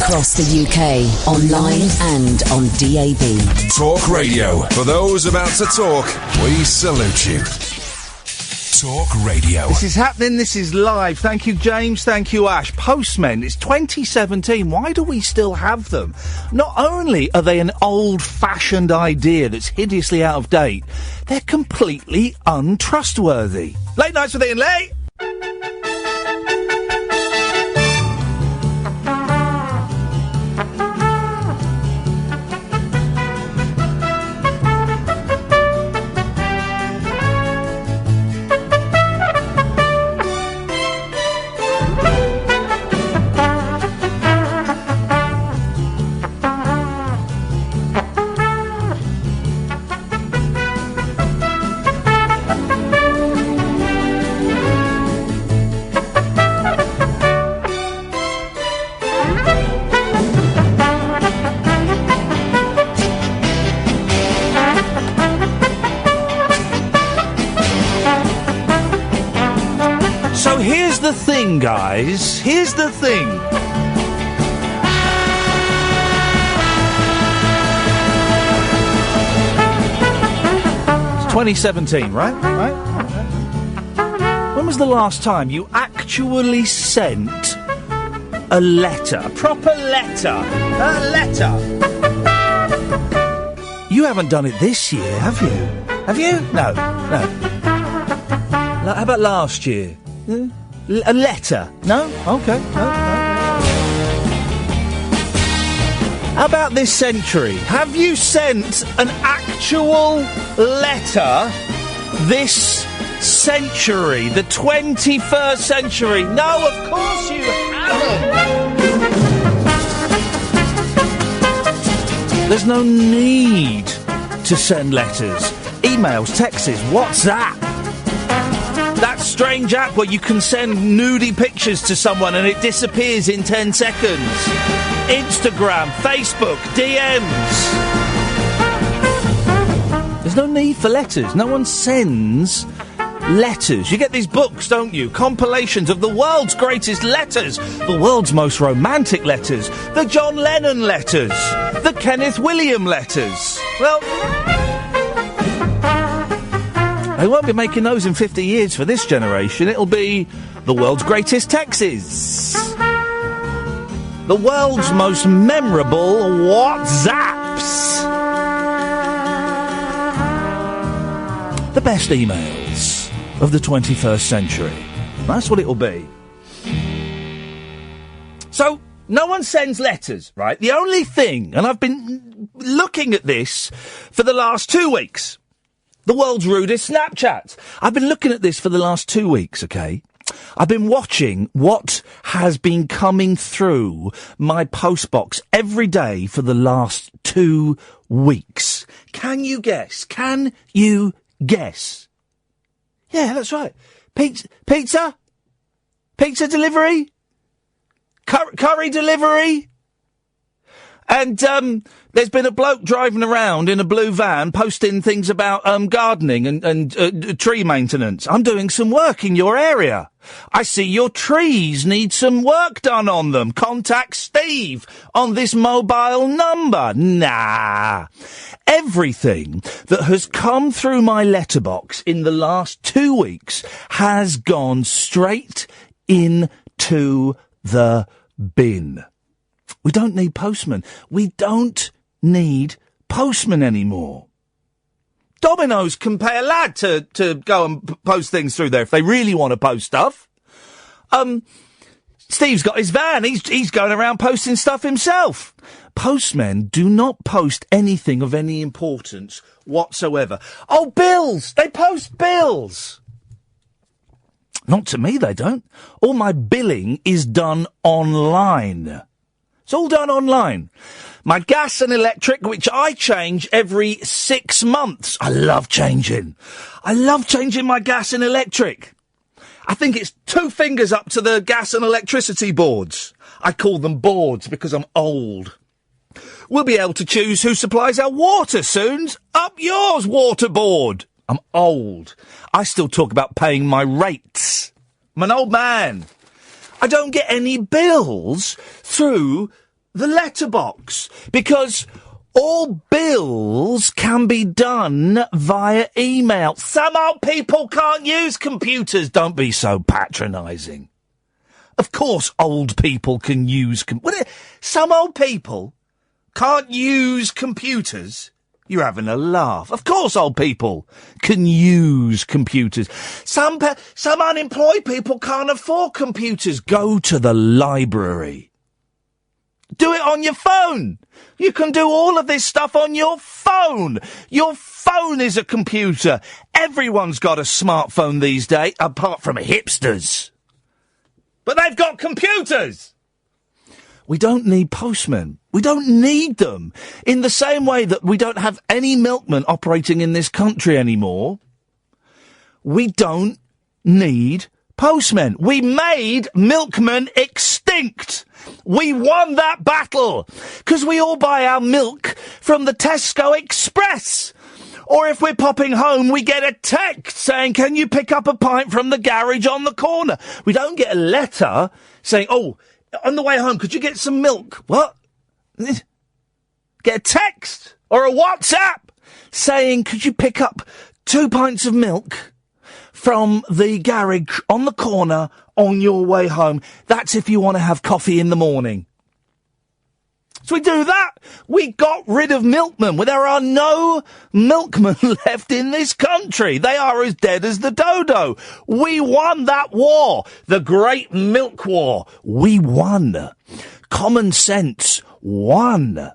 Across the UK, online and on DAB. Talk Radio. For those about to talk, we salute you. Talk Radio. This is happening, this is live. Thank you, James. Thank you, Ash. Postmen, it's 2017. Why do we still have them? Not only are they an old-fashioned idea that's hideously out of date, they're completely untrustworthy. Late nights with Iain Lee. The thing, guys. Here's the thing. It's 2017, right? When was the last time you actually sent a letter? A proper letter? A letter? You haven't done it this year, have you? Have you? No. How about last year? A letter? No? Okay. No. How about this century? Have you sent an actual letter this century? The 21st century? No, of course you haven't! There's no need to send letters, emails, texts, WhatsApp. That strange app where you can send nudie pictures to someone and it disappears in 10 seconds. Instagram, Facebook, DMs. There's no need for letters. No one sends letters. You get these books, don't you? Compilations of the world's greatest letters. The world's most romantic letters. The John Lennon letters. The Kenneth William letters. Well, they won't be making those in 50 years for this generation. It'll be the world's greatest texts. The world's most memorable WhatsApps. The best emails of the 21st century. That's what it'll be. So, no one sends letters, right? The only thing, and I've been looking at this for the last 2 weeks... The world's rudest Snapchat. I've been looking at this for the last 2 weeks, okay? I've been watching what has been coming through my postbox every day for the last 2 weeks. Can you guess? Can you guess? Yeah, that's right. Pizza? Pizza delivery? Curry delivery? And, there's been a bloke driving around in a blue van posting things about, gardening and tree maintenance. I'm doing some work in your area. I see your trees need some work done on them. Contact Steve on this mobile number. Nah. Everything that has come through my letterbox in the last 2 weeks has gone straight into the bin. We don't need postmen. We don't need postmen anymore. Domino's can pay a lad to go and post things through there if they really want to post stuff. Steve's got his van. He's going around posting stuff himself. Postmen do not post anything of any importance whatsoever. Oh, bills! They post bills! Not to me, they don't. All my billing is done online. It's all done online. My gas and electric, which I change every 6 months. I love changing my gas and electric. I think it's 2 fingers up to the gas and electricity boards. I call them boards because I'm old. We'll be able to choose who supplies our water soon. Up yours, water board. I'm old. I still talk about paying my rates. I'm an old man. I don't get any bills through the letterbox, because all bills can be done via email. Some old people can't use computers. Don't be so patronising. Of course old people can use... Some old people can't use computers. You're having a laugh. Of course old people can use computers. Some unemployed people can't afford computers. Go to the library. Do it on your phone. You can do all of this stuff on your phone. Your phone is a computer. Everyone's got a smartphone these days, apart from hipsters. But they've got computers. We don't need postmen. We don't need them. In the same way that we don't have any milkmen operating in this country anymore, we don't need postmen. We made milkmen extinct. We won that battle because we all buy our milk from the Tesco Express. Or if we're popping home, we get a text saying, can you pick up a pint from the garage on the corner? We don't get a letter saying, oh, on the way home, could you get some milk? What? Get a text or a WhatsApp saying, could you pick up 2 pints of milk from the garage on the corner on your way home? That's if you want to have coffee in the morning. So we do that. We got rid of milkmen. Well, there are no milkmen left in this country. They are as dead as the dodo. We won that war. The Great Milk War. We won. Common sense won.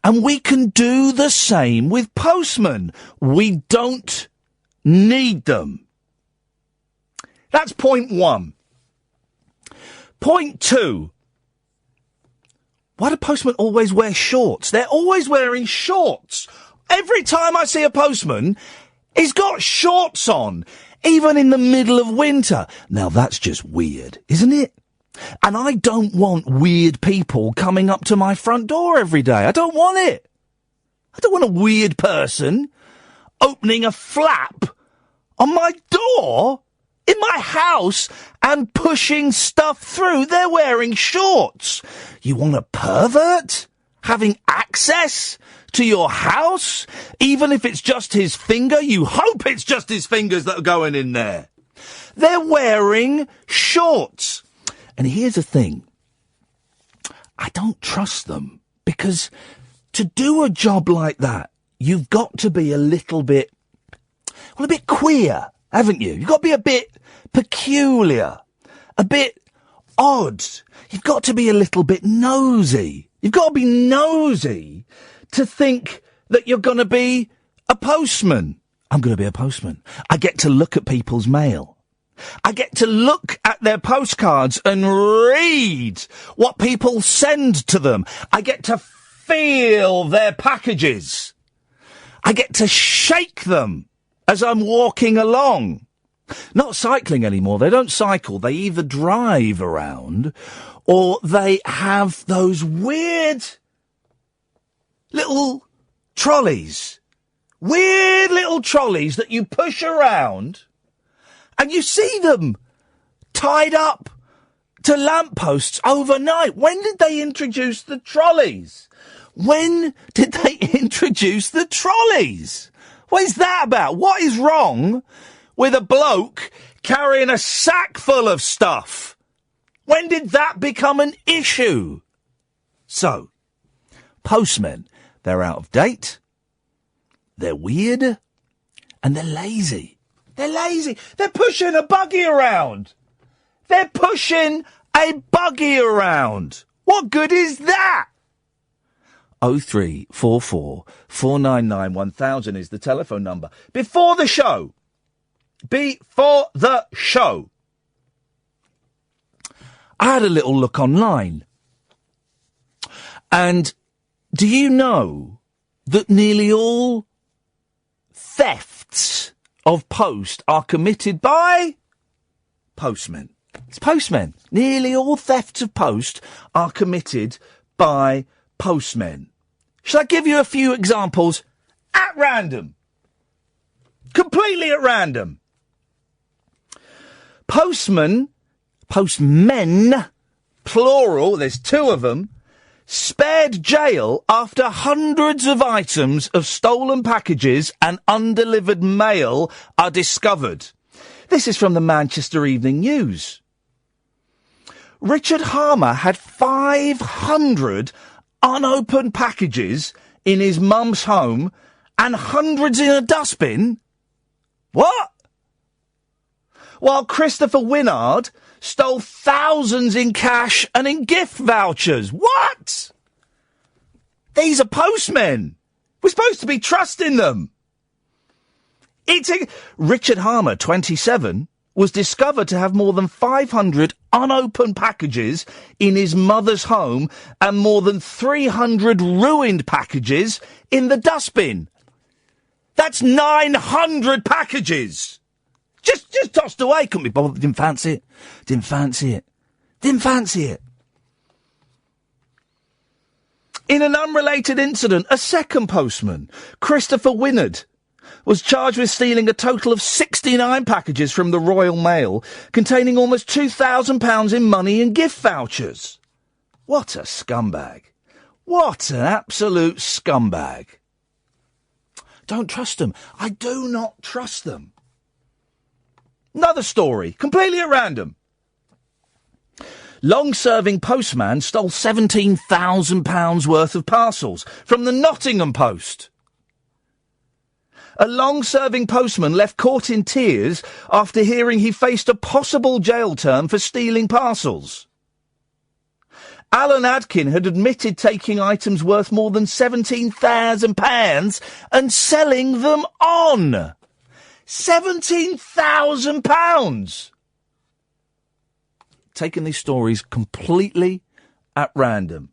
And we can do the same with postmen. We don't need them. That's point one. Point two. Why do postmen always wear shorts? They're always wearing shorts. Every time I see a postman, he's got shorts on, even in the middle of winter. Now that's just weird, isn't it? And I don't want weird people coming up to my front door every day. I don't want it. I don't want a weird person opening a flap on my door in my house and pushing stuff through. They're wearing shorts. You want a pervert having access to your house? Even if it's just his finger, you hope it's just his fingers that are going in there. They're wearing shorts. And here's the thing. I don't trust them, because to do a job like that, you've got to be a little bit, well, a bit queer, haven't you? You've got to be a bit peculiar, a bit odd. You've got to be a little bit nosy. You've got to be nosy to think that you're going to be a postman. I'm going to be a postman. I get to look at people's mail. I get to look at their postcards and read what people send to them. I get to feel their packages. I get to shake them as I'm walking along. Not cycling anymore. They don't cycle. They either drive around or they have those weird little trolleys. Weird little trolleys that you push around and you see them tied up to lampposts overnight. When did they introduce the trolleys? When did they introduce the trolleys? What is that about? What is wrong with a bloke carrying a sack full of stuff? When did that become an issue? So, postmen, they're out of date, they're weird, and they're lazy. They're lazy. They're pushing a buggy around. They're pushing a buggy around. What good is that? 0344 499 1000 is the telephone number. Before the show, I had a little look online. And do you know that nearly all thefts of post are committed by postmen? It's postmen. Nearly all thefts of post are committed by postmen. Shall I give you a few examples at random? Completely at random. Postmen, plural, there's two of them, spared jail after hundreds of items of stolen packages and undelivered mail are discovered. This is from the Manchester Evening News. Richard Harmer had 500 unopened packages in his mum's home and hundreds in a dustbin. What? While Christopher Winnard stole thousands in cash and in gift vouchers. What? These are postmen. We're supposed to be trusting them. Richard Harmer, 27, was discovered to have more than 500 unopened packages in his mother's home and more than 300 ruined packages in the dustbin. That's 900 packages. Just tossed away. Couldn't be bothered. Didn't fancy it. In an unrelated incident, a second postman, Christopher Winnard, was charged with stealing a total of 69 packages from the Royal Mail, containing almost £2,000 in money and gift vouchers. What a scumbag. What an absolute scumbag. Don't trust them. I do not trust them. Another story, completely at random. Long-serving postman stole £17,000 worth of parcels from the Nottingham Post. A long-serving postman left court in tears after hearing he faced a possible jail term for stealing parcels. Alan Adkin had admitted taking items worth more than £17,000 and selling them on. £17,000! Taking these stories completely at random.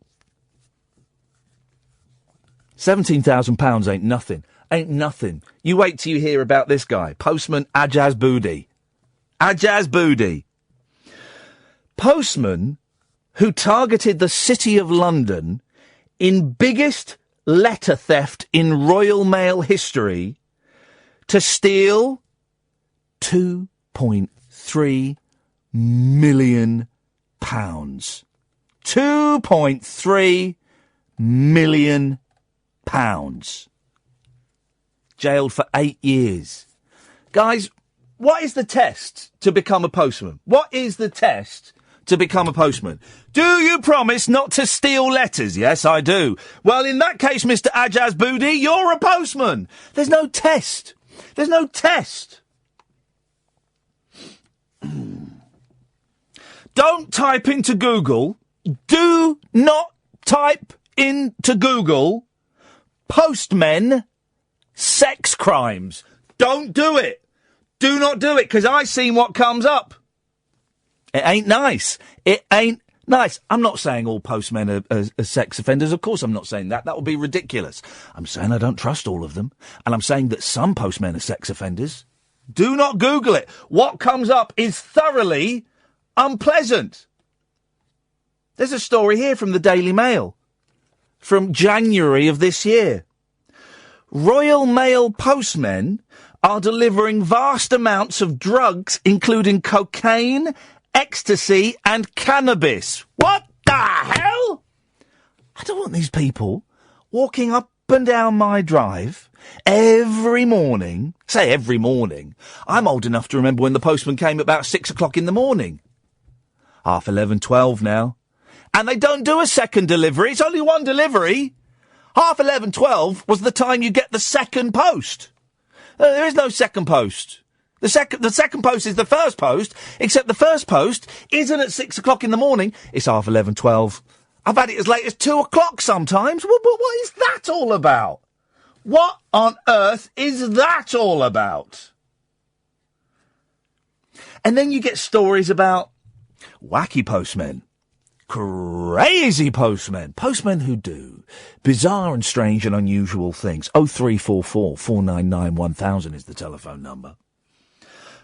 £17,000 ain't nothing. Ain't nothing. You wait till you hear about this guy, Postman Ajaz Boody. Ajaz Boody. Postman who targeted the City of London in biggest letter theft in Royal Mail history to steal £2.3 million. £2.3 million. Jailed for 8 years. Guys, what is the test to become a postman? What is the test to become a postman? Do you promise not to steal letters? Yes, I do. Well, in that case, Mr. Ajaz Boody, you're a postman. There's no test. There's no test. Don't type into Google. Do not type into Google postmen sex crimes. Don't do it. Do not do it, because I seen what comes up. It ain't nice. It ain't nice. I'm not saying all postmen are sex offenders. Of course I'm not saying that. That would be ridiculous. I'm saying I don't trust all of them. And I'm saying that some postmen are sex offenders. Do not Google it. What comes up is thoroughly unpleasant. There's a story here from the Daily Mail from January of this year. Royal Mail postmen are delivering vast amounts of drugs, including cocaine, ecstasy and cannabis. What the hell? I don't want these people walking up and down my drive every morning. Say every morning. I'm old enough to remember when the postman came about 6 o'clock in the morning. 11:30, 12 now. And they don't do a second delivery. It's only one delivery. 11:30, 12 was the time you get the second post. There is no second post. The second post is the first post, except the first post isn't at 6 o'clock in the morning. It's 11:30, 12. I've had it as late as 2 o'clock sometimes. What is that all about? What on earth is that all about? And then you get stories about wacky postmen. Crazy postmen. Postmen who do bizarre and strange and unusual things. 0344 499 1000 is the telephone number.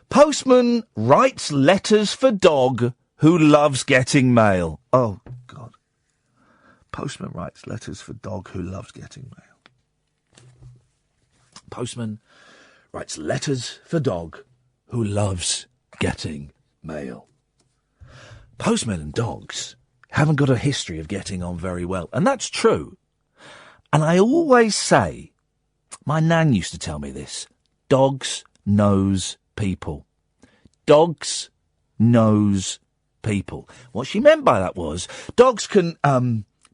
Postman writes letters for dog who loves getting mail. Oh, God. Postman writes letters for dog who loves getting mail. Postman writes letters for dog who loves getting mail. Postmen and dogs haven't got a history of getting on very well. And that's true. And I always say, my nan used to tell me this, dogs knows people. Dogs knows people. What she meant by that was, dogs can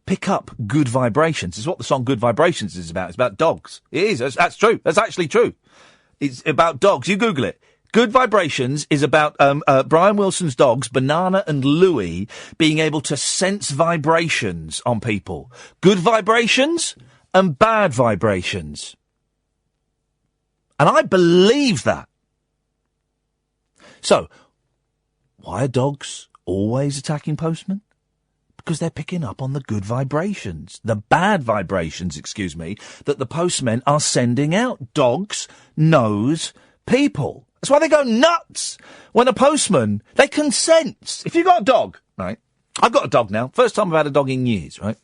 pick up good vibrations. It's what the song Good Vibrations is about. It's about dogs. It is. That's true. That's actually true. It's about dogs. You Google it. Good Vibrations is about Brian Wilson's dogs, Banana and Louie, being able to sense vibrations on people. Good vibrations and bad vibrations. And I believe that. So, why are dogs always attacking postmen? Because they're picking up on the good vibrations, the bad vibrations, that the postmen are sending out. Dogs knows people. That's why they go nuts when a postman, they can sense. If you've got a dog, right? I've got a dog now. First time I've had a dog in years, right?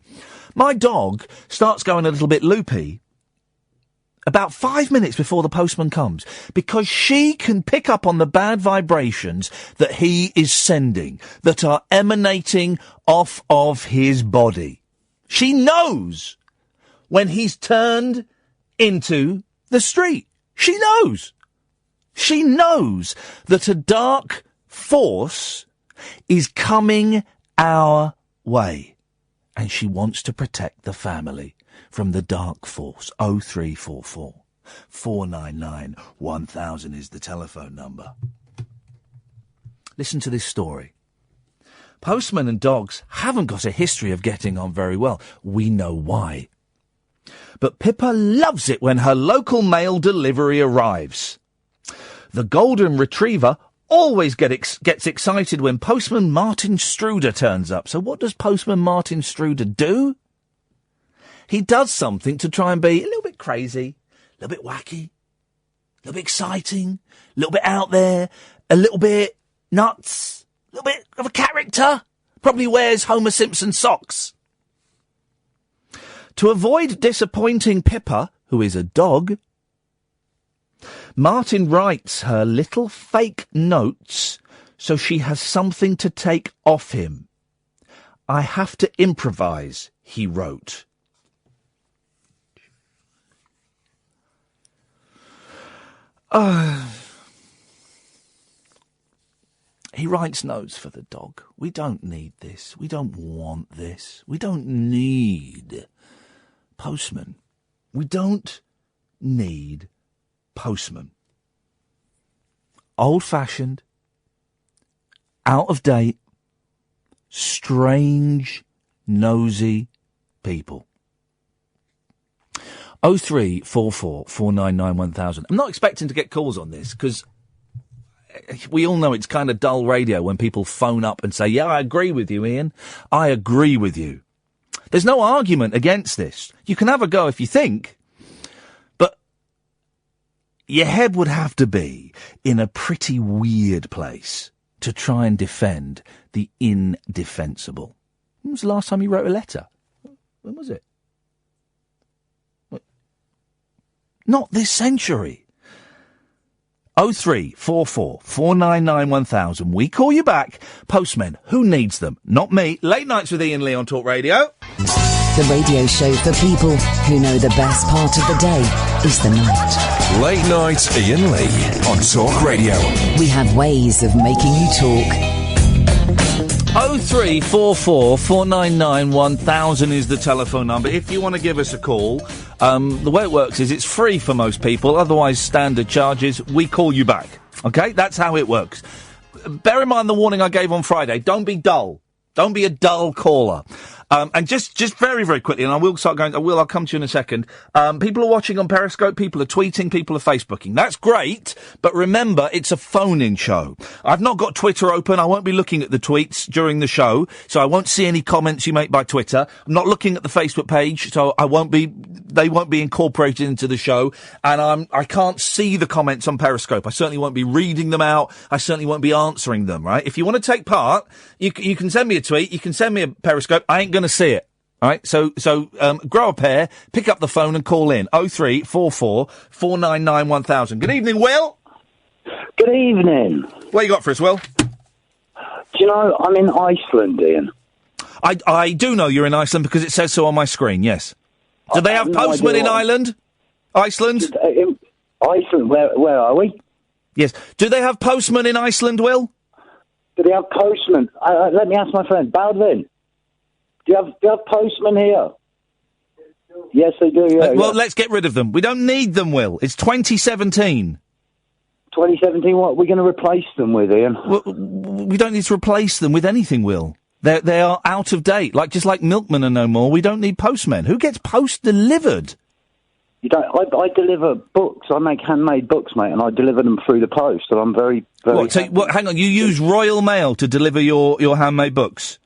My dog starts going a little bit loopy about 5 minutes before the postman comes, because she can pick up on the bad vibrations that he is sending, that are emanating off of his body. She knows when he's turned into the street. She knows. She knows that a dark force is coming our way, and she wants to protect the family from the dark force. 0344 499 1000 is the telephone number. Listen to this story. Postmen and dogs haven't got a history of getting on very well. We know why. But Pippa loves it when her local mail delivery arrives. The golden retriever always gets excited when postman Martin Struder turns up. So what does postman Martin Struder do? He does something to try and be a little bit crazy, a little bit wacky, a little bit exciting, a little bit out there, a little bit nuts, a little bit of a character. Probably wears Homer Simpson socks. To avoid disappointing Pippa, who is a dog, Martin writes her little fake notes so she has something to take off him. I have to improvise, he wrote. He writes notes for the dog. We don't need this. We don't want this. We don't need postmen. We don't need postmen. Old-fashioned, out of date, strange, nosy people. 0344 499 1000. I'm not expecting to get calls on this, because we all know it's kind of dull radio when people phone up and say, yeah, I agree with you, Iain. I agree with you. There's no argument against this. You can have a go if you think, but your head would have to be in a pretty weird place to try and defend the indefensible. When was the last time you wrote a letter? When was it? Not this century. 0344 499 1000. We call you back. Postmen, who needs them? Not me. Late Nights with Iain Lee on Talk Radio. The radio show for people who know the best part of the day is the night. Late Night Iain Lee on Talk Radio. We have ways of making you talk. 0344 499 1000 is the telephone number. If you want to give us a call, the way it works is it's free for most people. Otherwise, standard charges. We call you back. Okay? That's how it works. Bear in mind the warning I gave on Friday. Don't be dull. Don't be a dull caller. And just very, very quickly, and I'll come to you in a second. People are watching on Periscope, people are tweeting, people are Facebooking. That's great, but remember, it's a phone-in show. I've not got Twitter open. I won't be looking at the tweets during the show, so I won't see any comments you make by Twitter. I'm not looking at the Facebook page, so they won't be incorporated into the show, and I can't see the comments on Periscope. I certainly won't be reading them out. I certainly won't be answering them, right? If you want to take part, you can send me a tweet, you can send me a Periscope. I ain't going to see it. All right, so grow a pair, pick up the phone and call in 0344 499 1000. Good evening, Will. Good evening. What you got for us, Will? Do you know, I'm in Iceland, Iain. I do know you're in Iceland because it says so on my screen, yes. Do they have postmen in Iceland? Iceland? Iceland, where are we? Yes. Do they have postmen in Iceland, Will? Do they have postmen? Let me ask my friend, Baldwin. Do you have postmen here? Yes, they do, yeah. Well, let's get rid of them. We don't need them, Will. It's 2017. 2017, what are we going to replace them with, Ian? Well, we don't need to replace them with anything, Will. They are out of date. Just like milkmen are no more, we don't need postmen. Who gets post delivered? You don't. I deliver books. I make handmade books, mate, and I deliver them through the post. So I'm very. Hang on. You use Royal Mail to deliver your handmade books?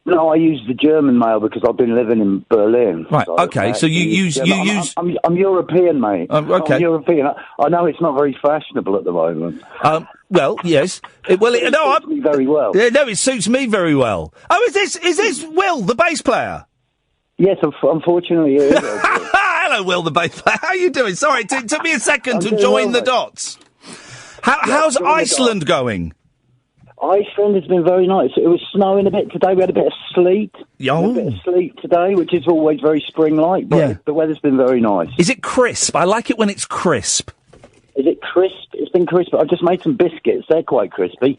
No, I use the German mail because I've been living in Berlin. Right. Okay. So you use. I'm European, mate. Okay. I'm European. I know it's not very fashionable at the moment. Well, yes. It suits me very well. No, it suits me very well. Oh, is this Will, the bass player? Yes, unfortunately, it is. Hello, Will, the bass player. How are you doing? Sorry, it took me a second to join the dots. How's Iceland going? Iceland has been very nice. It was snowing a bit today. We had a bit of sleet. Oh. A bit of sleet today, which is always very spring-like, but the weather's been very nice. Is it crisp? I like it when it's crisp. Is it crisp? It's been crisp. I've just made some biscuits. They're quite crispy.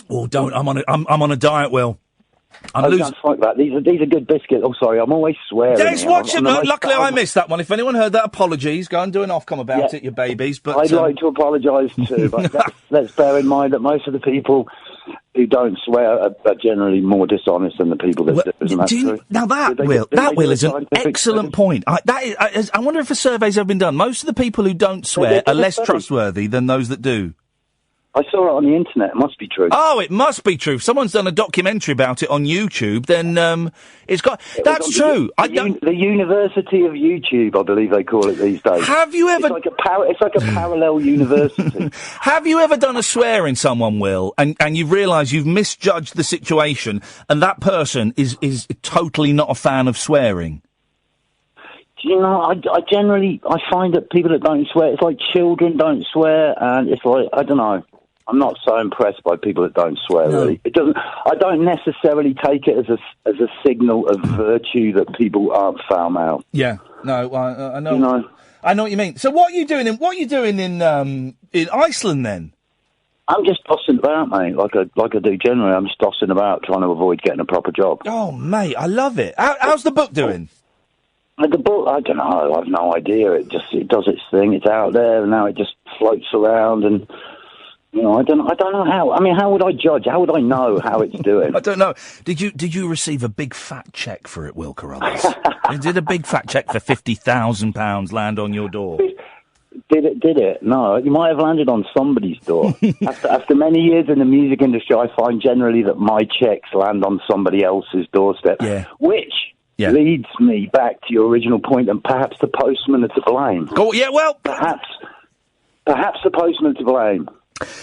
Oh, don't. I'm on a diet, Will. Don't like that. These are good biscuits. Oh, sorry, I'm always swearing. Yes, watch it. Luckily, I missed that one. If anyone heard that, apologies. Go and do an Ofcom about it, you babies. But I'd like to apologise too. But let's bear in mind that most of the people who don't swear are generally more dishonest than the people that do. That Will is an excellent point. I wonder if a survey's ever been done. Most of the people who don't swear are less trustworthy than those that do. I saw it on the internet. It must be true. Oh, it must be true. If someone's done a documentary about it on YouTube, then it's got. That's true. The University of YouTube, I believe they call it these days. Have you ever? It's like a parallel university. Have you ever done a swear in someone, Will, and you've realised you've misjudged the situation, and that person is totally not a fan of swearing? Do you know, I generally find that people that don't swear, it's like children don't swear, and it's like, I don't know. I'm not so impressed by people that don't swear. No. Really, I don't necessarily take it as a signal of virtue that people aren't foul mouthed. Yeah, no, I know. You know. I know what you mean. So, what are you doing in Iceland then? I'm just tossing about, mate, like I do generally. I'm just tossing about, trying to avoid getting a proper job. Oh, mate, I love it. How's the book doing? The book, I don't know. I've no idea. It does its thing. It's out there, and now it just floats around and. You know, I don't know how. I mean, how would I judge? How would I know how it's doing? I don't know. Did you receive a big fat cheque for it, Will Carruthers? Did a big fat cheque for £50,000 land on your door? Did it? No, it might have landed on somebody's door. After many years in the music industry, I find generally that my checks land on somebody else's doorstep. Yeah. Which leads me back to your original point, and perhaps the postman are to blame. Oh, yeah, well, perhaps the postman are to blame.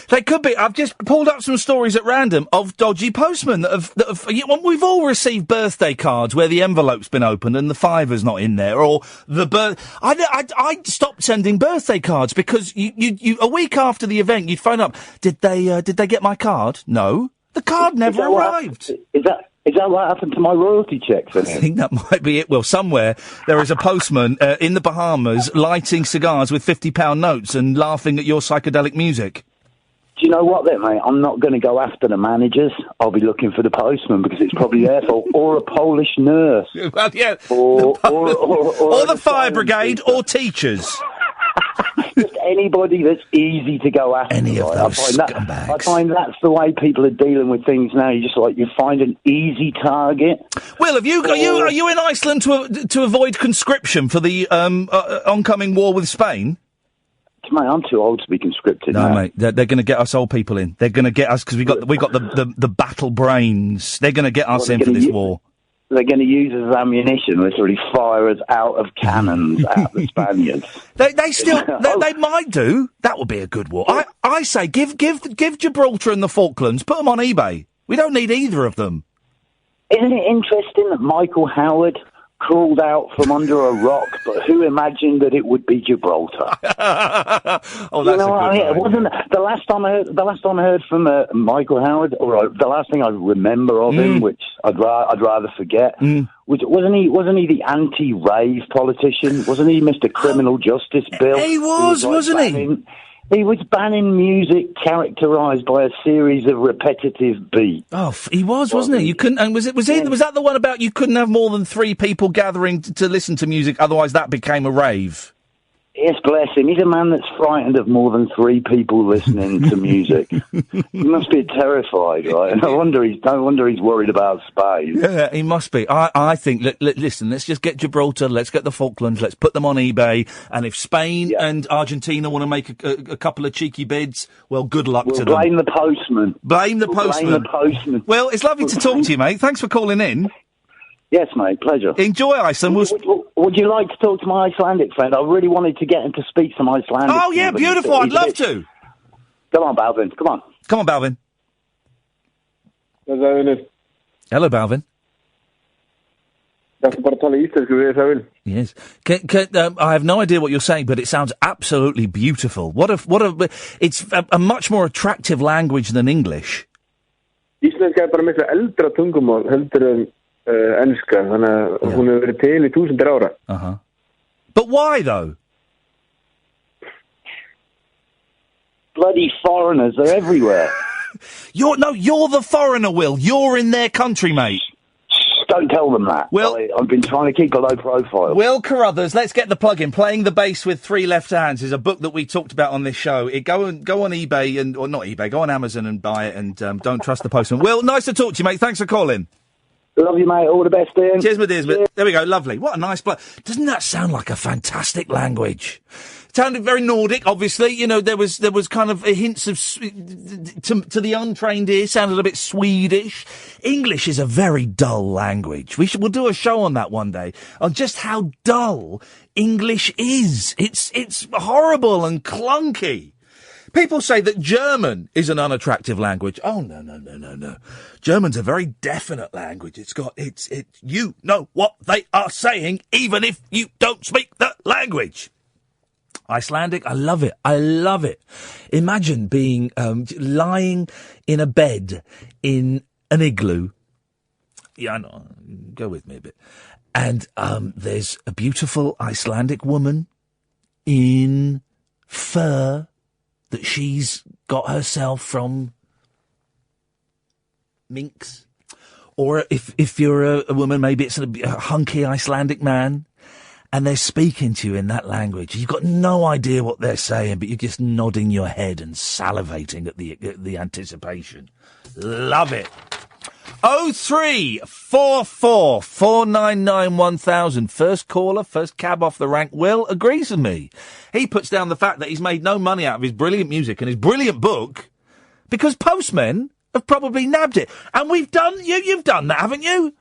They could be. I've just pulled up some stories at random of dodgy postmen that have we've all received birthday cards where the envelope's been opened and the fiver's not in there, or I stopped sending birthday cards because you a week after the event you'd phone up. Did they get my card? No, the card never arrived. Is that what happened to my royalty checks? I think that might be it. Well, somewhere there is a postman in the Bahamas lighting cigars with £50 notes and laughing at your psychedelic music. Do you know what then, mate? I'm not going to go after the managers. I'll be looking for the postman because it's probably their fault. Or a Polish nurse. Well, yeah. Or the fire brigade or teachers. Just anybody that's easy to go after. Any of those scumbags. I find that's the way people are dealing with things now. You find an easy target. Will, are you in Iceland to avoid conscription for the oncoming war with Spain? Mate, I'm too old to be conscripted. No, now. mate, they're going to get us old people in. They're going to get us because we got the battle brains. They're going to get us in for this war. They're going to use us as ammunition, literally fire us out of cannons at the Spaniards. They might do. That would be a good war. I say give Gibraltar and the Falklands. Put them on eBay. We don't need either of them. Isn't it interesting that Michael Howard crawled out from under a rock, but who imagined that it would be Gibraltar? Oh, that's a good one. Wasn't the last time I heard from Michael Howard, or the last thing I remember of him, which I'd rather forget, wasn't he the anti-rave politician? Wasn't he Mr. Criminal Justice Bill? He was, wasn't he? He was banning music characterised by a series of repetitive beats. Oh, he wasn't he? You couldn't. And was that the one about you couldn't have more than 3 people gathering to listen to music, otherwise that became a rave? Yes, bless him. He's a man that's frightened of more than 3 people listening to music. He must be terrified, right? No wonder he's worried about space. Yeah, he must be. I think, listen, let's just get Gibraltar, let's get the Falklands, let's put them on eBay, and if Spain and Argentina want to make a couple of cheeky bids, well, good luck to them. Blame the postman. Blame the postman. Well, it's lovely to talk to you, mate. Thanks for calling in. Yes, mate, pleasure. Enjoy Iceland. Would you like to talk to my Icelandic friend? I really wanted to get him to speak some Icelandic. Oh, yeah, beautiful. I'd love to. Come on, Balvin. Come on. Come on, Balvin. Hello, Balvin. Yes. I have no idea what you're saying, but it sounds absolutely beautiful. It's a much more attractive language than English. Íslenska bara miklu eldra tungumál heldur en enska, þannig að hún hefur verið til í 1000 ára. Uh-huh. But why, though? Bloody foreigners are everywhere. You're the foreigner, Will. You're in their country, mate. Don't tell them that. Will, I've been trying to keep a low profile. Will Carruthers, let's get the plug-in. Playing the Bass with 3 Left Hands is a book that we talked about on this show. Go on eBay, or not eBay, go on Amazon and buy it, and don't trust the postman. Will, nice to talk to you, mate. Thanks for calling. Love you, mate. All the best, Ian. Cheers, my dears. There we go. Lovely. What a nice Doesn't that sound like a fantastic language? It sounded very Nordic, obviously. You know, there was kind of hints of, to the untrained ear, sounded a bit Swedish. English is a very dull language. We'll do a show on that one day, on just how dull English is. It's horrible and clunky. People say that German is an unattractive language. Oh, no. German's a very definite language. You know what they are saying, even if you don't speak the language. Icelandic, I love it. Imagine being, lying in a bed in an igloo. Yeah, I know. Go with me a bit. And, there's a beautiful Icelandic woman in fur that she's got herself from minks. Or if you're a woman, maybe it's a hunky Icelandic man, and they're speaking to you in that language. You've got no idea what they're saying, but you're just nodding your head and salivating at the anticipation. Love it. 0344 499 1000. First caller, first cab off the rank. Will agrees with me. He puts down the fact that he's made no money out of his brilliant music and his brilliant book because postmen have probably nabbed it. And you've done that, haven't you?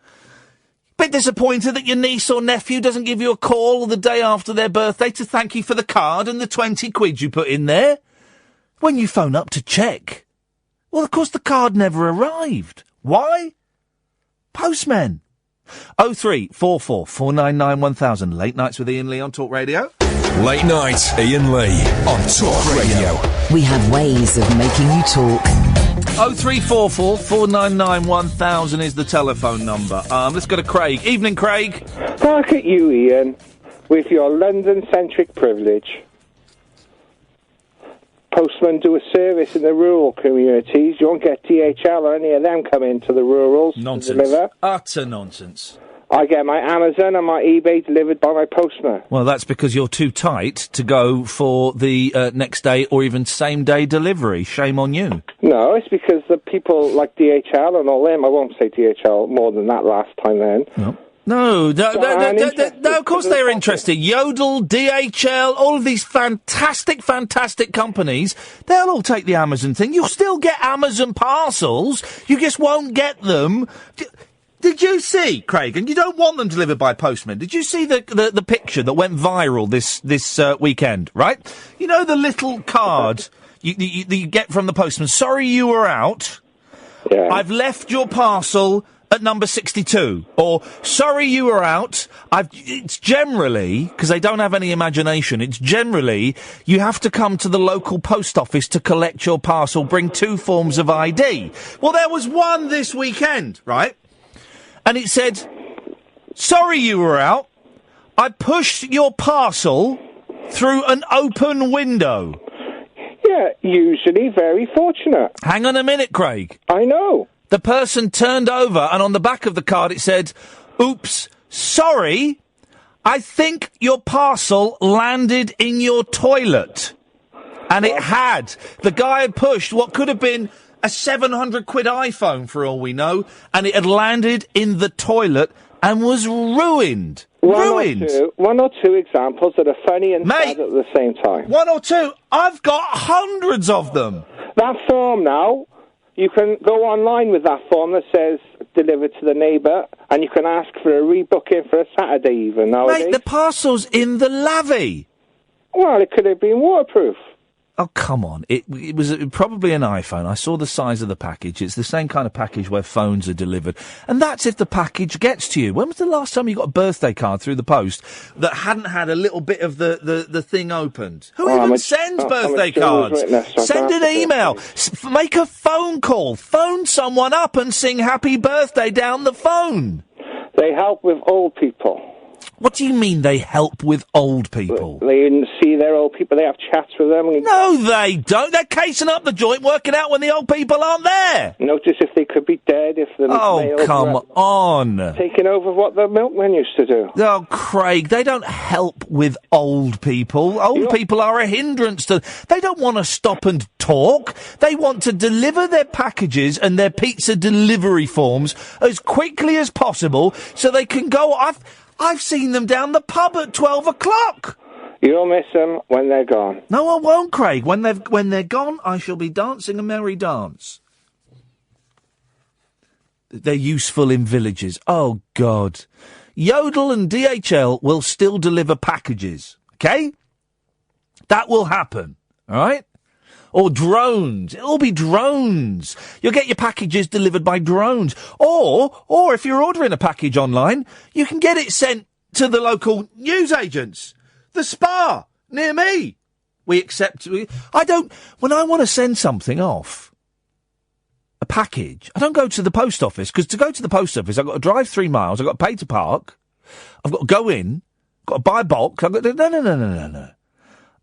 Bit disappointed that your niece or nephew doesn't give you a call the day after their birthday to thank you for the card and the 20 quid you put in there. When you phone up to check. Well, of course the card never arrived. Why? Postmen. 0344 499 1000. Late Nights with Iain Lee on Talk Radio. Late Night, Iain Lee on Talk Radio. We have ways of making you talk. 0344 499 1000 is the telephone number. Let's go to Craig. Evening, Craig. Look at you, Ian, with your London-centric privilege. Postmen do a service in the rural communities. You won't get DHL or any of them come into the rurals. Nonsense. To deliver. Utter nonsense. I get my Amazon and my eBay delivered by my postman. Well, that's because you're too tight to go for the next day or even same day delivery. Shame on you. No, it's because the people like DHL and all them, I won't say DHL more than that last time then. No, of course they're interested. Yodel, DHL, all of these fantastic companies, they'll all take the Amazon thing. You'll still get Amazon parcels, you just won't get them. Did you see, Craig, and you don't want them delivered by postmen, did you see the picture that went viral this weekend, right? You know the little card you get from the postman, sorry you were out, yeah. I've left your parcel at number 62. Or, sorry you were out. It's generally, because they don't have any imagination, it's generally, you have to come to the local post office to collect your parcel, bring 2 forms of ID. Well, there was one this weekend, right? And it said, sorry you were out. I pushed your parcel through an open window. Yeah, usually very fortunate. Hang on a minute, Craig. I know. The person turned over, and on the back of the card it said, oops, sorry, I think your parcel landed in your toilet. And it had. The guy had pushed what could have been a 700 quid iPhone, for all we know, and it had landed in the toilet and was ruined. One or two examples that are funny and sad at the same time. 1 or 2? I've got hundreds of them. That form now, you can go online with that form that says delivered to the neighbour, and you can ask for a rebooking for a Saturday even nowadays. Mate, the parcel's in the lavvy. Well, it could have been waterproof. Oh, come on. It was probably an iPhone. I saw the size of the package. It's the same kind of package where phones are delivered. And that's if the package gets to you. When was the last time you got a birthday card through the post that hadn't had a little bit of the thing opened? Who even sends birthday cards? Send an email. Make a phone call. Phone someone up and sing happy birthday down the phone. They help with old people. What do you mean they help with old people? They see their old people, they have chats with them. No, they don't. They're casing up the joint, working out when the old people aren't there. Notice if they could be dead, if the Oh, come on. Taking over what the milkmen used to do. Oh, Craig, they don't help with old people. Old people are a hindrance to... They don't want to stop and talk. They want to deliver their packages and their pizza delivery forms as quickly as possible so they can go... I've seen them down the pub at 12 o'clock. You'll miss them when they're gone. No, I won't, Craig. When they're gone, I shall be dancing a merry dance. They're useful in villages. Oh, God. Yodel and DHL will still deliver packages, okay? That will happen, all right? Or drones. It'll be drones. You'll get your packages delivered by drones. Or if you're ordering a package online, you can get it sent to the local newsagents. The Spa, near me. When I want to send something off, a package, I don't go to the post office, because to go to the post office, I've got to drive 3 miles, I've got to pay to park, I've got to go in, I've got to buy a box, No.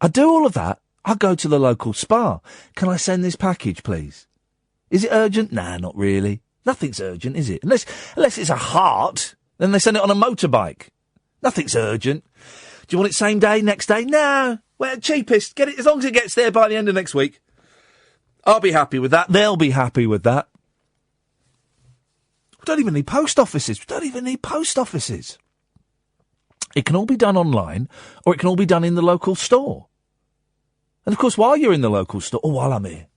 I do all of that. I go to the local Spa. Can I send this package, please? Is it urgent? Nah, not really. Nothing's urgent, is it? Unless it's a heart, then they send it on a motorbike. Nothing's urgent. Do you want it same day, next day? No. Well, cheapest. Get it as long as it gets there by the end of next week. I'll be happy with that. They'll be happy with that. We don't even need post offices. It can all be done online, or it can all be done in the local store. And, of course, while you're in the local store... Oh, while I'm here,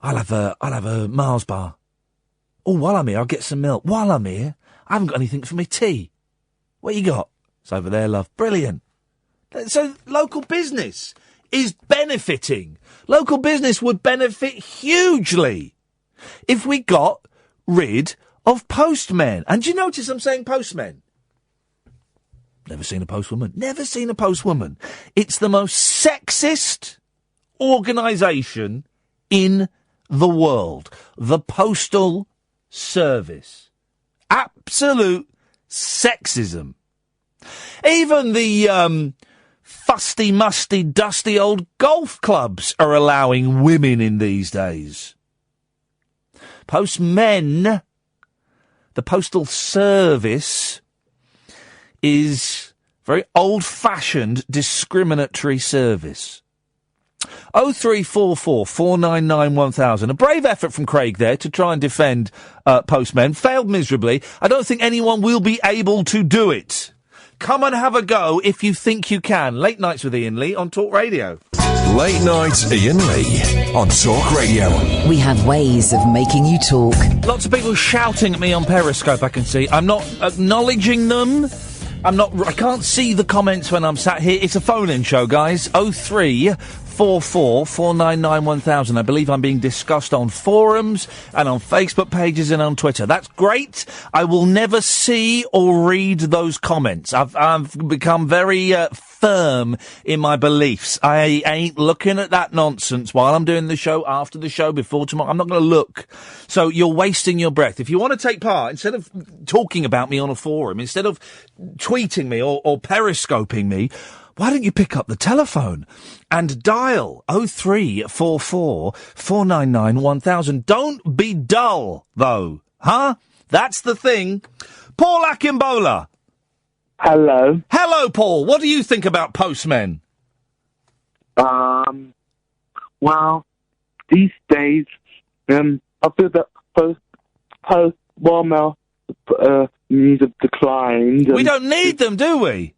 I'll have a Mars bar. Oh, while I'm here, I'll get some milk. While I'm here, I haven't got anything for me tea. What you got? It's over there, love. Brilliant. So, local business is benefiting. Local business would benefit hugely if we got rid of postmen. And do you notice I'm saying postmen? Never seen a postwoman. Never seen a postwoman. It's the most sexist organisation in the world. The Postal Service. Absolute sexism. Even the fusty, musty, dusty old golf clubs are allowing women in these days. Postmen, the Postal Service, is very old-fashioned, discriminatory service. 0344 499 1000. A brave effort from Craig there to try and defend postmen. Failed miserably. I don't think anyone will be able to do it. Come and have a go if you think you can. Late Nights with Iain Lee on Talk Radio. Late Night Iain Lee on Talk Radio. We have ways of making you talk. Lots of people shouting at me on Periscope, I can see. I'm not acknowledging them. I can't see the comments when I'm sat here. It's a phone-in show, guys. 03 08444 499 1000. I believe I'm being discussed on forums and on Facebook pages and on Twitter. That's great. I will never see or read those comments. I've become very firm in my beliefs. I ain't looking at that nonsense while I'm doing the show, after the show, before tomorrow. I'm not going to look. So you're wasting your breath. If you want to take part, instead of talking about me on a forum, instead of tweeting me or periscoping me, why don't you pick up the telephone and dial 0344 499 1000? Don't be dull, though. Huh? That's the thing. Paul Akimbola. Hello. Hello, Paul. What do you think about postmen? Well, these days, I feel that post mail needs have declined. We don't need them, do we?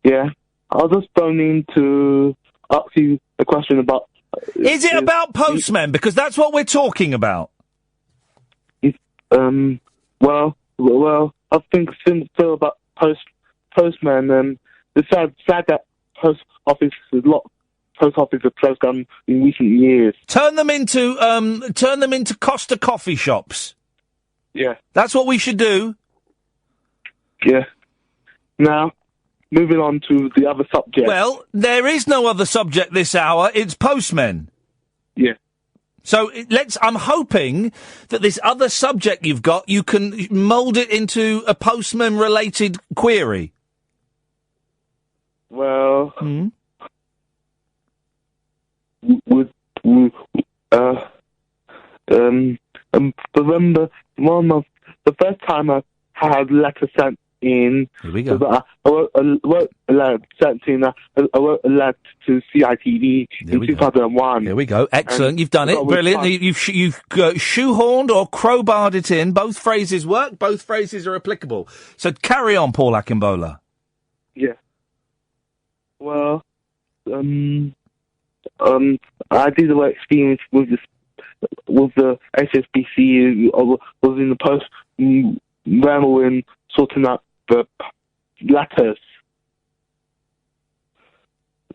Yeah. I was just phoning to ask you a question about... Is it about postmen? Because that's what we're talking about. Well, I think still about postmen, and it's sad that post offices have closed down in recent years. Turn them into Costa coffee shops. Yeah. That's what we should do. Yeah. Now, moving on to the other subject. Well, there is no other subject this hour. It's postmen. Yeah. So I'm hoping that this other subject you've got, you can mould it into a postman-related query. Well, remember the first time I had a letter sent in. Here we go. I wrote a letter to CITV in 2001. Here we go. Excellent. You've done it. Brilliant. You've shoehorned or crowbarred it in. Both phrases work. Both phrases are applicable. So carry on, Paul Akimbola. Yeah. Well, I did a work experience with the HSBC. I was in the post railway sorting out the letters,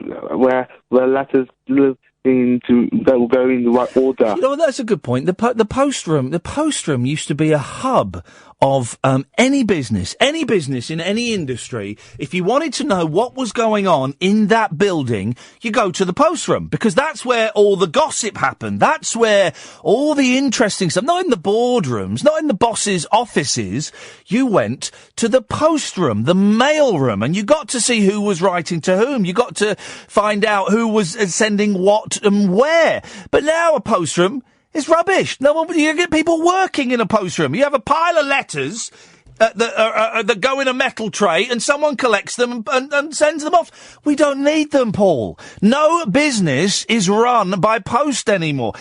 where letters that will go in the right order. You know, that's a good point. The post room used to be a hub of any business in any industry. If you wanted to know what was going on in that building, you go to the post room, because that's where all the gossip happened. That's where all the interesting stuff, not in the boardrooms, not in the boss's offices. You went to the post room, the mail room, and you got to see who was writing to whom. You got to find out who was sending what and where. But now a post room is rubbish. No one, you get people working in a post room. You have a pile of letters that go in a metal tray, and someone collects them and sends them off. We don't need them, Paul. No business is run by post anymore.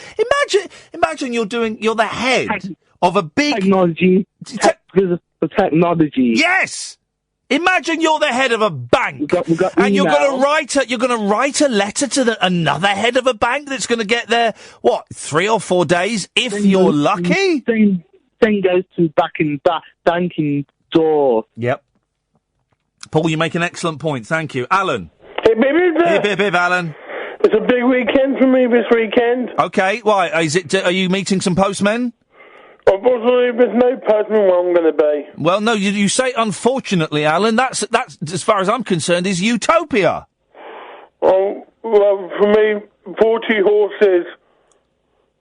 Imagine you're the head of a big technology. Technology. Yes. Imagine you're the head of a bank, and you're going to write a letter to another head of a bank that's going to get there, 3 or 4 days, if you're lucky? Same goes to banking doors. Yep. Paul, you make an excellent point. Thank you. Alan. Hey, baby. Hip, hip, hip, Alan. It's a big weekend for me this weekend. Okay, why? Are you meeting some postmen? Unfortunately, there's no postman where I'm going to be. Well, no, you say unfortunately, Alan. That's as far as I'm concerned, is utopia. Oh, well, for me, 40 horses.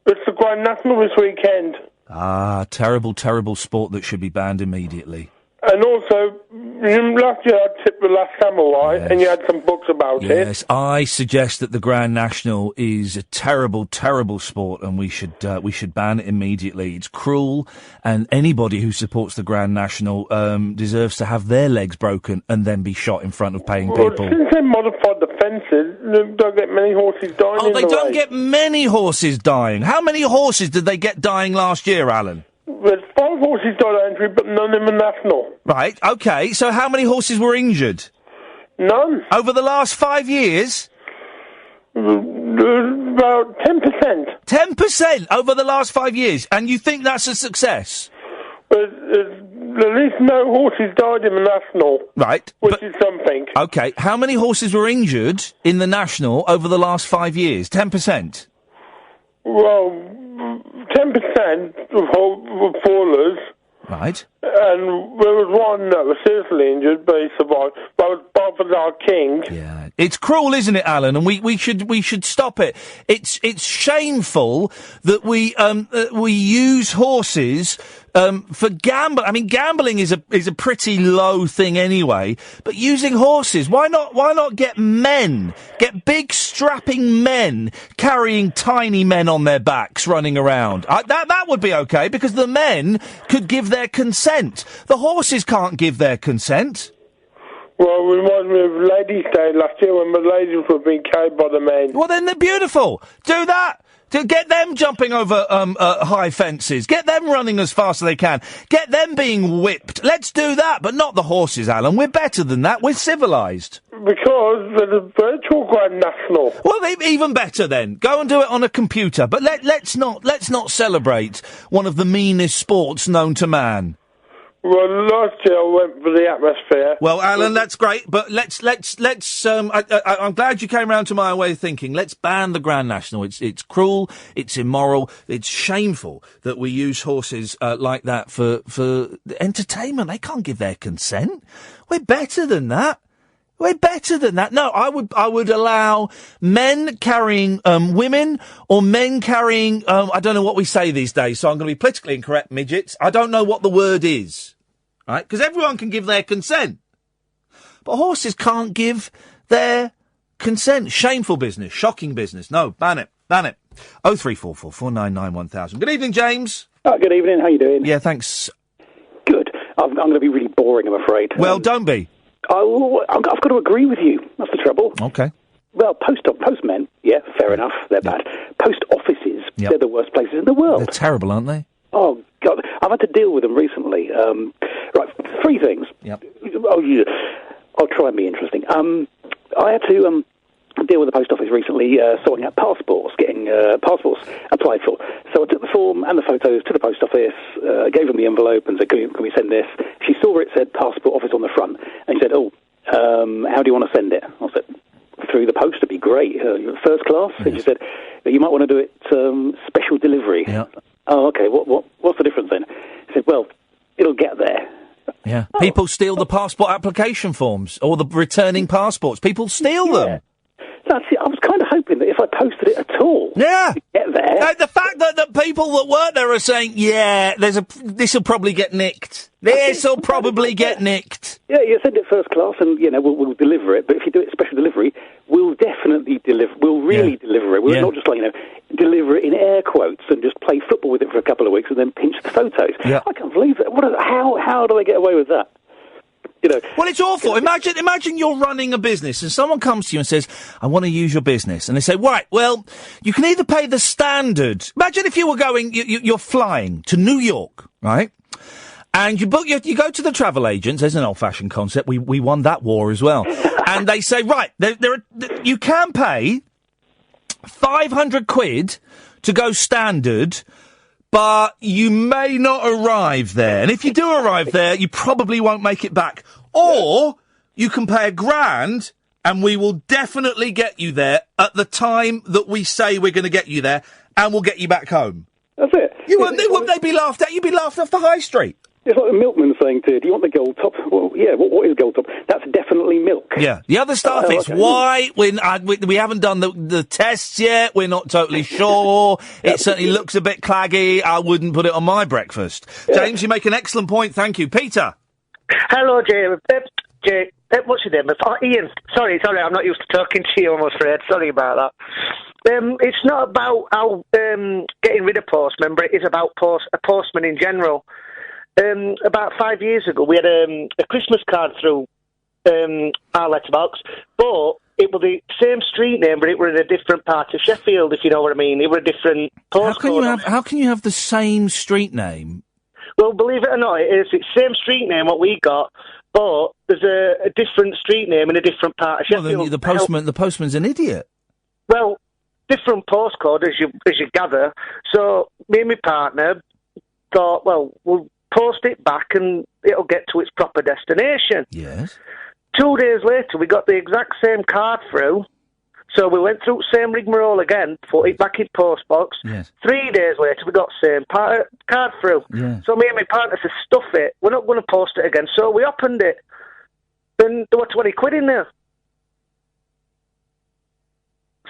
It's the Grand National this weekend. Ah, terrible, terrible sport that should be banned immediately. And also, last year I tipped the Last Samurai, and you had some books about it. Yes, I suggest that the Grand National is a terrible, terrible sport, and we should ban it immediately. It's cruel, and anybody who supports the Grand National deserves to have their legs broken and then be shot in front of paying people. Since they modified the fences, they don't get many horses dying. Oh, they don't get many horses dying. How many horses did they get dying last year, Alan? There's 5 horses died at entry, but none in the National. Right, okay. So how many horses were injured? None. Over the last 5 years? About 10%. 10% over the last 5 years, and you think that's a success? There's at least no horses died in the National. Right. Which is something. Okay, how many horses were injured in the National over the last 5 years? 10%? Well, 10% of fallers. Right. And there was one that was seriously injured, but he survived. That was Balthazar King. Yeah. It's cruel, isn't it, Alan? And we should stop it. It's shameful that we use horses for gambling. I mean, gambling is a pretty low thing anyway. But using horses, why not get big strapping men carrying tiny men on their backs running around? That would be okay, because the men could give their consent. The horses can't give their consent. Well, it reminds me of Ladies' Day last year when the ladies were being carried by the men. Well, then they're beautiful. Do that. To get them jumping over high fences. Get them running as fast as they can. Get them being whipped. Let's do that, but not the horses, Alan. We're better than that. We're civilised. Because there's a virtual Grand National. Well, even better then. Go and do it on a computer. But let's not celebrate one of the meanest sports known to man. Well, last year I went for the atmosphere. Well, Alan, that's great, but let's. I'm glad you came round to my way of thinking. Let's ban the Grand National. It's cruel. It's immoral. It's shameful that we use horses like that for entertainment. They can't give their consent. We're better than that. No, I would allow men carrying women, or men carrying I don't know what we say these days, so I'm going to be politically incorrect, midgets. I don't know what the word is. Right? Because everyone can give their consent. But horses can't give their consent. Shameful business. Shocking business. No, ban it. 0344 499 1000. Good evening, James. Good evening. How you doing? Yeah, thanks. Good. I'm going to be really boring, I'm afraid. Well, don't be. I've got to agree with you. That's the trouble. Okay. Well, postmen, yeah, fair enough. They're bad. Post offices, they're the worst places in the world. They're terrible, aren't they? Oh, God. I've had to deal with them recently. Right, three things. Yep. Oh, yeah. I'll try and be interesting. I had to deal with the post office recently, sorting out passports, getting passports applied for. So I took the form and the photos to the post office, gave them the envelope and said, can we send this? She saw it said passport office on the front, and she said, how do you want to send it? I said, through the post would be great, first class. Yes. And she said, you might want to do it special delivery. Yeah. Oh, okay, what's the difference then? She said, well, it'll get there. Yeah. Oh. People steal the passport application forms, or the returning passports. People steal them. That's it. I was kind of hoping that if I posted it at all, it'd get there. The fact that people that work there are saying, this will probably get nicked. This will probably get nicked. Yeah, you send it first class, and we'll deliver it. But if you do it special delivery, we'll definitely deliver. We'll really deliver it. We'll not just deliver it in air quotes and just play football with it for a couple of weeks and then pinch the photos. Yeah. I can't believe it. How do they get away with that? Well, it's awful. Imagine you're running a business and someone comes to you and says, I want to use your business. And they say, right, well, you can either pay the standard. Imagine if you were going, you're flying to New York, right? And you go to the travel agents. There's an old-fashioned concept. We won that war as well. And they say, right, you can pay 500 quid to go standard, but you may not arrive there. And if you do arrive there, you probably won't make it back. Or you can pay $1,000 and we will definitely get you there at the time that we say we're going to get you there, and we'll get you back home. That's it. Wouldn't they be laughed at? You'd be laughed off the high street. It's like the milkman saying to you, do you want the gold top? Well, yeah, what is gold top? That's definitely milk. Yeah. The other stuff is why we haven't done the tests yet. We're not totally sure. It certainly looks a bit claggy. I wouldn't put it on my breakfast. Yeah. James, you make an excellent point. Thank you. Peter. Hello, James. What's your name? Iain. Sorry, I'm not used to talking to you, I'm afraid. Sorry about that. It's not about getting rid of postmen, but it is about a postman in general. About 5 years ago, we had a Christmas card through our letterbox, but it was the same street name, but it were in a different part of Sheffield, if you know what I mean. It were a different postcode. How can you have the same street name? Well, believe it or not, it's the same street name what we got, but there's a different street name in a different part of Sheffield. Well, the postman's an idiot. Well, different postcode, as you gather. So me and my partner thought, well, we'll post it back and it'll get to its proper destination. Yes. 2 days later, we got the exact same card through. So we went through the same rigmarole again, put it back in postbox. Yes. 3 days later, we got the same card through. Yeah. So me and my partner said, stuff it. We're not going to post it again. So we opened it. Then there were 20 quid in there.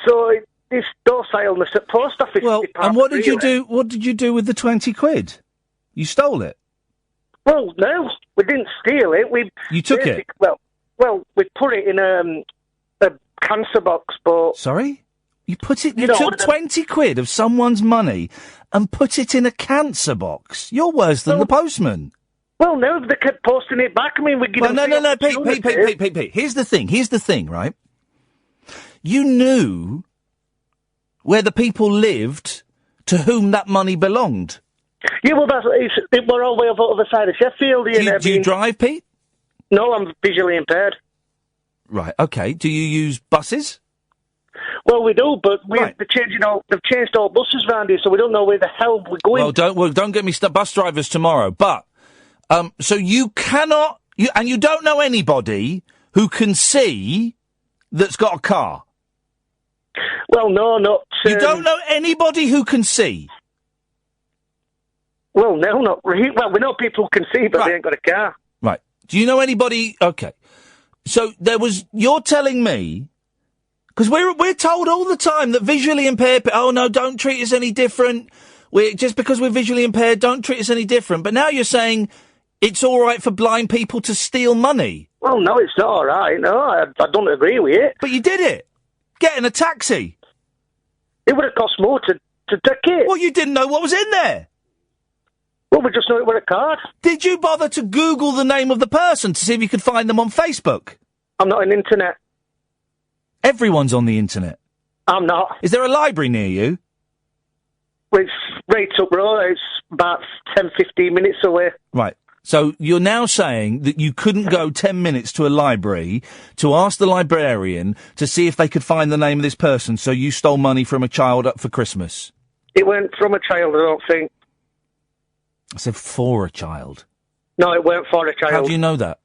So this docileness at post office. Well, and what did you do? What did you do with the 20 quid? You stole it. Well, no, we didn't steal it. You took it. Well, we put it in a cancer box, but... Sorry? You put it... You took 20 quid of someone's money and put it in a cancer box. You're worse than the postman. Well, no, they kept posting it back. I mean, we give them... No, Pete. Here's the thing, right? You knew where the people lived to whom that money belonged. Yeah, well, we're all the way over the other side of Sheffield. Do you drive, Pete? No, I'm visually impaired. Right, okay. Do you use buses? Well, we do, but they've changed all buses around here, so we don't know where the hell we're going. Well, don't get me bus drivers tomorrow. But so you cannot, and you don't know anybody who can see that's got a car. Well, no, not. You don't know anybody who can see. Well, no, not really. Well, we know people who can see, but they ain't got a car. Right. Do you know anybody? Okay. So you're telling me, because we're told all the time that visually impaired, oh no, don't treat us any different. Just because we're visually impaired, don't treat us any different. But now you're saying it's all right for blind people to steal money. Well, no, it's not all right. No, I don't agree with it. But you did it. Get in a taxi. It would have cost more to take it. Well, you didn't know what was in there. Well, we just know it with a card. Did you bother to Google the name of the person to see if you could find them on Facebook? I'm not on the internet. Everyone's on the internet. I'm not. Is there a library near you? Well, it's right up road. It's about 10, 15 minutes away. Right. So you're now saying that you couldn't go 10 minutes to a library to ask the librarian to see if they could find the name of this person, so you stole money from a child up for Christmas? It went from a child, I don't think. I said for a child. No, it weren't for a child. How do you know that?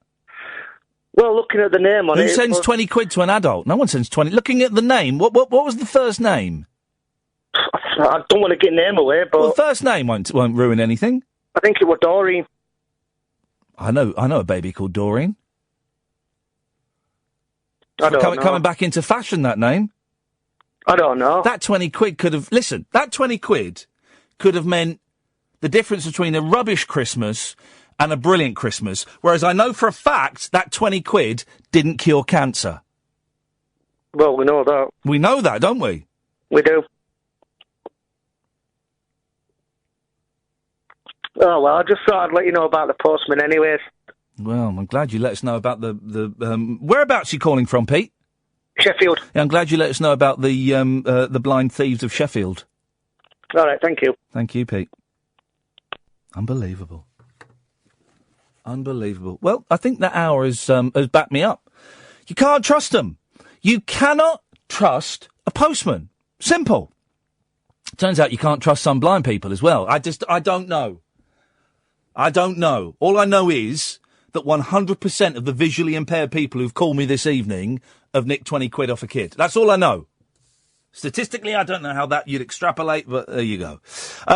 Well, looking at the name on it... Who sends 20 quid to an adult? No one sends 20. Looking at the name, what was the first name? I don't want to get name away, but... Well, the first name won't ruin anything. I think it was Doreen. I know a baby called Doreen. I don't know. Coming back into fashion, that name. I don't know. That 20 quid could have... Listen, that 20 quid could have meant the difference between a rubbish Christmas and a brilliant Christmas, whereas I know for a fact that 20 quid didn't cure cancer. Well, we know that. We know that, don't we? We do. Oh, well, I just thought I'd let you know about the postman anyways. Well, I'm glad you let us know about the whereabouts you calling from, Pete? Sheffield. Yeah, I'm glad you let us know about the blind thieves of Sheffield. All right, thank you. Thank you, Pete. Unbelievable. Unbelievable. Well, I think that hour has backed me up. You can't trust them. You cannot trust a postman. Simple. Turns out you can't trust some blind people as well. I don't know. I don't know. All I know is that 100% of the visually impaired people who've called me this evening have nicked 20 quid off a kid. That's all I know. Statistically, I don't know how that you'd extrapolate, but there you go.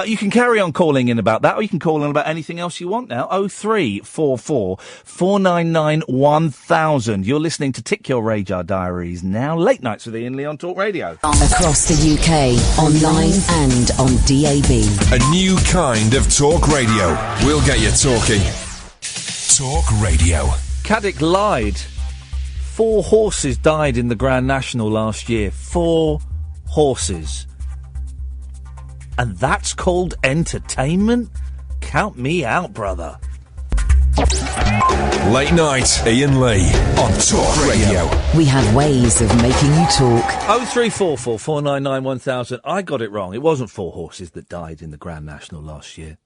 You can carry on calling in about that, or you can call in about anything else you want now. 0344 499 1000. You're listening to Tick Your Radar Diaries now. Late nights with Iain Lee on Talk Radio. Across the UK, online and on DAB. A new kind of talk radio. We'll get you talking. Talk Radio. Caddick lied. 4 horses died in the Grand National last year. 4 horses. And that's called entertainment? Count me out, brother. Late night, Iain Lee on Talk Radio. We have ways of making you talk. 0344 499 1000. I got it wrong. It wasn't 4 horses that died in the Grand National last year.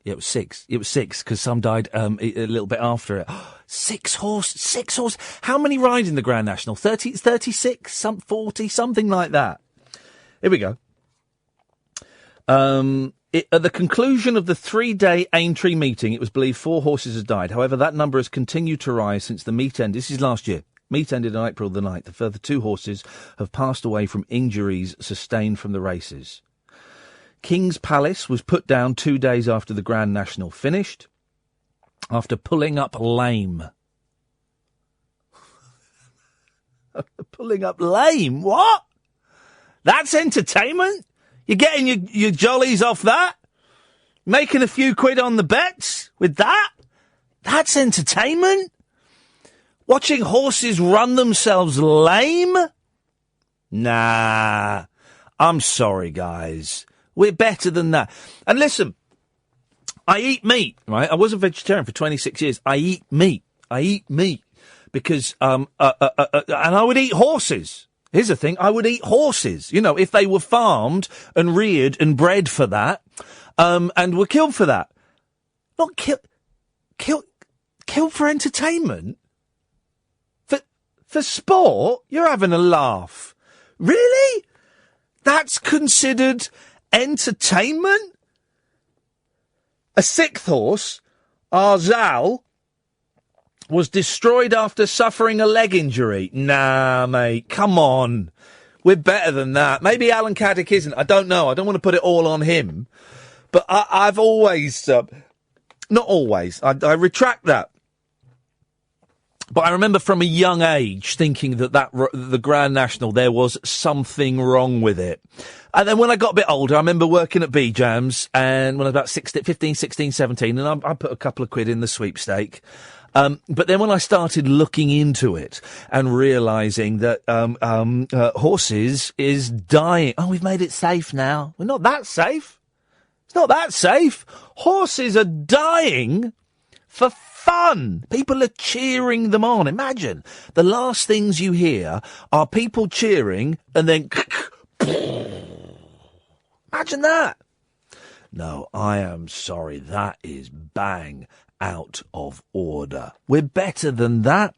Yeah, it was 6. It was 6, because some died a little bit after it. 6 horses. 6 horses. How many ride in the Grand National? 30, 36, 40, something like that. Here we go. At the conclusion of the 3-day Aintree meeting, it was believed 4 horses had died. However, that number has continued to rise since the meet ended. This is last year. Meet ended on April the 9th. A further 2 horses have passed away from injuries sustained from the races. King's Palace was put down 2 days after the Grand National finished, after pulling up lame. Pulling up lame? What? That's entertainment? You're getting your jollies off that? Making a few quid on the bets with that? That's entertainment? Watching horses run themselves lame? Nah. I'm sorry, guys. We're better than that. And listen, I eat meat, right? I was a vegetarian for 26 years. I eat meat. Because, and I would eat horses. Here's the thing, I would eat horses, you know, if they were farmed and reared and bred for that, and were killed for that. Not killed for entertainment? For sport? You're having a laugh. Really? That's considered entertainment? A 6th horse, Arzal, was destroyed after suffering a leg injury. Nah, mate, come on. We're better than that. Maybe Alan Caddick isn't. I don't know. I don't want to put it all on him. But I've always... not always. I retract that. But I remember from a young age thinking that the Grand National, there was something wrong with it. And then when I got a bit older, I remember working at B-Jams, and when I was about 15, 16, 17, and I put a couple of quid in the sweepstake. But then when I started looking into it and realising that horses is dying... Oh, we've made it safe now. We're not that safe. It's not that safe. Horses are dying for fun. People are cheering them on. Imagine, the last things you hear are people cheering and then... Imagine that. No, I am sorry. That is bang out of order. We're better than that.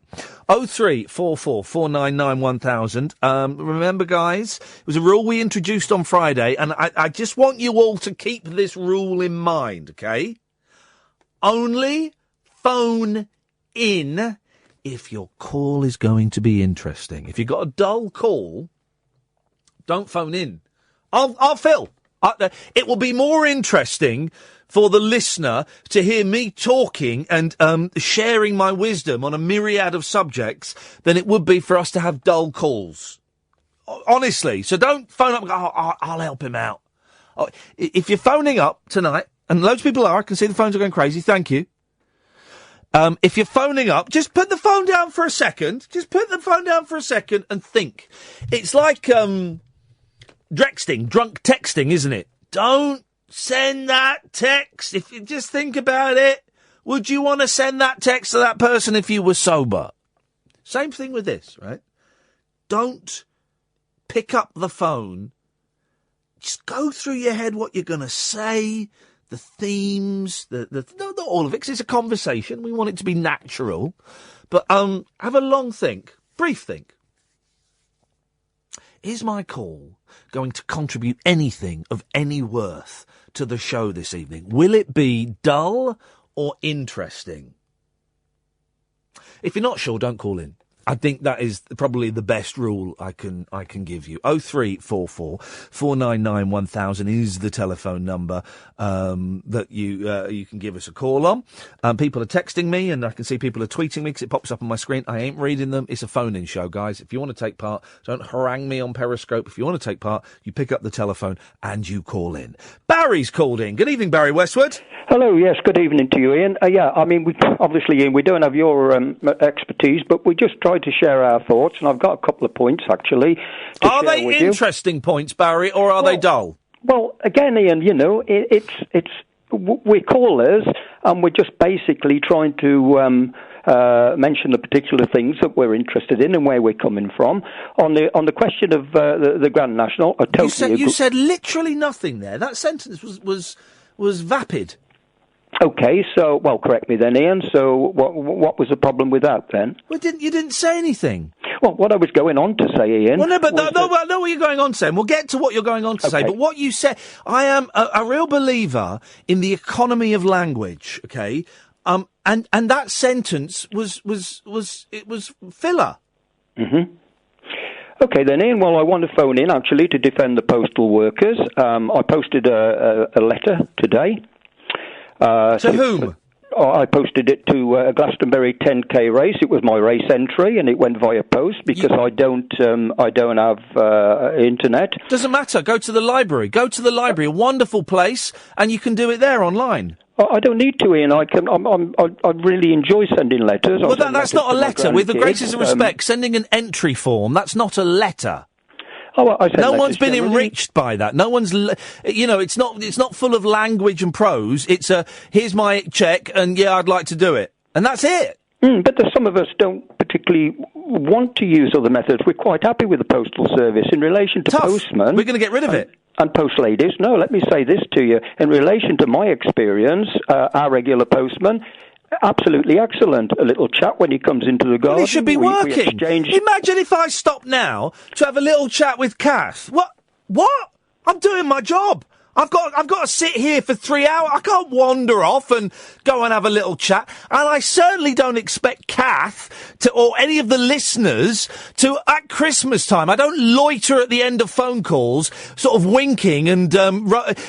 0344 499 1000. Remember, guys, it was a rule we introduced on Friday, and I just want you all to keep this rule in mind, okay? Only phone in if your call is going to be interesting. If you've got a dull call, don't phone in. I'll fill. It will be more interesting for the listener to hear me talking and sharing my wisdom on a myriad of subjects than it would be for us to have dull calls. Honestly. So don't phone up and go, I'll help him out. If you're phoning up tonight, and loads of people are, I can see the phones are going crazy, thank you. If you're phoning up, just put the phone down for a second. Just put the phone down for a second and think. It's like drexting, drunk texting, isn't it? Don't send that text. If you just think about it, would you want to send that text to that person if you were sober? Same thing with this, right? Don't pick up the phone. Just go through your head what you're going to say, the themes, no, not all of it, 'cause it's a conversation. We want it to be natural. But have a long think, brief think. Is my call going to contribute anything of any worth to the show this evening? Will it be dull or interesting? If you're not sure, don't call in. I think that is probably the best rule I can give you. 0344 499 1000 is the telephone number that you can give us a call on. People are texting me, and I can see people are tweeting me because it pops up on my screen. I ain't reading them. It's a phone-in show, guys. If you want to take part, don't harangue me on Periscope. If you want to take part, you pick up the telephone and you call in. Barry's called in. Good evening, Barry Westwood. Hello, yes, good evening to you, Ian. Yeah, I mean, obviously, Ian, we don't have your expertise, but we just try to share our thoughts, and I've got a couple of points, actually, to Are they interesting points, Barry, or are they dull? Well, again, Ian, you know, we're callers, and we're just basically trying to mention the particular things that we're interested in and where we're coming from. On the question of the Grand National, I totally agree. You said literally nothing there. That sentence was vapid. Okay, so, well, correct me then, Ian. So what was the problem with that then? Well, you didn't say anything. Well, what I was going on to say, Ian... Well, no, but I know what you're going on to say, and we'll get to what you're going on to say, but what you said... I am a real believer in the economy of language, okay? And that sentence was filler. Mm-hmm. Okay, then, Ian, well, I want to phone in, actually, to defend the postal workers. I posted a letter today. To whom? I posted it to a Glastonbury 10K race. It was my race entry, and it went via post because I don't have internet. Doesn't matter. Go to the library. Go to the library, a wonderful place, and you can do it there online. I don't need to, Ian. I really enjoy sending letters. Well, that's not a letter. With the greatest respect, sending an entry form, that's not a letter. No one's been enriched by that. No one's, it's not full of language and prose. It's here's my cheque, and yeah, I'd like to do it, and that's it. But some of us don't particularly want to use other methods. We're quite happy with the postal service in relation to postmen. We're going to get rid of it. And post ladies. No, let me say this to you. In relation to my experience, our regular postman, absolutely excellent. A little chat when he comes into the garden. Well, he should be working. Imagine if I stopped now to have a little chat with Kath. What? I'm doing my job. I've got to sit here for 3 hours. I can't wander off and go and have a little chat. And I certainly don't expect Kath or any of the listeners to, at Christmas time, I don't loiter at the end of phone calls, sort of winking and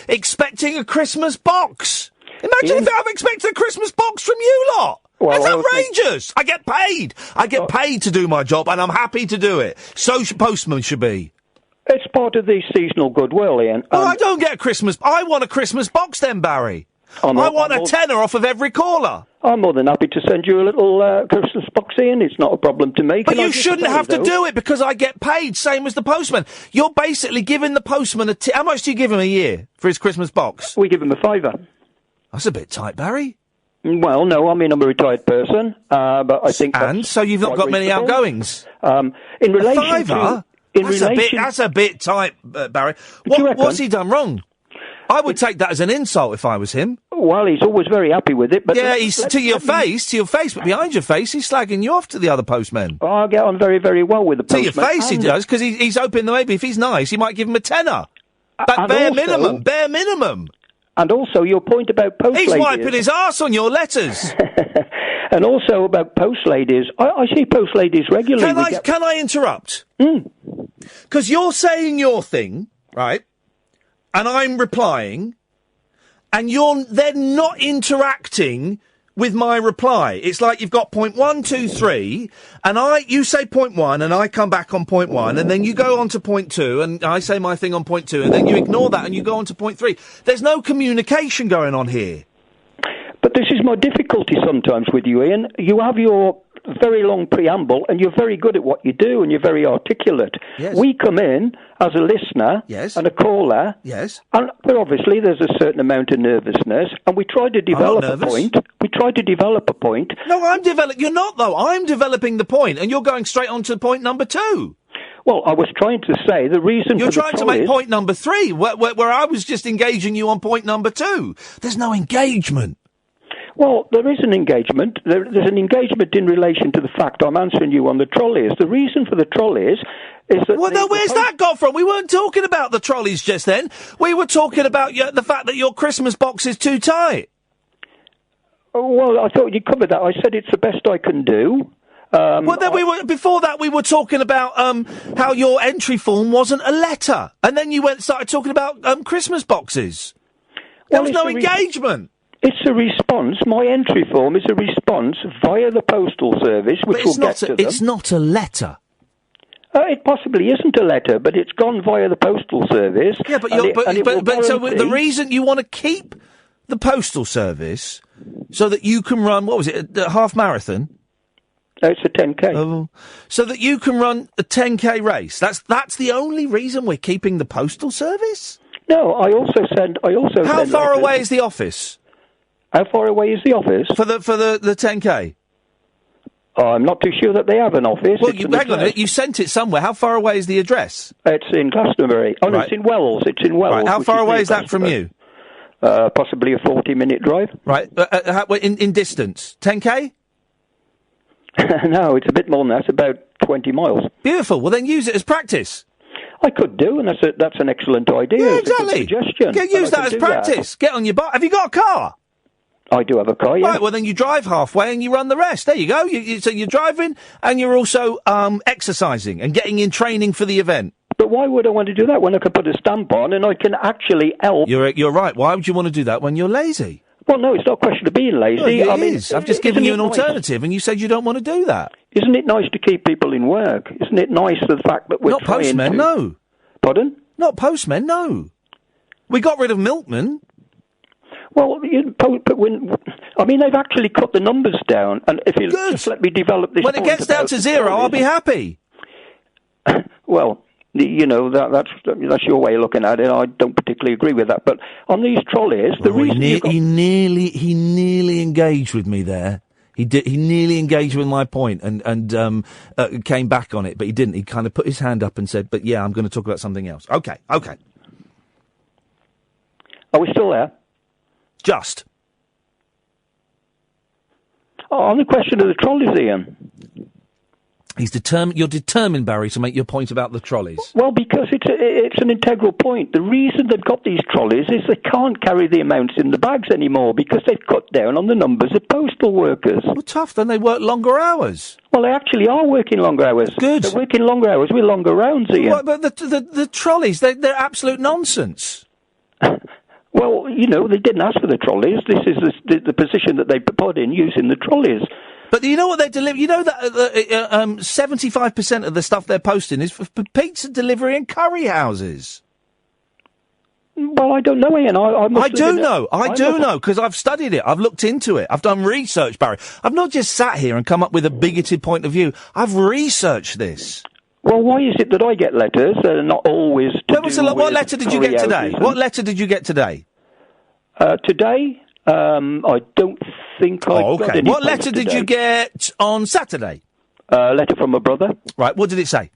expecting a Christmas box. Imagine if I'm expecting a Christmas box from you lot. That's outrageous. I get paid. I get paid to do my job, and I'm happy to do it. So postmen should be. It's part of the seasonal goodwill, Ian. Well, I don't get a Christmas... I want a Christmas box then, Barry. I want a tenner off of every caller. I'm more than happy to send you a little Christmas box, Ian. It's not a problem to me. But you shouldn't have to do it because I get paid, same as the postman. You're basically giving the postman how much do you give him a year for his Christmas box? We give him £5. That's a bit tight, Barry. Well, no, I mean, I'm a retired person, but I think... And? So you've not got many outgoings? In relation to... That's a bit tight, Barry. What's he done wrong? I would take that as an insult if I was him. Well, he's always very happy with it. But yeah, he's to your face, but behind your face, he's slagging you off to the other postmen. Oh, I get on very, very well with the postman. To your face, he does, because he's hoping that maybe if he's nice, he might give him a tenner. But bare minimum. And also, your point about post ladies... He's wiping his arse on your letters. And also about post ladies. I see post ladies regularly. Can I interrupt? Because you're saying your thing, right? And I'm replying, and you're then not interacting with my reply. It's like you've got point 1, 2, 3, and you say point 1, and I come back on point 1, and then you go on to point 2, and I say my thing on point 2, and then you ignore that and you go on to point 3. There's no communication going on here. But this is my difficulty sometimes with you, Ian. You have your very long preamble, and you're very good at what you do, and you're very articulate. Yes. We come in as a listener and a caller, but obviously there's a certain amount of nervousness, and we try to develop a point. No, You're not, though. I'm developing the point, and you're going straight on to point number 2. Well, I was trying to say the reason You're trying to make point number 3, where I was just engaging you on point number 2. There's no engagement. Well, there is an engagement. There's an engagement in relation to the fact I'm answering you on the trolleys. The reason for the trolleys is that... Well, where's that got from? We weren't talking about the trolleys just then. We were talking about the fact that your Christmas box is too tight. Well, I thought you covered that. I said it's the best I can do. Before that, we were talking about how your entry form wasn't a letter. And then you started talking about Christmas boxes. There was no engagement. It's a response. My entry form is a response via the postal service, which will get to them. It's not a letter. It possibly isn't a letter, but it's gone via the postal service. Yeah, but the reason you want to keep the postal service so that you can run, what was it, a half marathon? It's a 10K. Oh, so that you can run a 10K race. That's the only reason we're keeping the postal service? No, I also send. How far away is the office? How far away is the office? For the 10K? I'm not too sure that they have an office. Well, hang on a minute. You sent it somewhere. How far away is the address? It's in Glastonbury. Oh, no, it's in Wells. Right. How far away is that from you? Possibly a 40-minute drive. Right. In distance? 10K? No, it's a bit more than that. It's about 20 miles. Beautiful. Well, then use it as practice. I could do, and that's an excellent idea. Yeah, It's a good exactly. suggestion. Use that as practice. Get on your bike. Have you got a car? I do have a car, yeah. Right, well, then you drive halfway and you run the rest. There you go. So you're driving and you're also exercising and getting in training for the event. But why would I want to do that when I can put a stamp on and I can actually help? You're right. Why would you want to do that when you're lazy? Well, no, it's not a question of being lazy. Well, it is. I've just given you an alternative and you said you don't want to do that. Isn't it nice to keep people in work? Isn't it nice the fact that we're Not postmen, no. Pardon? Not postmen, no. We got rid of milkmen. Well, they've actually cut the numbers down, and if you just let me develop this... When it gets down to zero, I'll be happy. Well, that's your way of looking at it. I don't particularly agree with that. But on these trolleys, he nearly engaged with me there. He nearly engaged with my point and came back on it, but he didn't. He kind of put his hand up and said, "But yeah, I'm going to talk about something else." Okay. Are we still there? Just. On the question of the trolleys, Ian. You're determined, Barry, to make your point about the trolleys. Well, because it's an integral point. The reason they've got these trolleys is they can't carry the amounts in the bags anymore because they've cut down on the numbers of postal workers. Well, tough. Then they work longer hours. Well, they actually are working longer hours. Good. They're working longer hours with longer rounds, Ian. Well, but the trolleys, they're absolute nonsense. Well, they didn't ask for the trolleys. This is the position that they put in using the trolleys. But you know what they're delivering? You know that 75% of the stuff they're posting is for pizza delivery and curry houses. Well, I don't know, Ian. I do know, because I've studied it. I've looked into it. I've done research, Barry. I've not just sat here and come up with a bigoted point of view. I've researched this. Well, why is it that I get letters that are not always What letter did you get today? What letter did you get today? Today? I don't think I got any. What letter did you get on Saturday? A letter from my brother. Right, what did it say?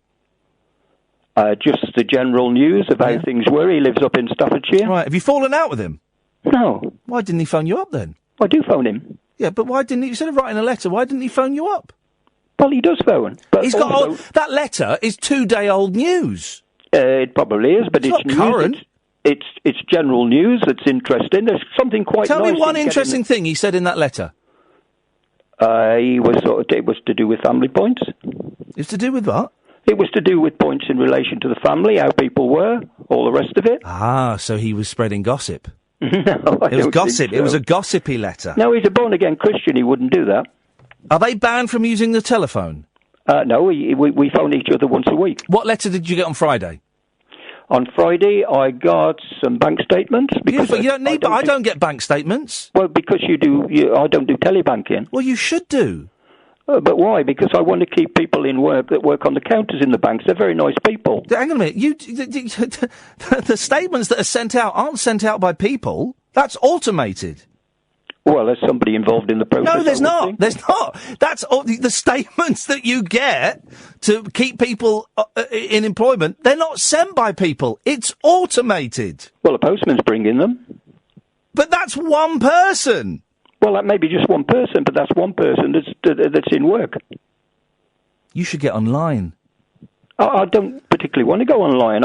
Just the general news of how things were. He lives up in Staffordshire. Right, have you fallen out with him? No. Why didn't he phone you up then? I do phone him. Yeah, but why didn't he, instead of writing a letter, why didn't he phone you up? Well, he does phone. But he's got that letter is 2-day-old news. It probably is, but it's not current. It's general news that's interesting. There's something quite Tell nice me one interesting thing he said in that letter. It was to do with family points. It's to do with what? It was to do with points in relation to the family, how people were, all the rest of it. Ah, so he was spreading gossip. No, it was gossip. So. It was a gossipy letter. No, he's a born-again Christian. He wouldn't do that. Are they banned from using the telephone? No, we phone each other once a week. What letter did you get on Friday? On Friday, I got some bank statements. Beautiful. You don't need. I don't get bank statements. Well, because you do. I don't do telebanking. Well, you should do. But why? Because I want to keep people in work that work on the counters in the banks. They're very nice people. Hang on a minute. The statements that are sent out aren't sent out by people. That's automated. Well, there's somebody involved in the process. No, there's not. There's not. That's all, the statements that you get to keep people in employment. They're not sent by people. It's automated. Well, a postman's bringing them. But that's one person. Well, that may be just one person, but that's one person that's in work. You should get online. I don't particularly want to go online.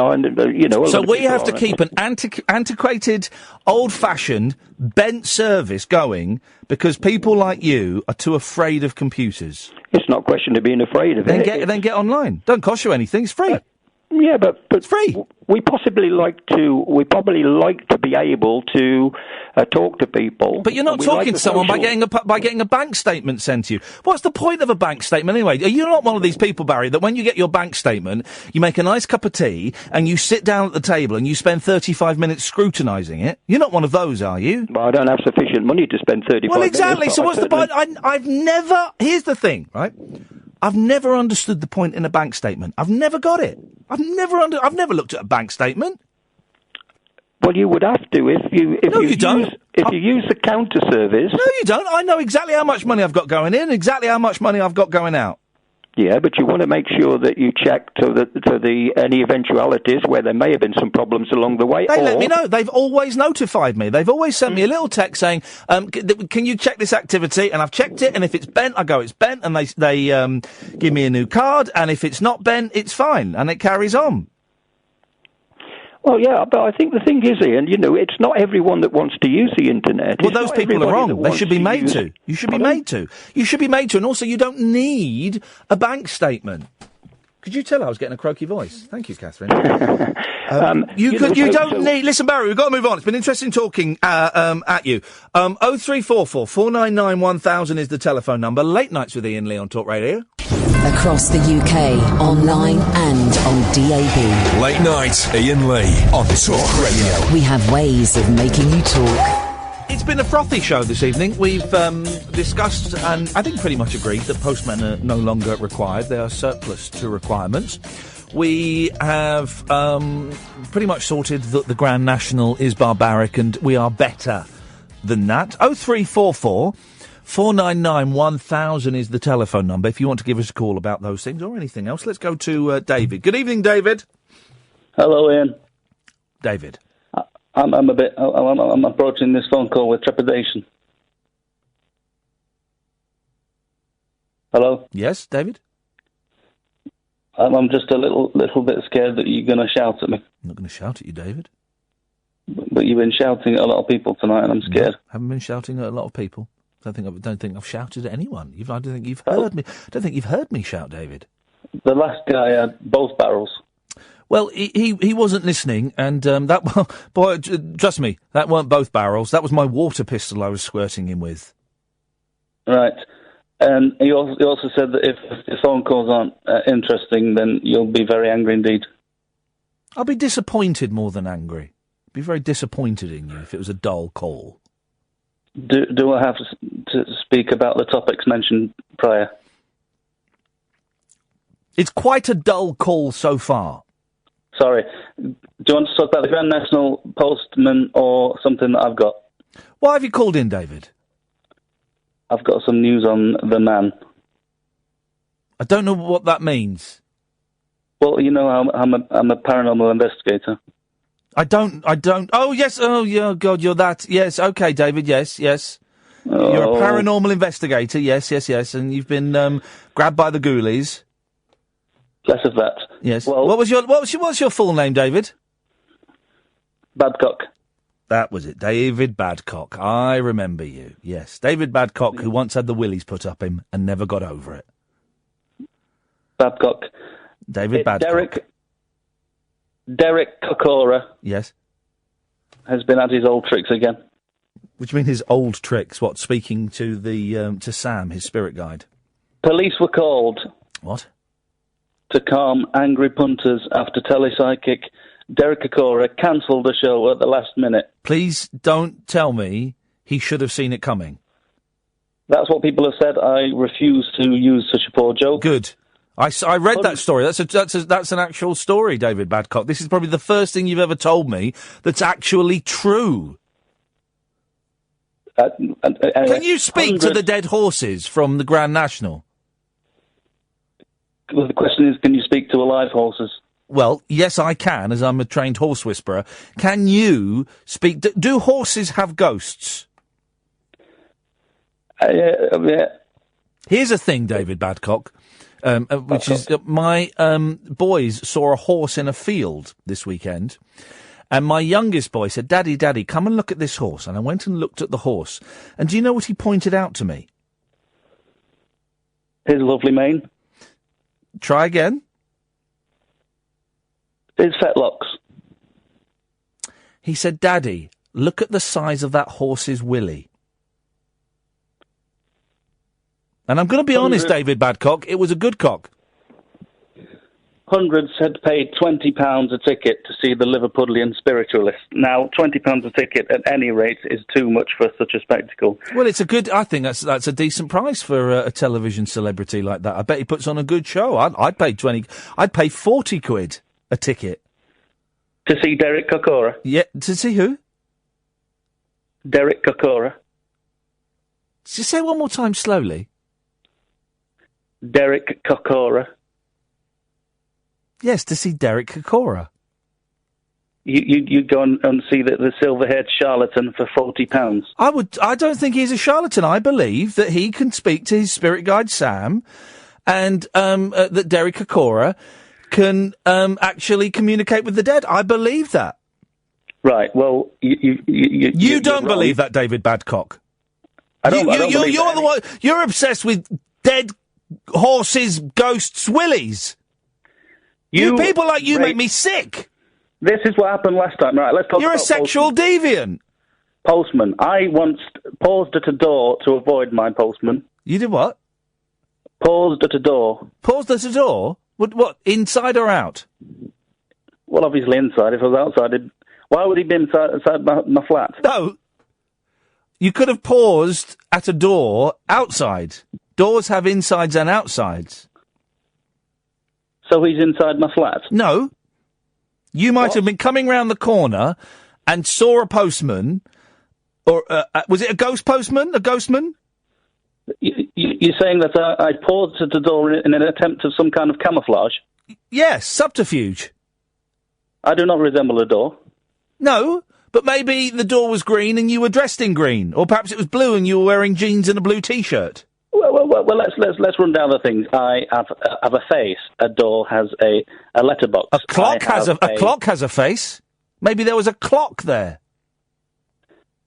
So we have to keep an antiquated, old-fashioned, bent service going because people like you are too afraid of computers. It's not a question of being afraid of it. Then get online. Don't cost you anything. It's free. Yeah, but it's free. We probably like to be able to talk to people. But you're not talking to someone by getting a bank statement sent to you. What's the point of a bank statement anyway? You're not one of these people, Barry, that when you get your bank statement, you make a nice cup of tea and you sit down at the table and you spend 35 minutes scrutinising it. You're not one of those, are you? Well, I don't have sufficient money to spend 35 minutes. Well, exactly. So what's the point? I've never. Here's the thing, right? I've never understood the point in a bank statement. I've never got it. I've never looked at a bank statement. Well, you would have to if you use the counter service. No, you don't. I know exactly how much money I've got going in, exactly how much money I've got going out. Yeah, but you want to make sure that you check to the any eventualities where there may have been some problems along the way. They let me know. They've always notified me. They've always sent me a little text saying, can you check this activity? And I've checked it, and if it's bent, I go, it's bent, and they give me a new card, and if it's not bent, it's fine, and it carries on. Well, yeah, but I think the thing is, Ian, it's not everyone that wants to use the internet. Well, those people are wrong. They should be made to. You should be made to. You should be made to, and also you don't need a bank statement. Could you tell I was getting a croaky voice? Thank you, Catherine. You don't need... Listen, Barry, we've got to move on. It's been interesting talking at you. 0344 499 1000 is the telephone number. Late Nights with Iain Lee on Talk Radio. Across the UK, online and on DAB. Late Night, Iain Lee on Talk Radio. We have ways of making you talk. It's been a frothy show this evening. We've discussed and I think pretty much agreed that postmen are no longer required. They are surplus to requirements. We have pretty much sorted that the Grand National is barbaric and we are better than that. 0344 499 1000 is the telephone number if you want to give us a call about those things or anything else. Let's go to David. Good evening, David. Hello, Ian. David. I'm approaching this phone call with trepidation. Hello? Yes, David? I'm just a little bit scared that you're going to shout at me. I'm not going to shout at you, David. But you've been shouting at a lot of people tonight, and I'm scared. No, haven't been shouting at a lot of people. Don't think I've shouted at anyone. I don't think you've heard me. I don't think you've heard me shout, David. The last guy had both barrels. Well, he wasn't listening, and boy, trust me, that weren't both barrels. That was my water pistol I was squirting him with. Right. And he also said that if the phone calls aren't interesting, then you'll be very angry indeed. I'll be disappointed more than angry. I'd be very disappointed in you if it was a dull call. Do I have to speak about the topics mentioned prior? It's quite a dull call so far. Sorry. Do you want to talk about the Grand National Postman or something that I've got? Why have you called in, David? I've got some news on the man. I don't know what that means. Well, you know, I'm a paranormal investigator. I don't. Oh, yes. Oh, yeah, God, you're that. Yes, okay, David, yes. Oh. You're a paranormal investigator, yes. And you've been grabbed by the ghoulies. Less of that. Yes. Well, what's your full name, David? Badcock. That was it, David Badcock. I remember you. Yes, David Badcock, who once had the willies put up him and never got over it. Badcock. David Badcock. Derrick Accorah. Yes. Has been at his old tricks again. Which mean his old tricks? What? Speaking to the to Sam, his spirit guide. Police were called. What? To calm angry punters after telepsychic Derrick Accorah cancelled the show at the last minute. Please don't tell me he should have seen it coming. That's what people have said. I refuse to use such a poor joke. Good. I read that story. That's an actual story, David Badcock. This is probably the first thing you've ever told me that's actually true. Can you speak to the dead horses from the Grand National? Well, the question is, can you speak to alive horses? Well, yes, I can, as I'm a trained horse whisperer. Can you speak... Do horses have ghosts? Yeah. Here's a thing, David Badcock, which is my boys saw a horse in a field this weekend, and my youngest boy said, Daddy, come and look at this horse. And I went and looked at the horse. And do you know what he pointed out to me? His lovely mane. Try again. His fetlocks. He said, Daddy, look at the size of that horse's willy. And I'm going to be honest, David Badcock, it was a good cock. Hundreds had paid £20 a ticket to see the Liverpudlian spiritualist. Now, £20 a ticket at any rate is too much for such a spectacle. Well, I think that's a decent price for a television celebrity like that. I bet he puts on a good show. I'd pay 40 quid a ticket. To see Derrick Accorah? Yeah, to see who? Derrick Accorah. Just say one more time slowly. Derrick Accorah. Yes, to see Derrick Accorah. You'd go and see the silver-haired charlatan for £40. I don't think he's a charlatan. I believe that he can speak to his spirit guide Sam, and that Derrick Accorah can actually communicate with the dead. I believe that. Right. Well, you don't believe that, David Badcock. I don't believe you're the one. You're obsessed with dead horses, ghosts, willies. You people like you make me sick. This is what happened last time. Right, let's talk. You're a sexual deviant. Postman. I once paused at a door to avoid my postman. You did what? Paused at a door. Paused at a door? What? Inside or out? Well, obviously inside. If I was outside, why would he be inside my flat? No. You could have paused at a door outside. Doors have insides and outsides. So he's inside my flat? No. You might have been coming round the corner and saw a postman, or was it a ghost postman? A ghostman? You're saying that I paused at the door in an attempt of some kind of camouflage? Yes, subterfuge. I do not resemble a door. No, but maybe the door was green and you were dressed in green, or perhaps it was blue and you were wearing jeans and a blue T-shirt. Well, let's run down the things. I have a face. A door has a letterbox. A clock has a face. Maybe there was a clock there.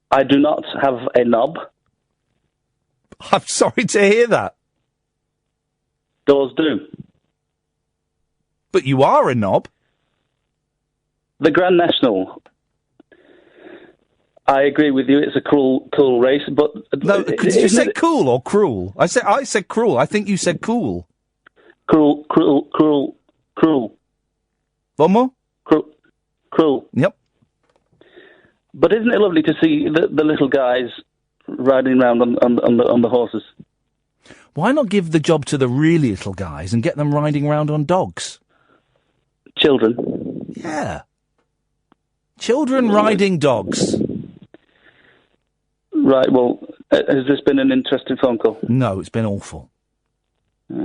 I do not have a knob. I'm sorry to hear that. Doors do. But you are a knob. The Grand National. I agree with you. It's a cool race, but no. Did you say cool or cruel? I said cruel. I think you said cool. Cruel. One more. Cruel. Yep. But isn't it lovely to see the little guys riding around on the horses? Why not give the job to the really little guys and get them riding around on dogs? Children. Yeah. Children riding dogs. Right, well, has this been an interesting phone call? No, it's been awful. Are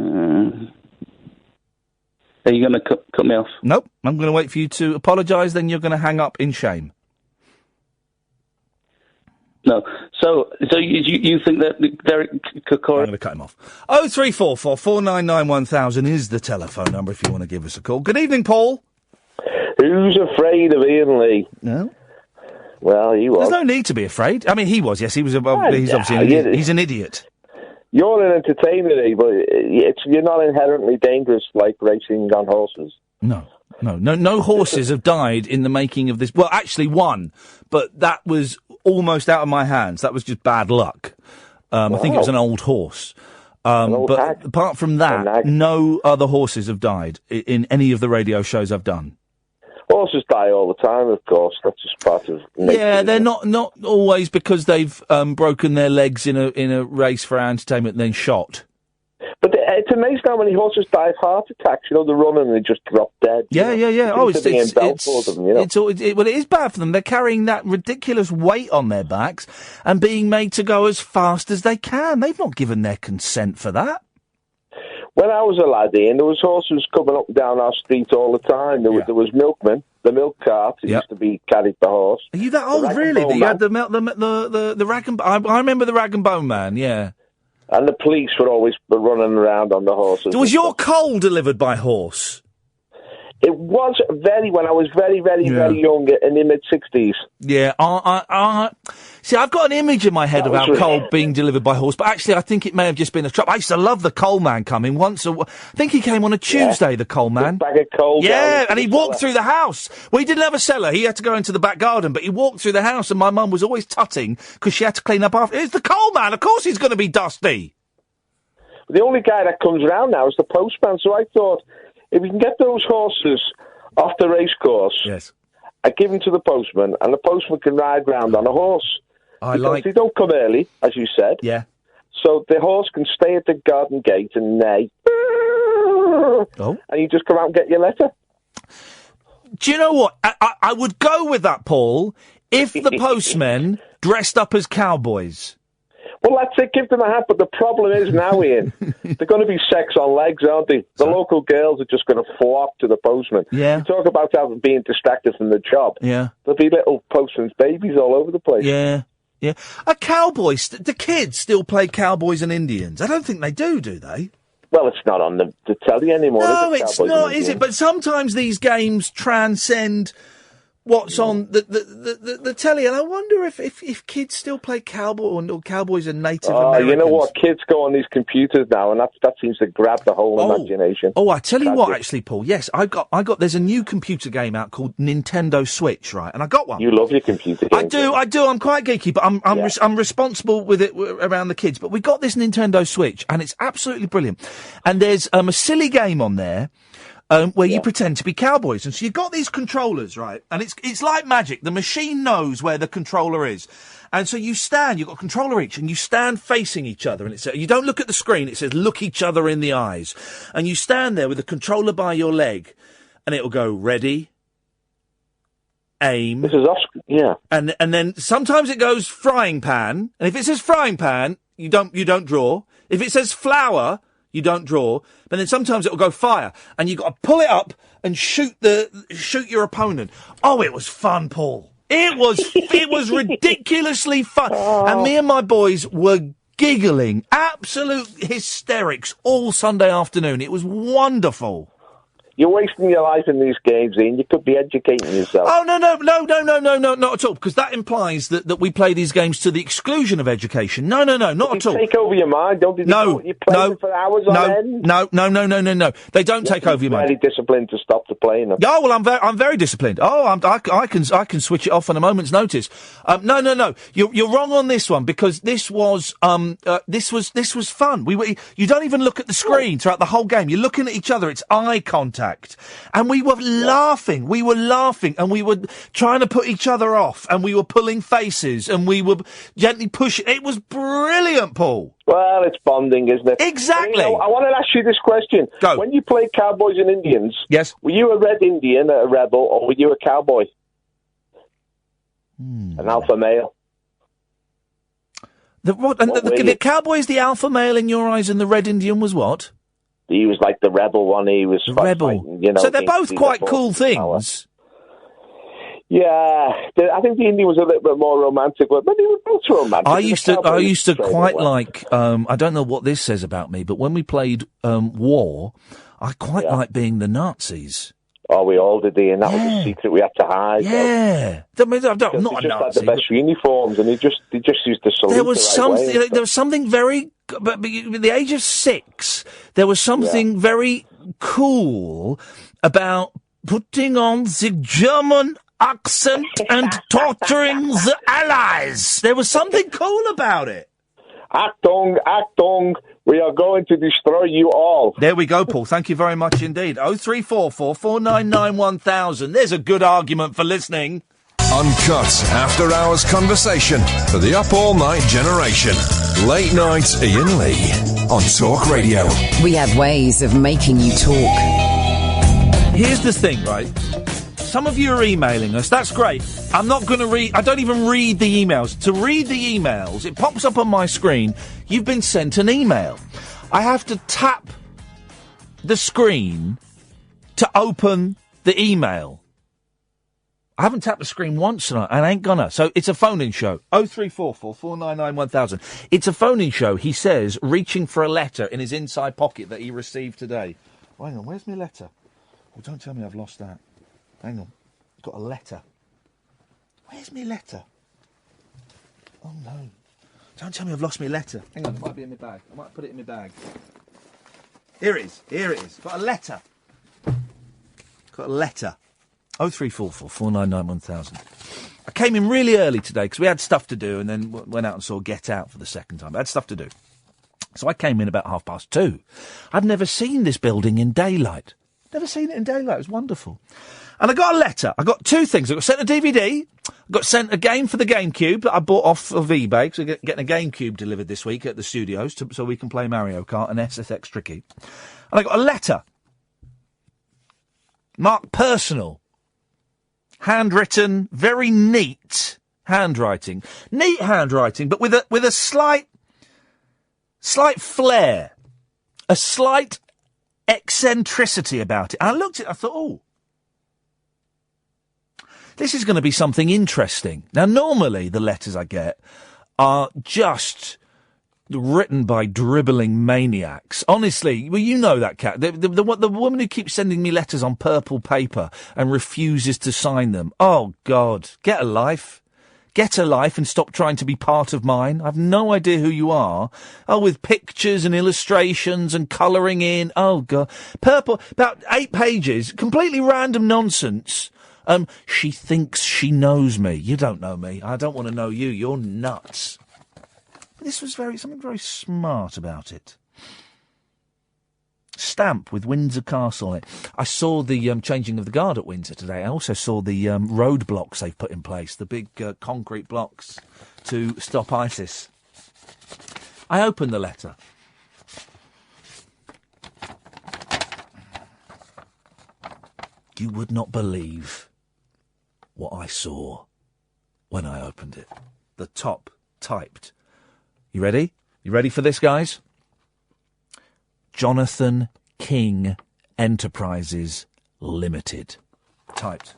you going to cut me off? Nope, I'm going to wait for you to apologise, then you're going to hang up in shame. No. So you think that Derrick Accorah... I'm going to cut him off. 0344 499 1000 is the telephone number if you want to give us a call. Good evening, Paul. Who's afraid of Iain Lee? No. Well, he was. There's no need to be afraid. I mean, he was, yes. He's obviously an idiot. He's an idiot. You're an entertainer, but you're not inherently dangerous like racing on horses. No horses have died in the making of this. Well, actually one, but that was almost out of my hands. That was just bad luck. I think it was an old horse. But apart from that, no other horses have died in any of the radio shows I've done. Horses die all the time, of course. That's just part of nature. Yeah, they're not always because they've broken their legs in a race for our entertainment and then shot. But it's amazing how many horses die of heart attacks. You know, they run and they just drop dead. Yeah. Oh, it is bad for them. They're carrying that ridiculous weight on their backs and being made to go as fast as they can. They've not given their consent for that. When I was a lad, Ian, there was horses coming up and down our street all the time. There was milkmen, the milk cart used to be carried the horse. Are you that old, really? That you had the rag and... I remember the rag and bone man, yeah. And the police were always running around on the horses. Was your coal delivered by horse? It was when I was very, very young, in the mid-60s. Yeah, see, I've got an image in my head of our coal being delivered by horse, but actually I think it may have just been a trap. I used to love the coal man coming once. I think he came on a Tuesday, the coal man. Bag of coal. Yeah, and he walked through the house. Well, he didn't have a cellar. He had to go into the back garden, but he walked through the house, and my mum was always tutting because she had to clean up after. It's the coal man. Of course he's going to be dusty. The only guy that comes around now is the postman, so I thought... if we can get those horses off the racecourse, I give them to the postman, and the postman can ride round on a horse. Because they don't come early, as you said. Yeah. So the horse can stay at the garden gate and neigh. And you just come out and get your letter. Do you know what? I would go with that, Paul, if the postmen dressed up as cowboys. Well, let's say give them a hand, but the problem is now, Ian, they're going to be sex on legs, aren't they? The local girls are just going to flock to the postman. Yeah. You talk about being distracted from the job. Yeah. There'll be little postman's babies all over the place. Yeah. Yeah. Are cowboys, do kids still play cowboys and Indians? I don't think they do they? Well, it's not on the telly anymore. No, is it, it's Cowboys not, and is it? Indians? But sometimes these games transcend what's on the telly, and I wonder if kids still play cowboys and Native Americans. You know what? Kids go on these computers now, and that seems to grab the whole imagination. Oh, I tell you what, actually, Paul. Yes, I got. There's a new computer game out called Nintendo Switch, right? And I got one. You love your computer games. I do. I'm quite geeky, but I'm responsible with it around the kids. But we got this Nintendo Switch, and it's absolutely brilliant. And there's a silly game on there. Where you pretend to be cowboys. And so you've got these controllers, right? And it's like magic. The machine knows where the controller is. And so you've got a controller each, and you stand facing each other. And you don't look at the screen, it says look each other in the eyes. And you stand there with the controller by your leg, and it'll go ready, aim. This is Oscar, yeah. And then sometimes it goes frying pan. And if it says frying pan, you don't draw. If it says flour, you don't draw, but then sometimes it'll go fire, and you've got to pull it up and shoot your opponent. Oh, it was fun, Paul. It was ridiculously fun. And me and my boys were giggling, absolute hysterics all Sunday afternoon. It was wonderful. You're wasting your life in these games, Ian. You could be educating yourself. Oh, no, not at all, because that implies that we play these games to the exclusion of education. No, not at all. Take over your mind, don't you? You play for hours on end? No. They don't take over your mind. Very disciplined to stop the playing them. Oh, well, I'm very disciplined. Oh, I can switch it off on a moment's notice. No. You're wrong on this one, because this was fun. You don't even look at the screen throughout the whole game. You're looking at each other. It's eye contact. And we were laughing, and we were trying to put each other off, and we were pulling faces, and we were gently pushing. It was brilliant, Paul. Well, it's bonding, isn't it? Exactly. I want to ask you this question. Go. When you played Cowboys and Indians, yes, were you a Red Indian, a rebel, or were you a cowboy? An alpha male? The cowboy is the alpha male in your eyes, and the Red Indian was what? He was like the rebel one. He was the rebel. Fighting, so they're both quite cool things. Yeah, I think the Indian was a little bit more romantic, but they were both romantic. I used to quite like. I don't know what this says about me, but when we played war, I quite liked being the Nazis. Oh, we all did, Ian. That was a secret we had to hide. Yeah, I'm not a Nazi. Had the best uniforms, and they just used to salute. There was something very. But at the age of 6, there was something very cool about putting on the German accent and torturing the Allies. There was something cool about it. Achtung, we are going to destroy you all. There we go, Paul. Thank you very much indeed. 0344 499 1000. There's a good argument for listening. Uncut after-hours conversation for the up-all-night generation. Late night Iain Lee on Talk Radio. We have ways of making you talk. Here's the thing, right? Some of you are emailing us. That's great. I'm not going to read... I don't even read the emails. To read the emails, it pops up on my screen. You've been sent an email. I have to tap the screen to open the email. I haven't tapped the screen once tonight, and I ain't gonna. So it's a phone-in show. 0344 499 1000. It's a phone-in show, he says, reaching for a letter in his inside pocket that he received today. Oh, hang on, where's my letter? Oh, don't tell me I've lost that. Hang on. I've got a letter. Where's my letter? Oh, no. Don't tell me I've lost my letter. Hang on, it might be in my bag. I might put it in my bag. Here it is. Got a letter. 0344 499 1000. I came in really early today because we had stuff to do, and then went out and saw Get Out for the second time. I had stuff to do. So I came in about 2:30. I'd never seen this building in daylight. Never seen it in daylight. It was wonderful. And I got a letter. I got 2 things. I got sent a DVD. I got sent a game for the GameCube that I bought off of eBay, because we're getting a GameCube delivered this week at the studios so we can play Mario Kart and SSX Tricky. And I got a letter. Marked personal. Handwritten, very neat handwriting. Neat handwriting, but with a slight slight flair, a slight eccentricity about it. And I looked at it, I thought, oh, this is going to be something interesting. Now, normally the letters I get are just written by dribbling maniacs. Honestly, well, you know that, Cat. The woman who keeps sending me letters on purple paper and refuses to sign them. Oh, God. Get a life. Get a life and stop trying to be part of mine. I've no idea who you are. Oh, with pictures and illustrations and colouring in. Oh, God. Purple, about 8 pages, completely random nonsense. She thinks she knows me. You don't know me. I don't want to know you. You're nuts. This was something very smart about it. Stamp with Windsor Castle on it. I saw the changing of the guard at Windsor today. I also saw the road blocks they've put in place, the big concrete blocks to stop ISIS. I opened the letter. You would not believe what I saw when I opened it. The top typed. You ready? You ready for this, guys? Jonathan King Enterprises Limited. Typed.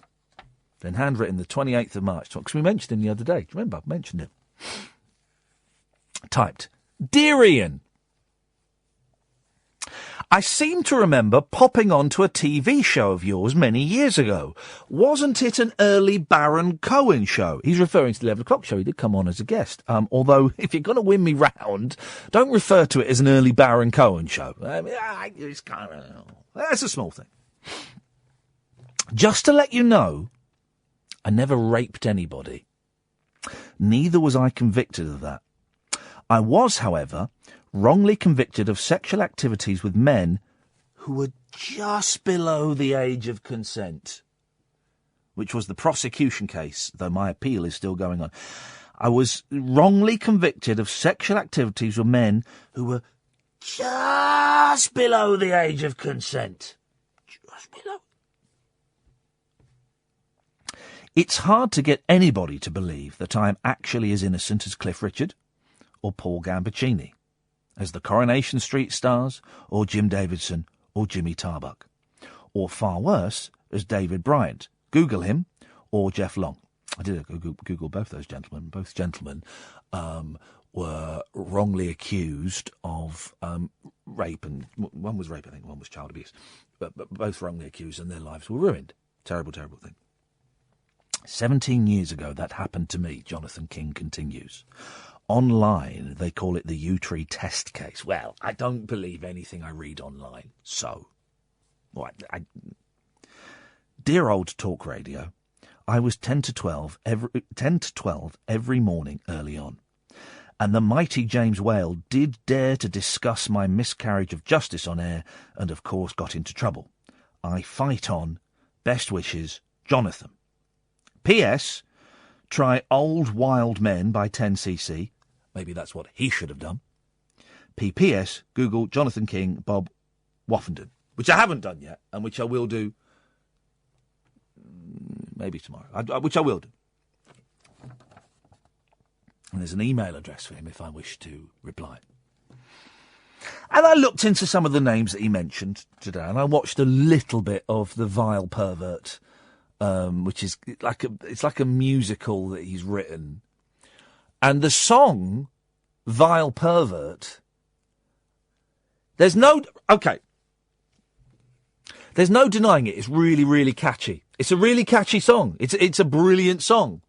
Then handwritten the 28th of March. Because we mentioned him the other day. Do you remember? I mentioned him. Typed. Dear Ian, I seem to remember popping onto a TV show of yours many years ago. Wasn't it an early Baron Cohen show? He's referring to the 11 o'clock show. He did come on as a guest. Although, if you're going to win me round, don't refer to it as an early Baron Cohen show. It's kind of... That's a small thing. Just to let you know, I never raped anybody. Neither was I convicted of that. I was, however, wrongly convicted of sexual activities with men who were just below the age of consent, which was the prosecution case, though my appeal is still going on. I was wrongly convicted of sexual activities with men who were just below the age of consent. Just below. It's hard to get anybody to believe that I am actually as innocent as Cliff Richard or Paul Gambaccini, as the Coronation Street stars, or Jim Davidson, or Jimmy Tarbuck. Or far worse, as David Bryant. Google him, or Jeff Long. I did Google both those gentlemen. Both gentlemen were wrongly accused of rape, and one was rape, I think, one was child abuse. But both wrongly accused, and their lives were ruined. Terrible, terrible thing. 17 years ago, that happened to me, Jonathan King continues. Online, they call it the U-Tree test case. Well, I don't believe anything I read online, so... Well, Dear old talk radio, I was 10 to 12 every morning early on. And the mighty James Whale did dare to discuss my miscarriage of justice on air, and of course got into trouble. I fight on. Best wishes, Jonathan. P.S. Try Old Wild Men by 10cc. Maybe that's what he should have done. P.P.S. Google Jonathan King, Bob Woffenden, which I haven't done yet, and which I will do maybe tomorrow, which I will do. And there's an email address for him if I wish to reply. And I looked into some of the names that he mentioned today, and I watched a little bit of The Vile Pervert, which is like a musical that he's written. And the song, Vile Pervert, there's no denying it. It's really, really catchy. It's a really catchy song. It's a brilliant song.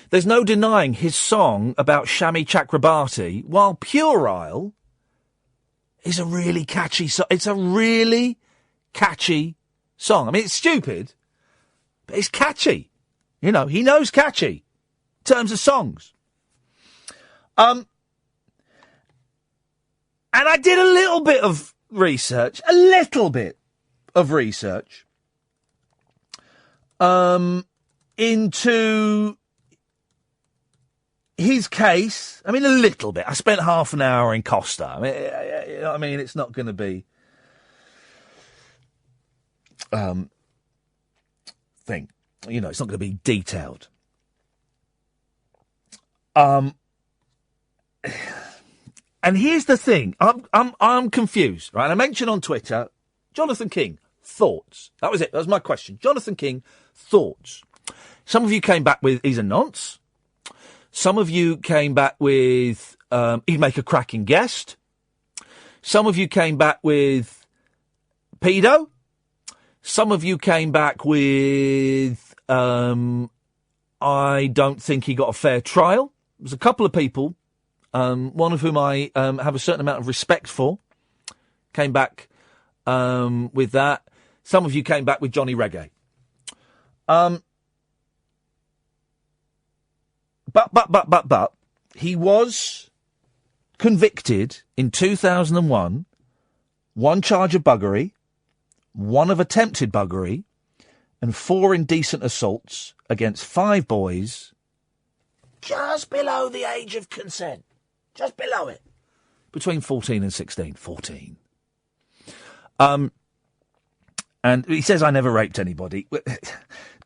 There's no denying his song about Shami Chakrabarti, while Puerile is a really catchy song. It's a really catchy song. I mean, it's stupid, but it's catchy. You know, he knows catchy in terms of songs. And I did a little bit of research, into his case. I mean, a little bit. I spent half an hour in Costa. I mean, you know what I mean? It's not going to be thing. You know, it's not going to be detailed. And here's the thing. I'm confused, right? I mentioned on Twitter, Jonathan King, thoughts. That was it. That was my question. Jonathan King, thoughts. Some of you came back with, he's a nonce. Some of you came back with, he'd make a cracking guest. Some of you came back with pedo. Some of you came back with, I don't think he got a fair trial. There's a couple of people, one of whom I have a certain amount of respect for, came back with that. Some of you came back with Johnny Reggae. But he was convicted in 2001, one charge of buggery, one of attempted buggery, and 4 indecent assaults against 5 boys just below the age of consent. Just below it. Between 14 and 16. 14. And he says, I never raped anybody.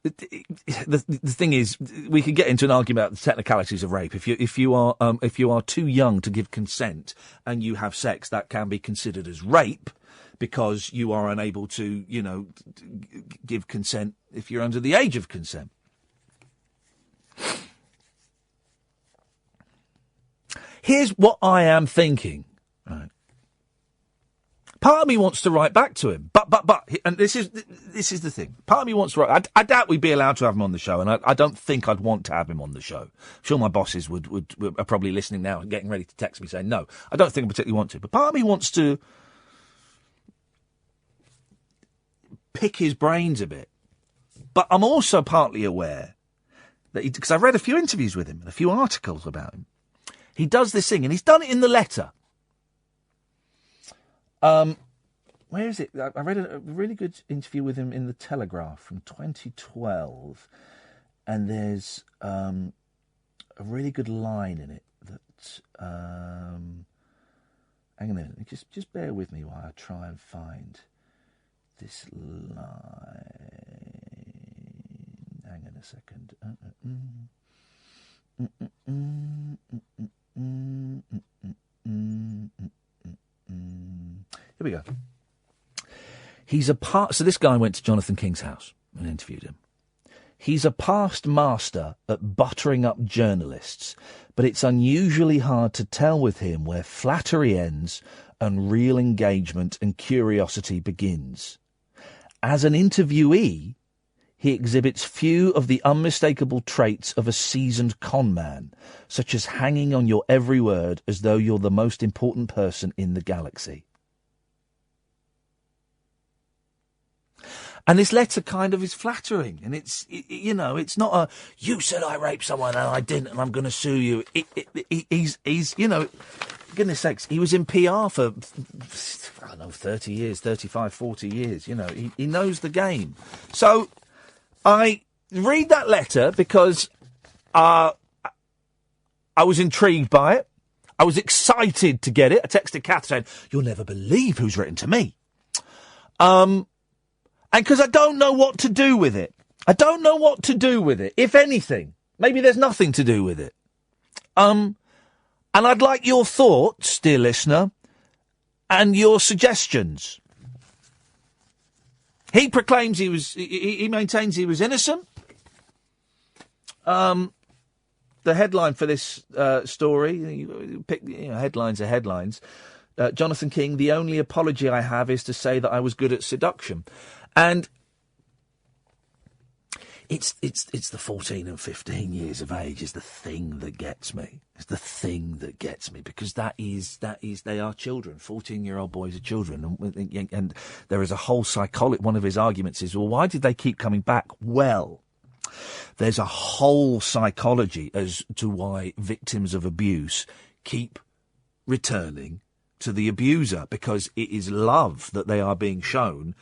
The thing is, we could get into an argument about the technicalities of rape. If you are too young to give consent and you have sex, that can be considered as rape because you are unable to, give consent if you're under the age of consent. Here's what I am thinking. Right. Part of me wants to write back to him, but, and this is the thing. Part of me wants to write. I doubt we'd be allowed to have him on the show, and I don't think I'd want to have him on the show. I'm sure my bosses are probably listening now and getting ready to text me saying no. I don't think I particularly want to, but part of me wants to pick his brains a bit. But I'm also partly aware that because I've read a few interviews with him and a few articles about him. He does this thing, and he's done it in the letter. Where is it? I read a really good interview with him in the Telegraph from 2012, and there's a really good line in it that. Hang on a minute, just bear with me while I try and find this line. Hang on a second. Here we go. So this guy went to Jonathan King's house and interviewed him. He's a past master at buttering up journalists, but it's unusually hard to tell with him where flattery ends and real engagement and curiosity begins. As an interviewee, he exhibits few of the unmistakable traits of a seasoned con man, such as hanging on your every word as though you're the most important person in the galaxy. And this letter kind of is flattering, and it's not a, you said I raped someone and I didn't and I'm going to sue you. He's goodness sakes, he was in PR for, 30 years, 35, 40 years, he knows the game. So I read that letter because I was intrigued by it. I was excited to get it. I texted Kath saying, you'll never believe who's written to me. And because I don't know what to do with it. If anything. Maybe there's nothing to do with it. And I'd like your thoughts, dear listener, and your suggestions. He proclaims he maintains he was innocent. The headline for this story, headlines are headlines. Jonathan King, the only apology I have is to say that I was good at seduction. And it's the 14 and 15 years of age is the thing that gets me. It's the thing that gets me because that is they are children. 14-year-old boys are children, and there is a whole psychology. One of his arguments is, well, why did they keep coming back? Well, there's a whole psychology as to why victims of abuse keep returning to the abuser, because it is love that they are being shown.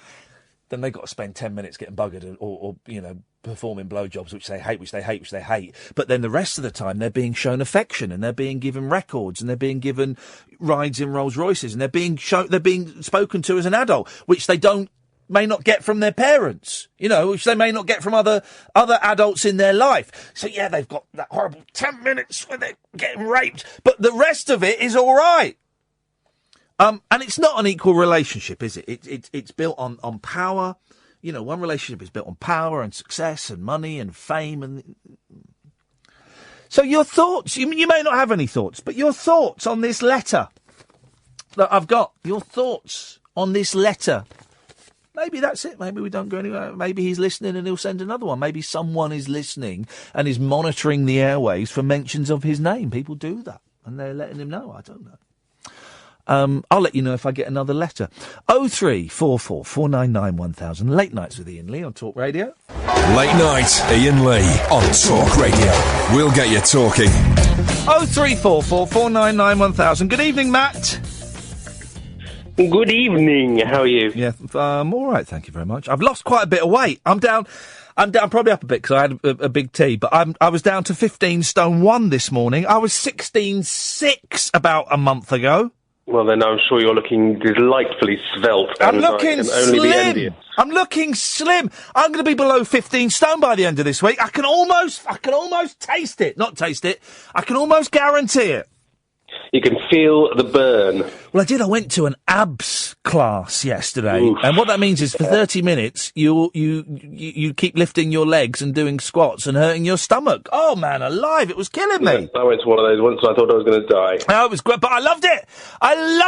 Then they've got to spend 10 minutes getting buggered or performing blowjobs, which they hate. But then the rest of the time, they're being shown affection, and they're being given records, and they're being given rides in Rolls Royces, and they're being spoken to as an adult, which they may not get from their parents, which they may not get from other adults in their life. So yeah, they've got that horrible 10 minutes where they're getting raped, but the rest of it is all right. And it's not an equal relationship, is it? It's built on power. You know, one relationship is built on power and success and money and fame. And so your thoughts, you may not have any thoughts, but your thoughts on this letter that I've got, your thoughts on this letter. Maybe that's it. Maybe we don't go anywhere. Maybe he's listening and he'll send another one. Maybe someone is listening and is monitoring the airwaves for mentions of his name. People do that and they're letting him know. I don't know. I'll let you know if I get another letter. 0344 499 1000. Late Nights with Iain Lee on Talk Radio. Late Night, Iain Lee on Talk Radio. We'll get you talking. 0344 499 1000. Good evening, Matt. Good evening. How are you? Yeah, all right. Thank you very much. I've lost quite a bit of weight. I'm down probably up a bit because I had a big tea, but I was down to 15 stone 1 this morning. I was 16.6 about a month ago. Well, then I'm sure you're looking delightfully svelte. I'm looking slim. I'm looking slim. I'm going to be below 15 stone by the end of this week. I can almost taste it. Not taste it. I can almost guarantee it. You can feel the burn. Well, I did. I went to an abs class yesterday, and what that means is for 30 minutes you keep lifting your legs and doing squats and hurting your stomach. Oh man, alive! It was killing me. I went to one of those once. And I thought I was going to die. Oh, it was great, but I loved it. And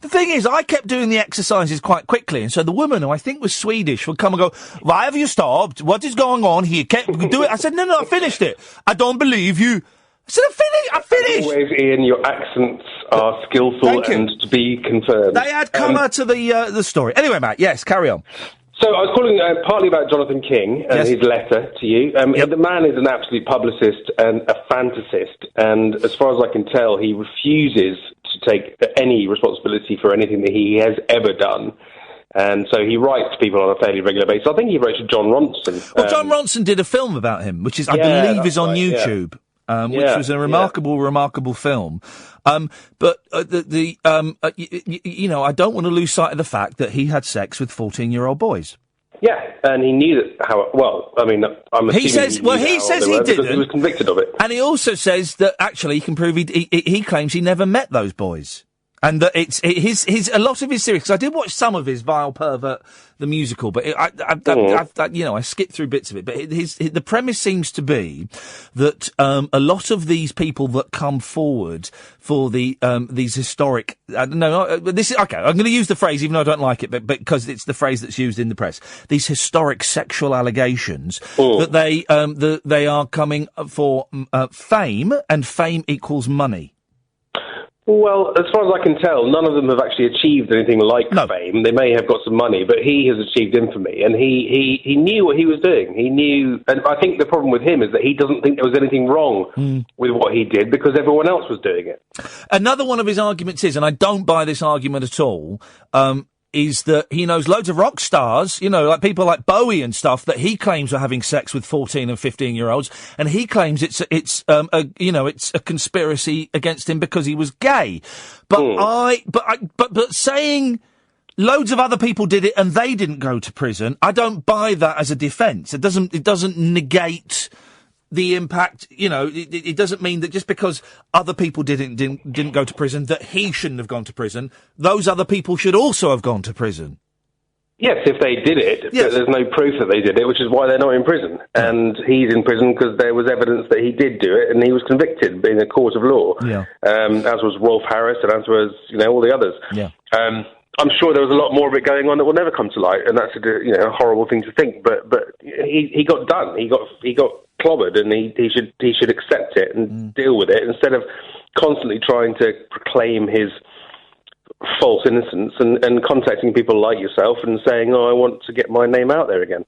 the thing is, I kept doing the exercises quite quickly, and so the woman, who I think was Swedish, would come and go, "Why have you stopped? What is going on here? Can't we do it?" I said, "No, I finished it. I don't believe you." I said, I finished! Always, Ian, your accents are skillful and to be confirmed. They add colour to the story. Anyway, Matt, yes, carry on. So I was calling partly about Jonathan King and his letter to you. The man is an absolute publicist and a fantasist, and as far as I can tell, he refuses to take any responsibility for anything that he has ever done. And so he writes to people on a fairly regular basis. I think he wrote to John Ronson. Well, John Ronson did a film about him, which is, I believe, is on YouTube. Yeah. Which was a remarkable film. But I don't want to lose sight of the fact that he had sex with 14-year-old boys. Yeah, and he knew that I'm assuming he says he didn't. He was convicted of it. And he also says that actually he can prove he claims he never met those boys. And that his a lot of his series, because I did watch some of his Vile Pervert, the musical, but I skipped through bits of it. But the premise seems to be that a lot of these people that come forward for these historic, this is okay. I'm going to use the phrase, even though I don't like it, but because it's the phrase that's used in the press. These historic sexual allegations that they are coming for fame, and fame equals money. Well, as far as I can tell, none of them have actually achieved anything like fame. They may have got some money, but he has achieved infamy, and he knew what he was doing. He knew, and I think the problem with him is that he doesn't think there was anything wrong with what he did because everyone else was doing it. Another one of his arguments is, and I don't buy this argument at all, is that he knows loads of rock stars, like people like Bowie and stuff, that he claims are having sex with 14 and 15-year-olds, and he claims it's a conspiracy against him because he was gay. But saying loads of other people did it and they didn't go to prison, I don't buy that as a defence. It doesn't negate the impact, it doesn't mean that just because other people didn't go to prison that he shouldn't have gone to prison. Those other people should also have gone to prison. Yes, if they did it, but there's no proof that they did it, which is why they're not in prison. And he's in prison because there was evidence that he did do it, and he was convicted in a court of law. Yeah. As was Rolf Harris, and as was all the others. Yeah. I'm sure there was a lot more of it going on that will never come to light, and that's a horrible thing to think. But he got done. He got clobbered, and he should accept it and deal with it instead of constantly trying to proclaim his false innocence and contacting people like yourself and saying, "Oh, I want to get my name out there again."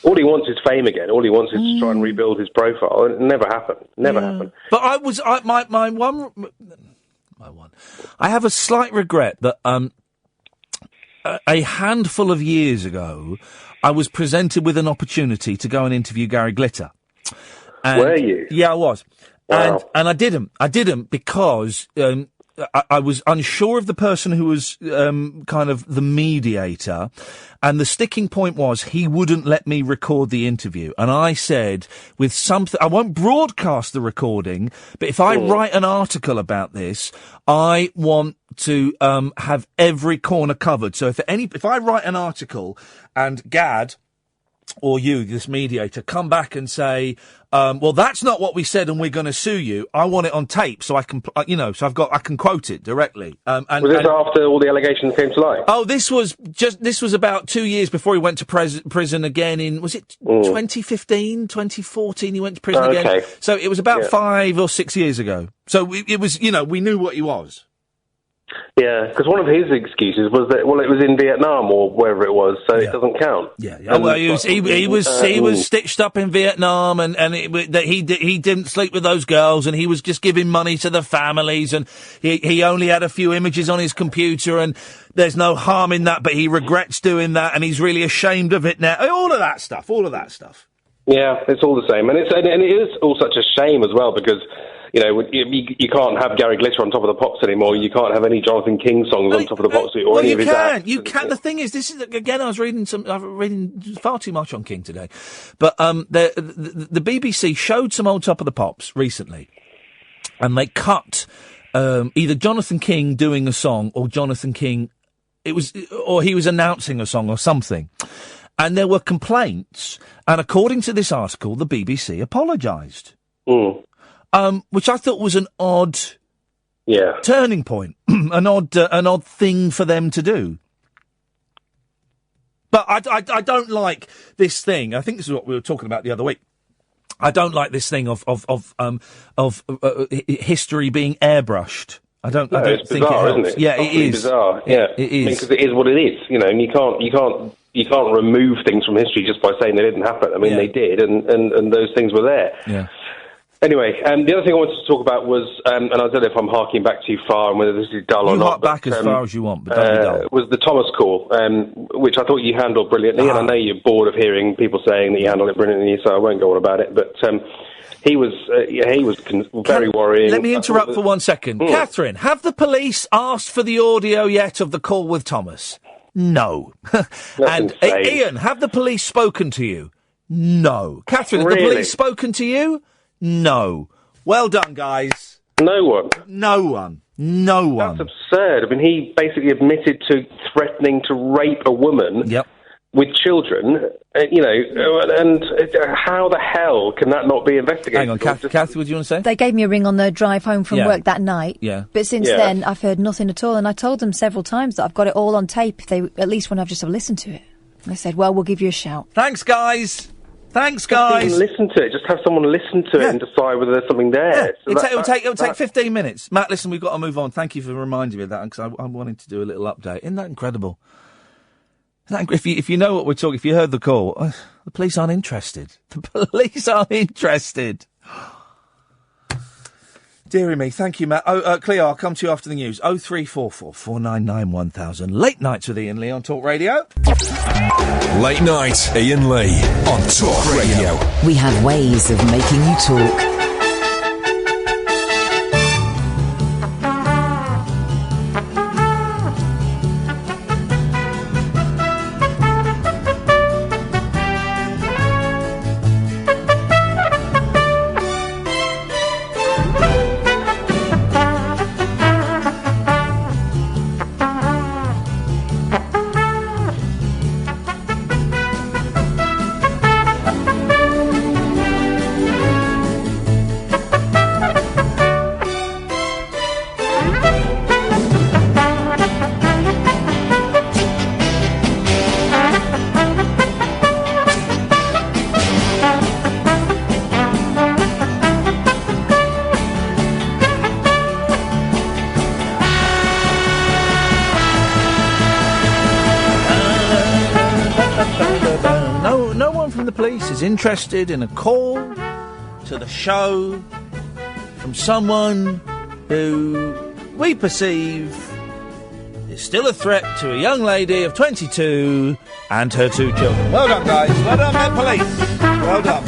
All he wants is fame again. All he wants is to try and rebuild his profile. It never happened. Never happened. But I have a slight regret that a handful of years ago, I was presented with an opportunity to go and interview Gary Glitter. And, were you? Yeah, I was. Wow. And I didn't. I didn't because I was unsure of the person who was kind of the mediator, and the sticking point was he wouldn't let me record the interview. And I said, with something, I won't broadcast the recording, but if I write an article about this, I want to have every corner covered. So if I write an article and Gad or you, this mediator, come back and say, well, that's not what we said and we're going to sue you, I want it on tape so I can, so I can quote it directly. Was this after all the allegations came to light? Oh, this was about 2 years before he went to prison again in, was it 2015, 2014 he went to prison again? So it was about 5 or 6 years ago. So it was, we knew what he was. Yeah, because one of his excuses was that, well, it was in Vietnam or wherever it was, so it doesn't count. Yeah. Well, he was stitched up in Vietnam, and that he didn't sleep with those girls, and he was just giving money to the families, and he only had a few images on his computer, and there's no harm in that, but he regrets doing that, and he's really ashamed of it now. All of that stuff. Yeah, it's all the same, and it is all such a shame as well, because you can't have Gary Glitter on Top of the Pops anymore. You can't have any Jonathan King songs on Top of the Pops. Or any of his acts. You can. The thing is, this is again. I've reading far too much on King today, but the BBC showed some old Top of the Pops recently, and they cut either Jonathan King doing a song or Jonathan King. Or he was announcing a song or something, and there were complaints. And according to this article, the BBC apologised. Which I thought was an odd turning point, an odd thing for them to do. But I don't like this thing. I think this is what we were talking about the other week. I don't like this thing of history being airbrushed. I don't think bizarre, it helps. Isn't it? Yeah, it is. Bizarre. Yeah, it is. Because it is what it is, and you can't remove things from history just by saying they didn't happen. I mean, they did, and those things were there. Yeah. Anyway, the other thing I wanted to talk about was, and I don't know if I'm harking back too far and whether this is dull or not. You hark back as far as you want, but don't be dull. Was the Thomas call, which I thought you handled brilliantly, and I know you're bored of hearing people saying that you handled it brilliantly, so I won't go on about it, but he was very worrying. Let me interrupt for 1 second. Catherine, have the police asked for the audio yet of the call with Thomas? No. And Iain, have the police spoken to you? No. Catherine, have the police spoken to you? No. Well done, guys. No one. That's absurd. I mean, he basically admitted to threatening to rape a woman with children, and how the hell can that not be investigated? Hang on, Kathy, what do you want to say? They gave me a ring on the drive home from work that night. Yeah. But since then, I've heard nothing at all, and I told them several times that I've got it all on tape. They at least want to just have listened to it. And they said, well, we'll give you a shout. Thanks, guys. Just even listen to it. Just have someone listen to it and decide whether there's something there. Yeah. So it'll take 15 minutes. Matt, listen, we've got to move on. Thank you for reminding me of that, because I wanted to do a little update. Isn't that incredible? If you know what we're talking, if you heard the call, the police aren't interested. The police aren't interested. Deary me, thank you, Matt. Cleo, I'll come to you after the news. 0344 499 1000. Late Nights with Iain Lee on Talk Radio. Late Night, Iain Lee on Talk Radio. We have ways of making you talk. Interested in a call to the show from someone who we perceive is still a threat to a young lady of 22 and her 2 children. Well done, guys. Well done, Met Police. Well done.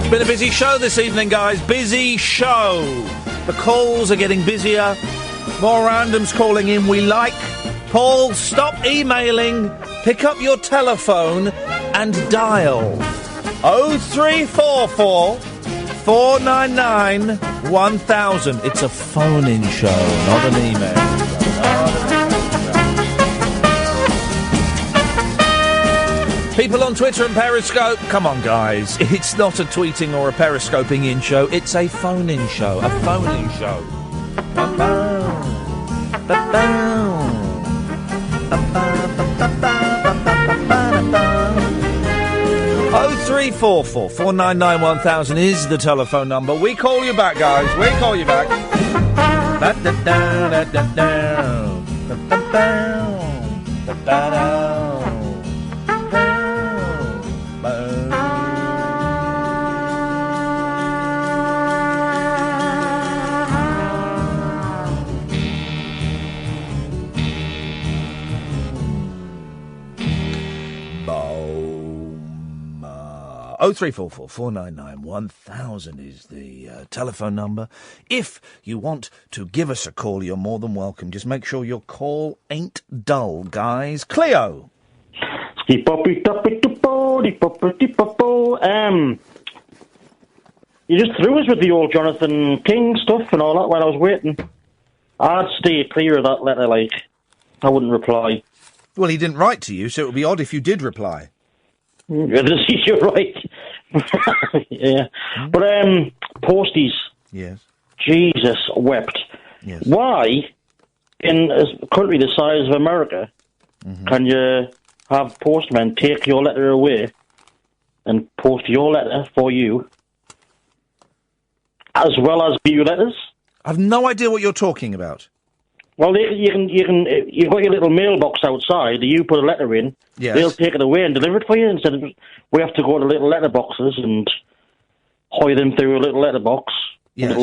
It's been a busy show this evening, guys. Busy show. The calls are getting busier. More randoms calling in. We like. Paul, stop emailing. Pick up your telephone and dial 0344 499 1000. It's a phone-in show, not an email. People on Twitter and Periscope, come on, guys. It's not a tweeting or a periscoping in show. It's a phone-in show. A phone-in show. 0344 499 1000 is the telephone number. We call you back, guys. We call you back. 0344 499 1000 is the telephone number. If you want to give us a call, you're more than welcome. Just make sure your call ain't dull, guys. Cleo. You just threw us with the old Jonathan King stuff and all that while I was waiting. I'd stay clear of that letter, like. I wouldn't reply. Well, he didn't write to you, so it would be odd if you did reply. You're right. Yeah. But, posties. Yes. Jesus wept. Yes. Why, in a country the size of America, can you have postmen take your letter away and post your letter for you, as well as view letters? I've no idea what you're talking about. Well, you've got your little mailbox outside. You put a letter in. Yes. They'll take it away and deliver it for you. Instead of we have to go to little letter boxes and hoy them through a little letterbox. Yes.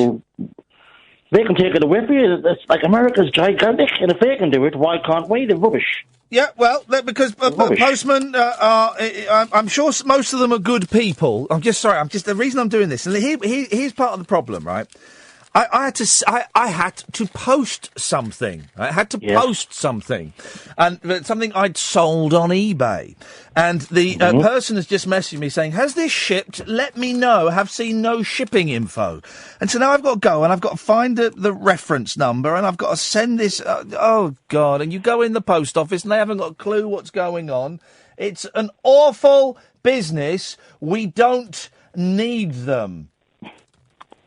They can take it away for you. It's like America's gigantic, and if they can do it, why can't we? They're rubbish. Yeah, well, because postmen I'm sure most of them are good people. The reason I'm doing this, and here's part of the problem, right? I had to post something. I had to post something, and something I'd sold on eBay. And the person has just messaged me saying, "Has this shipped? Let me know. Have seen no shipping info." And so now I've got to go and I've got to find the reference number and I've got to send this. Oh God! And you go in the post office and they haven't got a clue what's going on. It's an awful business. We don't need them.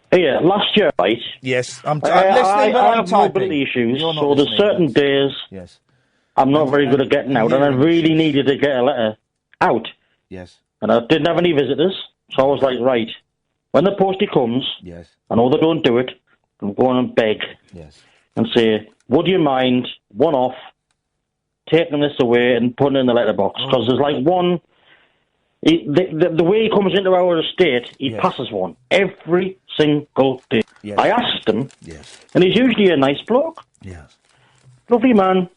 Yeah, last year, right? Yes, I'm listening, but I I'm have typing. mobility issues, You're not so there's listening. certain days I'm not very good at getting out, and I really needed to get a letter out. Yes. And I didn't have any visitors, so I was like, right, when the postie comes, I know they don't do it, I'm going and beg and say, would you mind, one off, taking this away and putting it in the letterbox? Because there's like one... The way he comes into our estate, he passes one every single day. Yes. I asked him, and he's usually a nice bloke. Yes. Lovely man.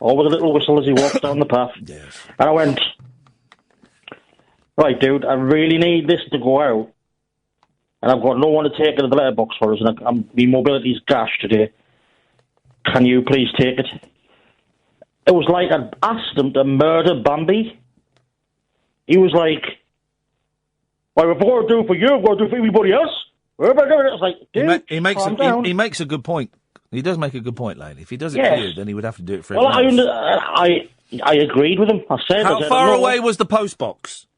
Or with a little whistle as he walks down the path. Yes. And I went, right, dude, I really need this to go out. And I've got no one to take it to the letterbox for us, and my mobility's gashed today. Can you please take it? It was like I asked him to murder Bambi. He was like, well, if I'm going to do it for you, I'm going to do it for everybody else. Wherever I do it, I was like, dude, he makes a good point. He does make a good point, Lane. If he does it for you, then he would have to do it for well, everyone else. I agreed with him. I said, How far away was the post box?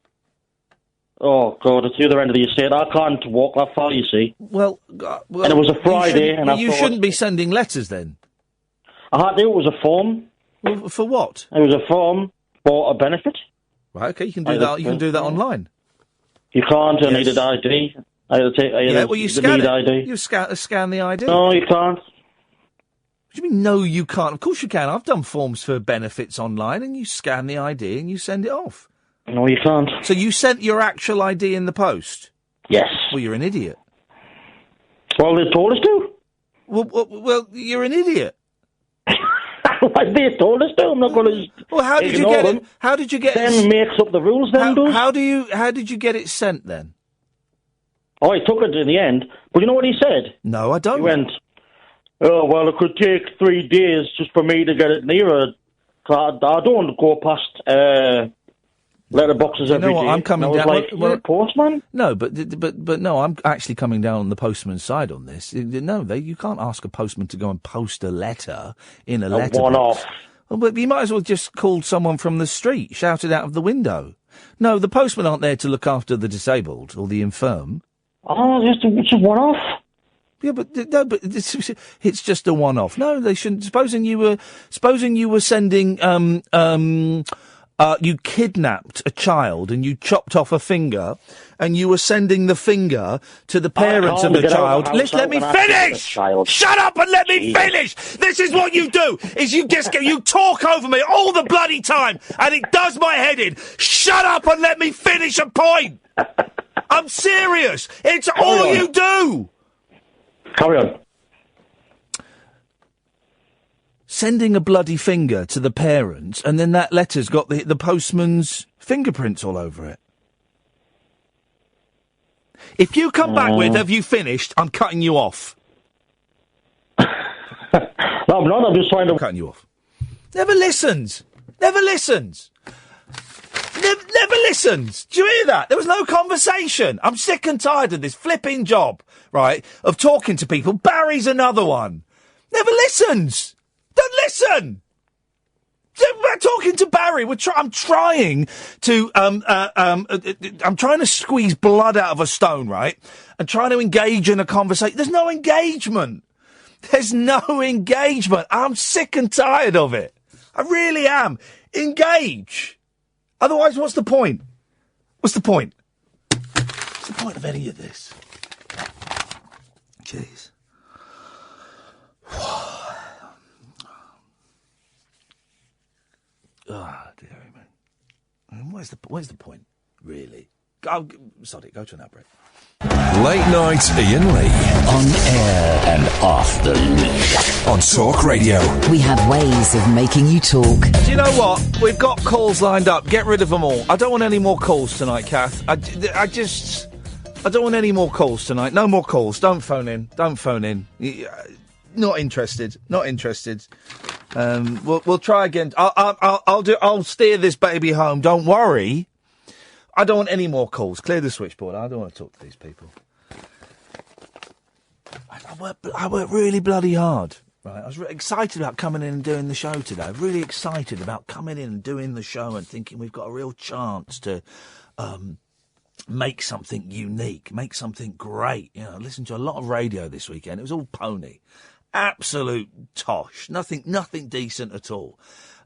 Oh, God, it's the other end of the estate. I can't walk that far, you see. Well, and it was a Friday, and I you thought... shouldn't be sending letters, then. I had to. It was a form. Well, for what? It was a form for a benefit. Right, okay, you can do that. You can do that online. You can't. I needed ID. You scan it. ID. You scan the ID. No, you can't. What do you mean, no, you can't? Of course you can. I've done forms for benefits online, and you scan the ID and you send it off. No, you can't. So you sent your actual ID in the post? Yes. Well, you're an idiot. Well, they told us to. Well, you're an idiot. Like they told us to. I'm not going to. Well, how did you get it? How did you get it? Then makes up the rules. Then does. How did you get it sent then? Oh, he took it in the end. But you know what he said? No, I don't. He went, "Oh well, it could take 3 days just for me to get it nearer. I don't want to go past letterboxes every day." I'm coming down. Like, you're a postman? No, but no, I'm actually coming down on the postman's side on this. No, you can't ask a postman to go and post a letter in a letterbox. One-off. Well, but you might as well just call someone from the street, shout it out of the window. No, the postmen aren't there to look after the disabled or the infirm. Oh, it's a one-off. Yeah, but it's just a one-off. No, they shouldn't. Supposing you were sending you kidnapped a child and you chopped off a finger, and you were sending the finger to the parents of the child. Let me finish! Shut up and let me finish! This is what you do, is you talk over me all the bloody time, and it does my head in. Shut up and let me finish a point! I'm serious! It's all you do! Carry on. Sending a bloody finger to the parents, and then that letter's got the postman's fingerprints all over it. If you come back with, "Have you finished?" I'm cutting you off. No, I'm not. I'm just trying to... Cutting you off. Never listens. Never listens. Never listens. Do you hear that? There was no conversation. I'm sick and tired of this flipping job, right, of talking to people. Barry's another one. Never listens. Don't listen. We're talking to Barry. I'm trying to squeeze blood out of a stone, right? And trying to engage in a conversation. There's no engagement. I'm sick and tired of it. I really am. Engage. Otherwise, what's the point? What's the point? What's the point of any of this? Jeez. Ah, dearie me. I mean, where's the point, really? Go to an outbreak. Late night Iain Lee. On air and off the leash. On Talk Radio. We have ways of making you talk. Do you know what? We've got calls lined up. Get rid of them all. I don't want any more calls tonight, Kath. I don't want any more calls tonight. No more calls. Don't phone in. Not interested. We'll try again. I'll steer this baby home. Don't worry. I don't want any more calls. Clear the switchboard. I don't want to talk to these people. I work really bloody hard. Right. I was excited about coming in and doing the show today. Really excited about coming in and doing the show and thinking we've got a real chance to make something unique, make something great. You know, I listened to a lot of radio this weekend. It was all pony. Absolute tosh. Nothing decent at all.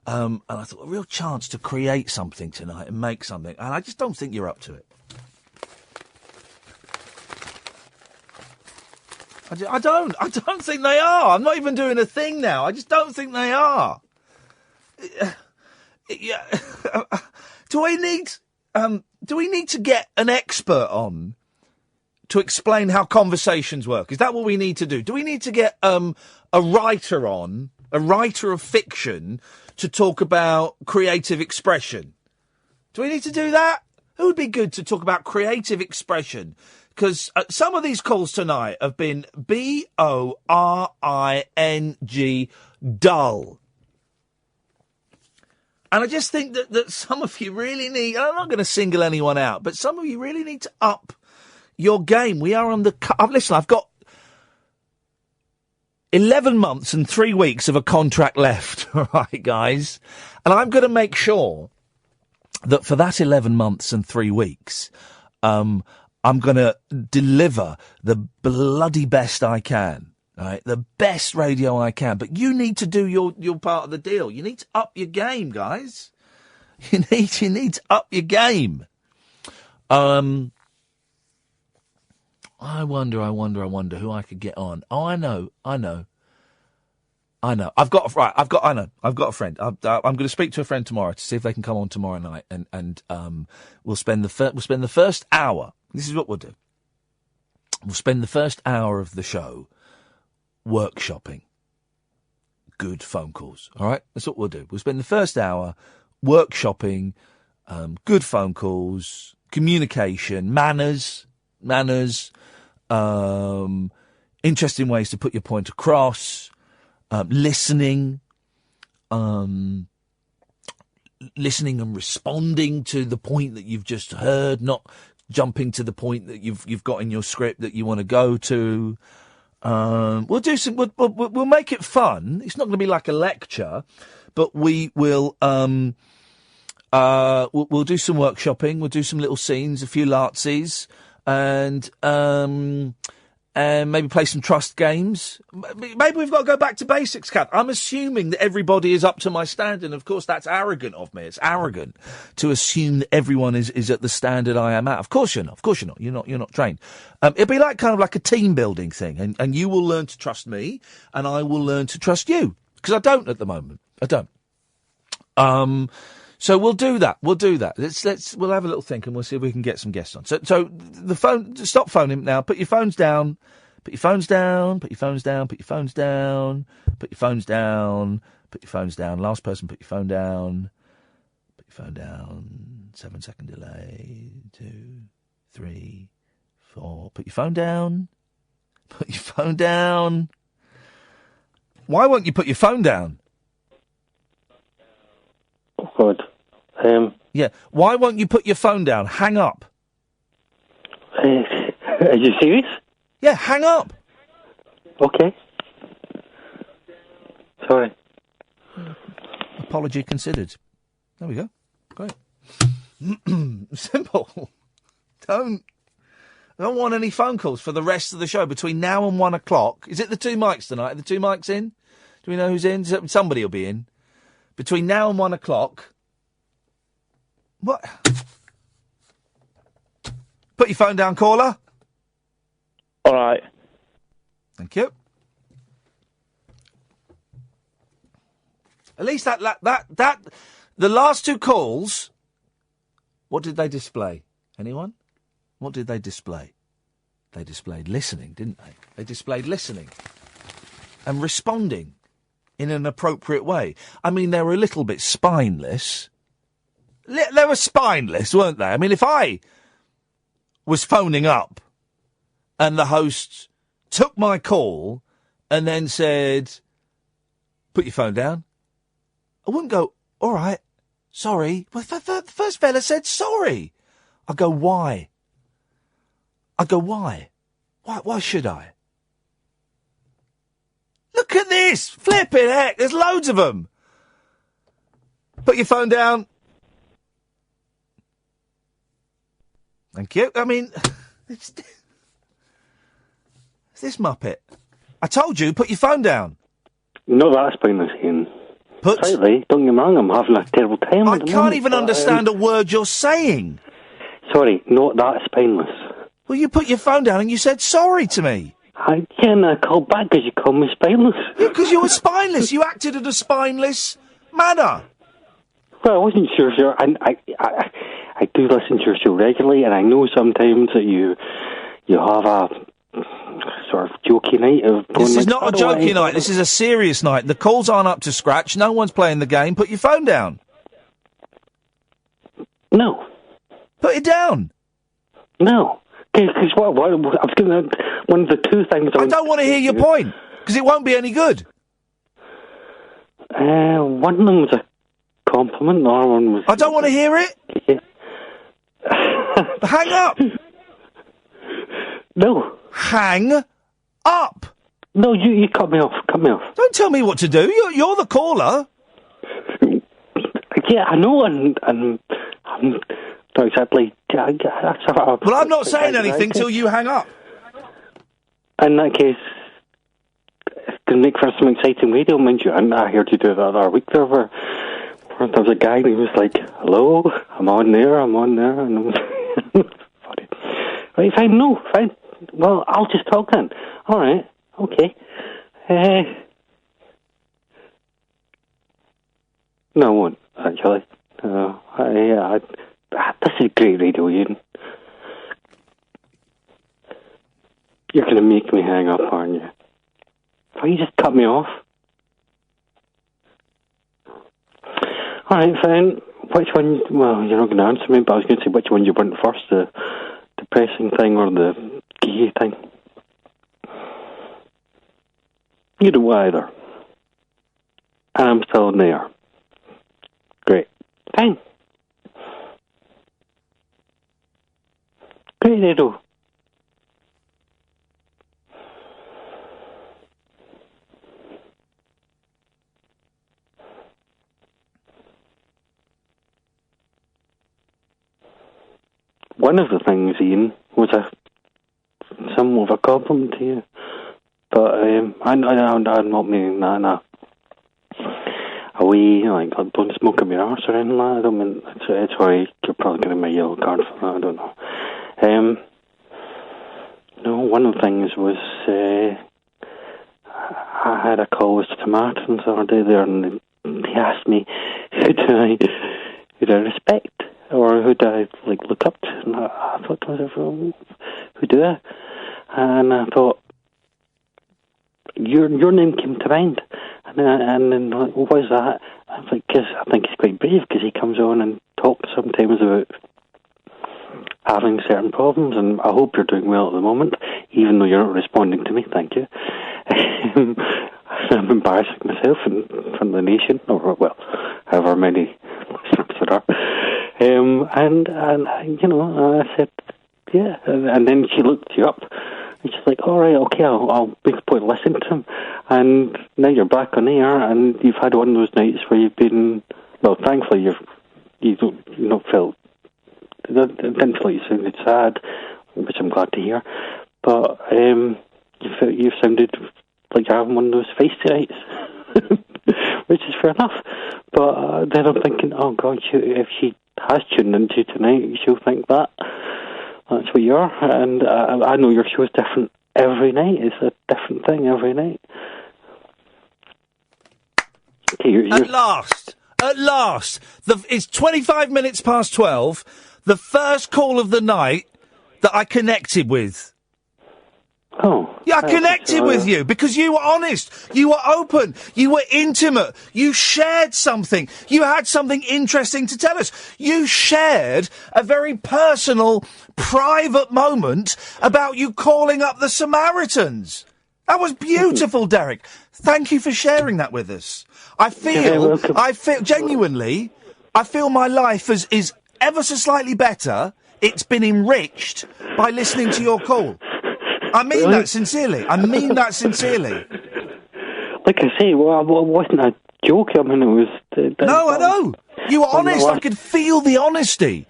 And I thought, a real chance to create something tonight and make something. And I just don't think you're up to it. I don't think they are. I'm not even doing a thing now. I just don't think they are. Do we need to get an expert on to explain how conversations work? Is that what we need to do? Do we need to get a writer of fiction, to talk about creative expression? Do we need to do that? Who would be good to talk about creative expression? Because some of these calls tonight have been boring, dull. And I just think that some of you really need, and I'm not going to single anyone out, but some of you really need to up your game. We are on the... Listen, I've got 11 months and 3 weeks of a contract left, all right, guys? And I'm going to make sure that for that 11 months and 3 weeks, I'm going to deliver the bloody best I can, all right? The best radio I can. But you need to do your part of the deal. You need to up your game, guys. You need to up your game. I wonder who I could get on. Oh, I know. I've got a friend. I'm going to speak to a friend tomorrow to see if they can come on tomorrow night, and we'll spend the first hour. This is what we'll do. We'll spend the first hour of the show workshopping good phone calls, all right? That's what we'll do. We'll spend the first hour workshopping good phone calls, communication, manners, interesting ways to put your point across, listening and responding to the point that you've just heard, not jumping to the point that you've got in your script that you want to go to. We'll do some. We'll make it fun. It's not going to be like a lecture, but we will. We'll do some workshopping. We'll do some little scenes, a few lartsies, and maybe play some trust games. Maybe we've got to go back to basics, Kath. I'm assuming that everybody is up to my standard, and of course that's arrogant of me. It's arrogant to assume that everyone is at the standard I am at. Of course you're not. Of course you're not. You're not trained. It'll be like kind of like a team building thing, and you will learn to trust me, and I will learn to trust you, because I don't at the moment. I don't. So we'll do that. We'll have a little think, and we'll see if we can get some guests on. So the phone, stop phoning now. Put your phones down. Put your phones down. Put your phones down. Put your phones down. Put your phones down. Put your phones down. Last person, put your phone down. Put your phone down. 7-second delay. 2, 3, 4. Put your phone down. Put your phone down. Why won't you put your phone down? Good. Yeah. Why won't you put your phone down? Hang up. Are you serious? Yeah, hang up. Okay. Sorry. Apology considered. There we go. Great. Simple. I don't want any phone calls for the rest of the show between now and 1 o'clock. Is it the two mics tonight? Are the two mics in? Do we know who's in? Somebody will be in. Between now and 1 o'clock. What? Put your phone down, caller. All right. Thank you. At least that the last two calls. What did they display? Anyone? What did they display? They displayed listening, didn't they? They displayed listening and responding in an appropriate way. I mean, they were a little bit spineless. They were spineless, weren't they? I mean, if I was phoning up and the host took my call and then said, put your phone down, I wouldn't go, all right, sorry. Well, the first fella said sorry. I go, why? Why should I? Look at this! Flipping heck, there's loads of them. Put your phone down. Thank you. I mean, it's this muppet. I told you, put your phone down. No, that's painless, Ian. Slightly, don't get me wrong, I'm having a terrible time. I can't even understand a word you're saying. Sorry, no, that's painless. Well, you put your phone down and you said sorry to me. I called back because you called me spineless. Yeah, because you were spineless. You acted in a spineless manner. Well, I wasn't sure. I do listen to your show regularly, and I know sometimes that you have a sort of jokey night of. This is not a jokey night. This is a serious night. The calls aren't up to scratch. No one's playing the game. Put your phone down. No. Put it down. No. Because what I was going to. One of the two things. I don't want to hear your point because it won't be any good. One of them was a compliment. The other one was. I don't want to hear it. Yeah. Hang up. No. Hang up. No, you cut me off. Cut me off. Don't tell me what to do. You're the caller. Yeah, I know, and I'm not exactly. Well, I'm not saying anything till you hang up. In that case, it's going to make for some exciting radio, mind you. And I heard you do the other week there where there was a guy and he was like, hello, I'm on there, and I was funny. Right, fine, no, fine. Well, I'll just talk then. All right, okay. No, I won't, actually. This is great radio, Ian. You're going to make me hang up, aren't you? Why you just cut me off? All right, fine. Which one? Well, you're not going to answer me, but I was going to say which one you want first, the depressing thing or the geeky thing. You do either. And I'm still in there. Great. Fine. Great, Edo. One of the things, Ian, was somewhat of a compliment to you. But I'm not meaning that in a way, like, don't smoke up your arse or anything like that. I don't mean, it's why you're probably getting my yellow card for that, I don't know. No, one of the things was, I had a call with Tomatins the other day there, and he asked me, who do I respect? Or who do I look up to? And I thought to myself, well, who do I? And I thought, your name came to mind. And then what was that? I was like, cause I think he's quite brave, because he comes on and talks sometimes about having certain problems, and I hope you're doing well at the moment, even though you're not responding to me. Thank you. I'm embarrassing myself in front of the nation, or, well, however many listeners there are. And you know, I said, yeah. And then she looked you up, and she's like, all right, okay, I'll make a point of listening to him. And now you're back on air, and you've had one of those nights where you've been, well, thankfully you've not felt, it didn't feel like you sounded sad, which I'm glad to hear. But you've sounded like you're having one of those feisty nights, which is fair enough. But then I'm thinking, oh God, if she has tuned into you tonight, she'll think that's what you are. And I know your show's different every night. It's a different thing every night. Okay, At last, it's 25 minutes past 12. The first call of the night that I connected with. Oh. Yeah, I connected with you because you were honest, you were open, you were intimate, you shared something, you had something interesting to tell us. You shared a very personal, private moment about you calling up the Samaritans. That was beautiful, Derrick. Thank you for sharing that with us. I feel genuinely, I feel my life is ever so slightly better. It's been enriched by listening to your call. I mean that sincerely. Like I say, well, it wasn't a joke. I mean, it was... No, I know. You were honest. I could feel the honesty.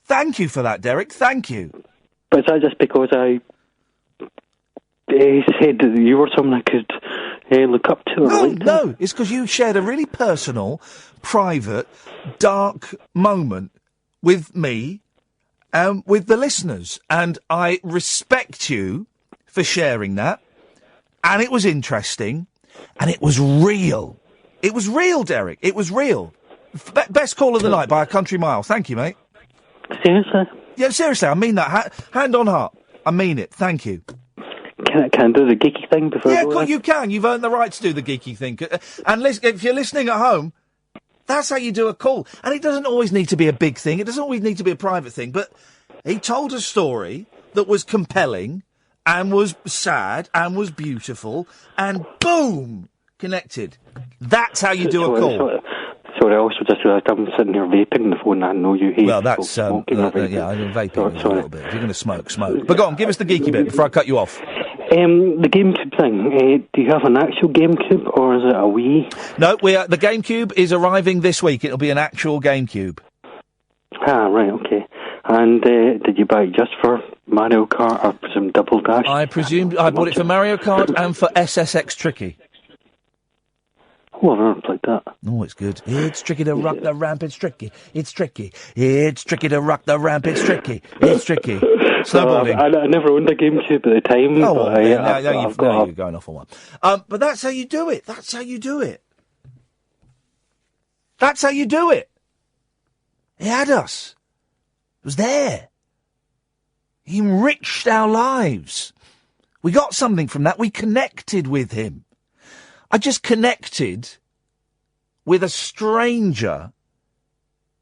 Thank you for that, Derrick. Thank you. But is that just because I said that you were someone I could look up to? No. It's because you shared a really personal, private, dark moment with me, with the listeners, and I respect you for sharing that, and it was interesting, and it was real. It was real, Derrick. It was real. Best call of the night by a country mile. Thank you, mate. Seriously? Yeah, seriously, I mean that. Hand on heart. I mean it. Thank you. Can I do the geeky thing before I go? Yeah, you can. You've earned the right to do the geeky thing. And if you're listening at home, that's how you do a call. And it doesn't always need to be a big thing. It doesn't always need to be a private thing. But he told a story that was compelling and was sad and was beautiful and boom, connected. That's how you do a call. Sorry, I also just realised I'm sitting here vaping the phone. I know you hate that's smoking. Yeah, I'm vaping a little bit. If you're going to smoke. But go on, give us the geeky bit before I cut you off. The GameCube thing, do you have an actual GameCube or is it a Wii? No, the GameCube is arriving this week. It'll be an actual GameCube. Ah, right, okay. And did you buy it just for Mario Kart or some Double Dash? I presume I bought it for Mario Kart and for SSX Tricky. Oh, I've never played that. Oh, it's good. It's tricky to rock the ramp, it's tricky. It's tricky. It's tricky to rock the ramp, it's tricky. It's tricky. Snowboarding. I never owned a GameCube at the time. Oh, well, now you're going off on one. But that's how you do it. That's how you do it. He had us. It was there. He enriched our lives. We got something from that. We connected with him. I just connected with a stranger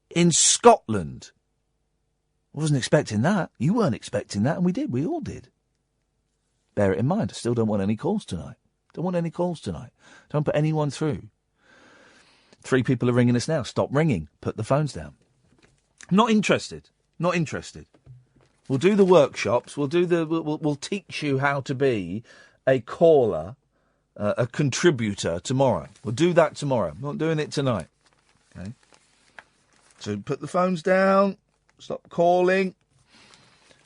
in Scotland. I wasn't expecting that. You weren't expecting that, and we did. We all did. Bear it in mind. I still don't want any calls tonight. Don't put anyone through. 3 people are ringing us now. Stop ringing. Put the phones down. Not interested. We'll do the workshops. We'll teach you how to be a caller, a contributor tomorrow. We'll do that tomorrow. I'm not doing it tonight. Okay. So put the phones down. Stop calling.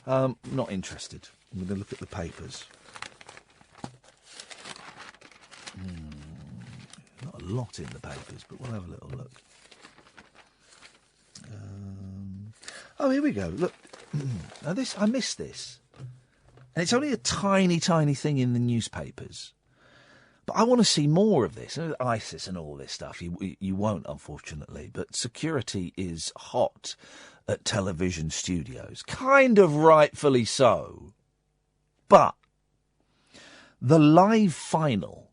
Not interested. I'm going to look at the papers. Not a lot in the papers, but we'll have a little look. Here we go. Look, now I missed this, and it's only a tiny, tiny thing in the newspapers. But I want to see more of this. ISIS and all this stuff. You won't, unfortunately. But security is hot at television studios, kind of rightfully so. But the live final,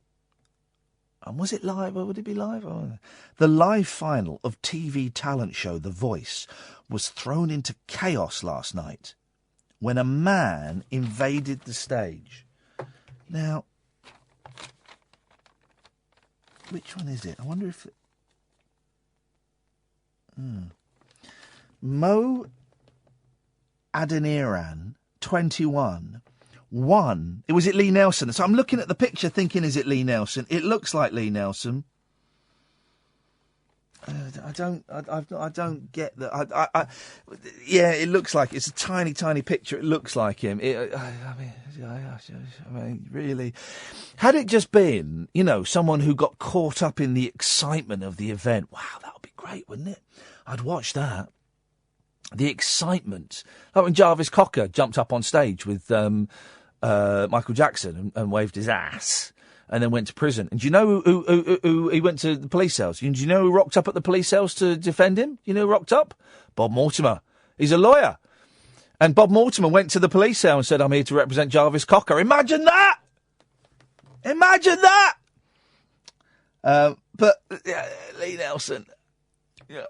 and was it live, or would it be live? Oh, the live final of TV talent show The Voice was thrown into chaos last night when a man invaded the stage. Now, which one is it? I wonder if... Mo Adeniran, 21, won. Was it Lee Nelson? So I'm looking at the picture thinking, is it Lee Nelson? It looks like Lee Nelson. I don't get that. Yeah, it looks like it's a tiny, tiny picture. It looks like him. I mean, really, had it just been, someone who got caught up in the excitement of the event, wow, that would be great, wouldn't it? I'd watch that. The excitement, like when Jarvis Cocker jumped up on stage with Michael Jackson and waved his ass. And then went to prison. And do you know who he went to the police cells? Do you know who rocked up at the police cells to defend him? You know who rocked up? Bob Mortimer. He's a lawyer. And Bob Mortimer went to the police cell and said, I'm here to represent Jarvis Cocker. Imagine that! Imagine that! But Lee Nelson... Yeah.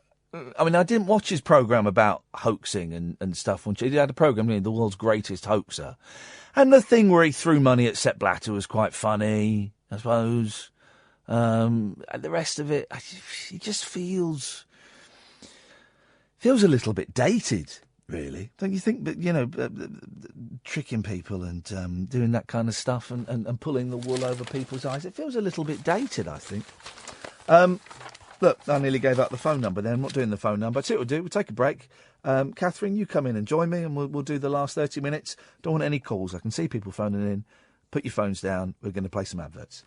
I mean, I didn't watch his programme about hoaxing and stuff. He had a programme, The World's Greatest Hoaxer. And the thing where he threw money at Sepp Blatter was quite funny, I suppose. And the rest of it, it just feels a little bit dated, really. Don't you think? But, tricking people and doing that kind of stuff and pulling the wool over people's eyes, it feels a little bit dated, I think. Look, I nearly gave out the phone number then. I'm not doing the phone number. That's what we'll do. We'll take a break. Catherine, you come in and join me, and we'll do the last 30 minutes. Don't want any calls. I can see people phoning in. Put your phones down. We're going to play some adverts.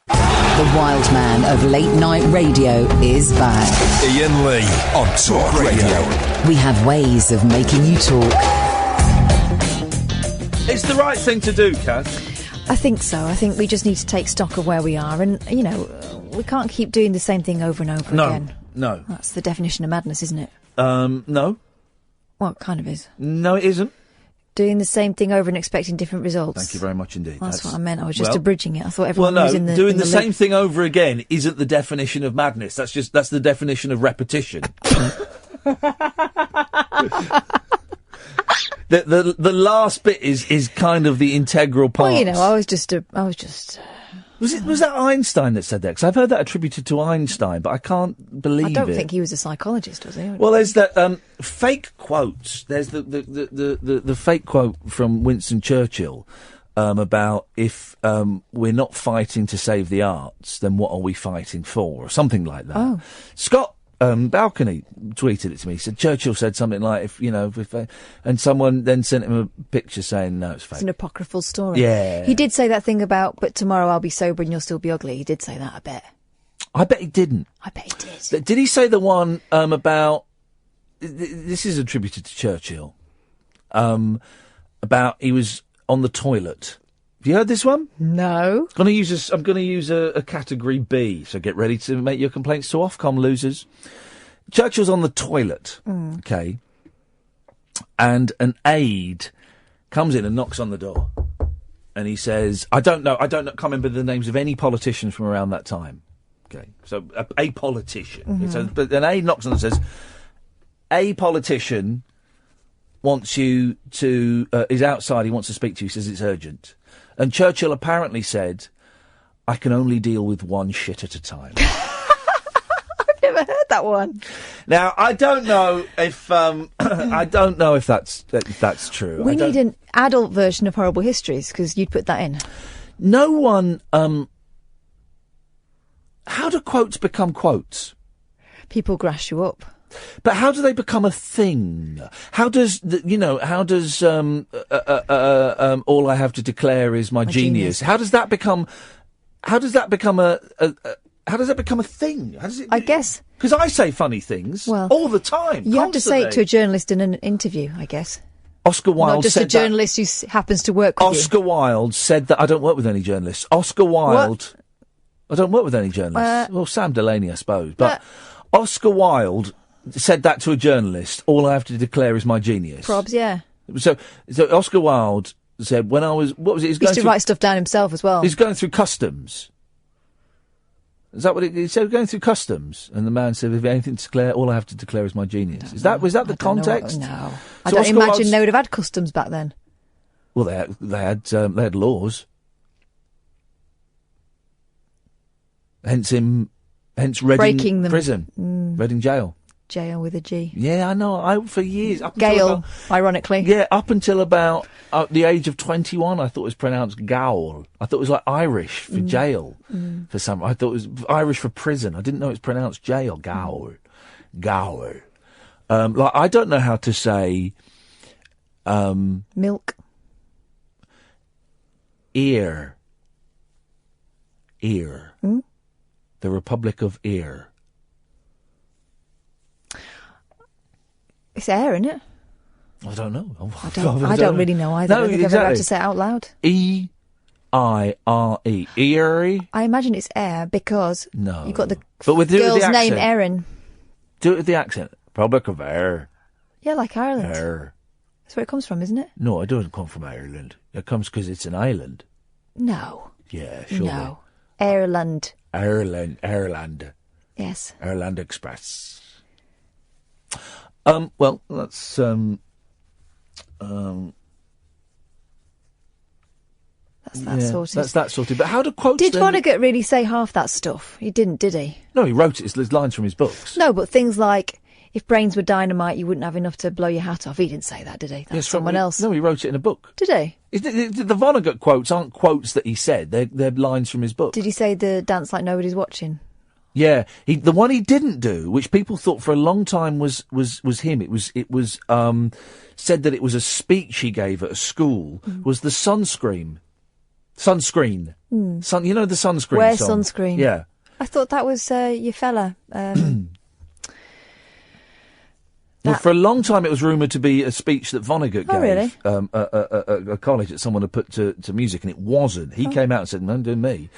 The wild man of late night radio is back. Iain Lee on Talk Radio. We have ways of making you talk. It's the right thing to do, Kath. I think so. I think we just need to take stock of where we are, and we can't keep doing the same thing over and over again. No. That's the definition of madness, isn't it? No. Well, it kind of is. No, it isn't. Doing the same thing over and expecting different results. Thank you very much indeed. That's what I meant. I was just abridging it. I thought everyone was in the... doing the same thing over again isn't the definition of madness. That's the definition of repetition. The last bit is kind of the integral part. Well, I was just. Was that Einstein that said that? Because I've heard that attributed to Einstein, but I can't believe it. I don't think he was a psychologist, was he? Well, there's that fake quotes. There's the fake quote from Winston Churchill about if we're not fighting to save the arts, then what are we fighting for, or something like that. Oh. Scott Balcony tweeted it to me. He said Churchill said something like, and someone then sent him a picture saying no, it's fake. It's an apocryphal story. Yeah. He did say that thing about, but tomorrow I'll be sober and you'll still be ugly. He did say that, I bet. I bet he didn't. I bet he did. Did he say the one about? This is attributed to Churchill. About he was on the toilet. Have you heard this one? No. I'm going to use a category B, so get ready to make your complaints to Ofcom, losers. Churchill's on the toilet, okay, and an aide comes in and knocks on the door, and he says, I don't know, can't remember the names of any politicians from around that time. Okay, so a politician. Mhm. So, but then A knocks on and says, a politician wants you to, is outside, he wants to speak to you, he says it's urgent. And Churchill apparently said, I can only deal with one shit at a time. I've never heard that one. Now, I don't know if, I don't know if that's true. We need an adult version of Horrible Histories, because you'd put that in. No one, how do quotes become quotes? People grass you up. But how do they become a thing? How does, all I have to declare is my genius. How does that become a thing? How does it, I guess. Because I say funny things all the time. You have to say it to a journalist in an interview, I guess. Oscar Wilde Not just said a journalist who happens to work with Oscar Wilde said that I don't work with any journalists. Oscar Wilde, I don't work with any journalists. Well, Sam Delaney, I suppose. But Oscar Wilde said that to a journalist. All I have to declare is my genius. Probs, yeah. So Oscar Wilde said when I was, what was it? He used to write stuff down himself as well. He's going through customs. Is that what he said? Going through customs, and the man said, "If anything to declare, all I have to declare is my genius." Was that the context? No, I don't imagine they would have had customs back then. Well, they had laws. Hence Reading breaking them. prison, Reading jail. Jail with a G. Yeah, I know. For years, Gaol, ironically. Yeah, up until about the age of 21, I thought it was pronounced gaol. I thought it was like Irish for jail. For some, I thought it was Irish for prison. I didn't know it was pronounced jail. Gaol, gaol. Like I don't know how to say milk. Ear. The Republic of Ear. It's air, isn't it? I don't know. I don't really know either. No, I don't think I've ever had to say it out loud. E-I-R-E. Eerie? I imagine it's air because you've got the girl's name Erin. Do it with the accent. Republic of Air. Yeah, like Ireland. Air. That's where it comes from, isn't it? No, it doesn't come from Ireland. It comes because it's an island. No. Yeah, sure. No. Ireland. Ireland. Yes. Ireland Express. Well, that's that sorted. That's that sorted. But how do quotes? Did Vonnegut really say half that stuff? He didn't, did he? No, he wrote it. It's lines from his books. No, but things like, if brains were dynamite, you wouldn't have enough to blow your hat off. He didn't say that, did he? That's someone else. No, he wrote it in a book. Did he? The Vonnegut quotes aren't quotes that he said. They're lines from his book. Did he say the dance like nobody's watching? Yeah, the one he didn't do, which people thought for a long time was him. It was said that it was a speech he gave at a school. Was the sunscreen? You know the sunscreen. Wear song? sunscreen. Yeah. I thought that was your fella. Well, for a long time, it was rumoured to be a speech that Vonnegut gave a college that someone had put to music, and it wasn't. He came out and said, "No, do me."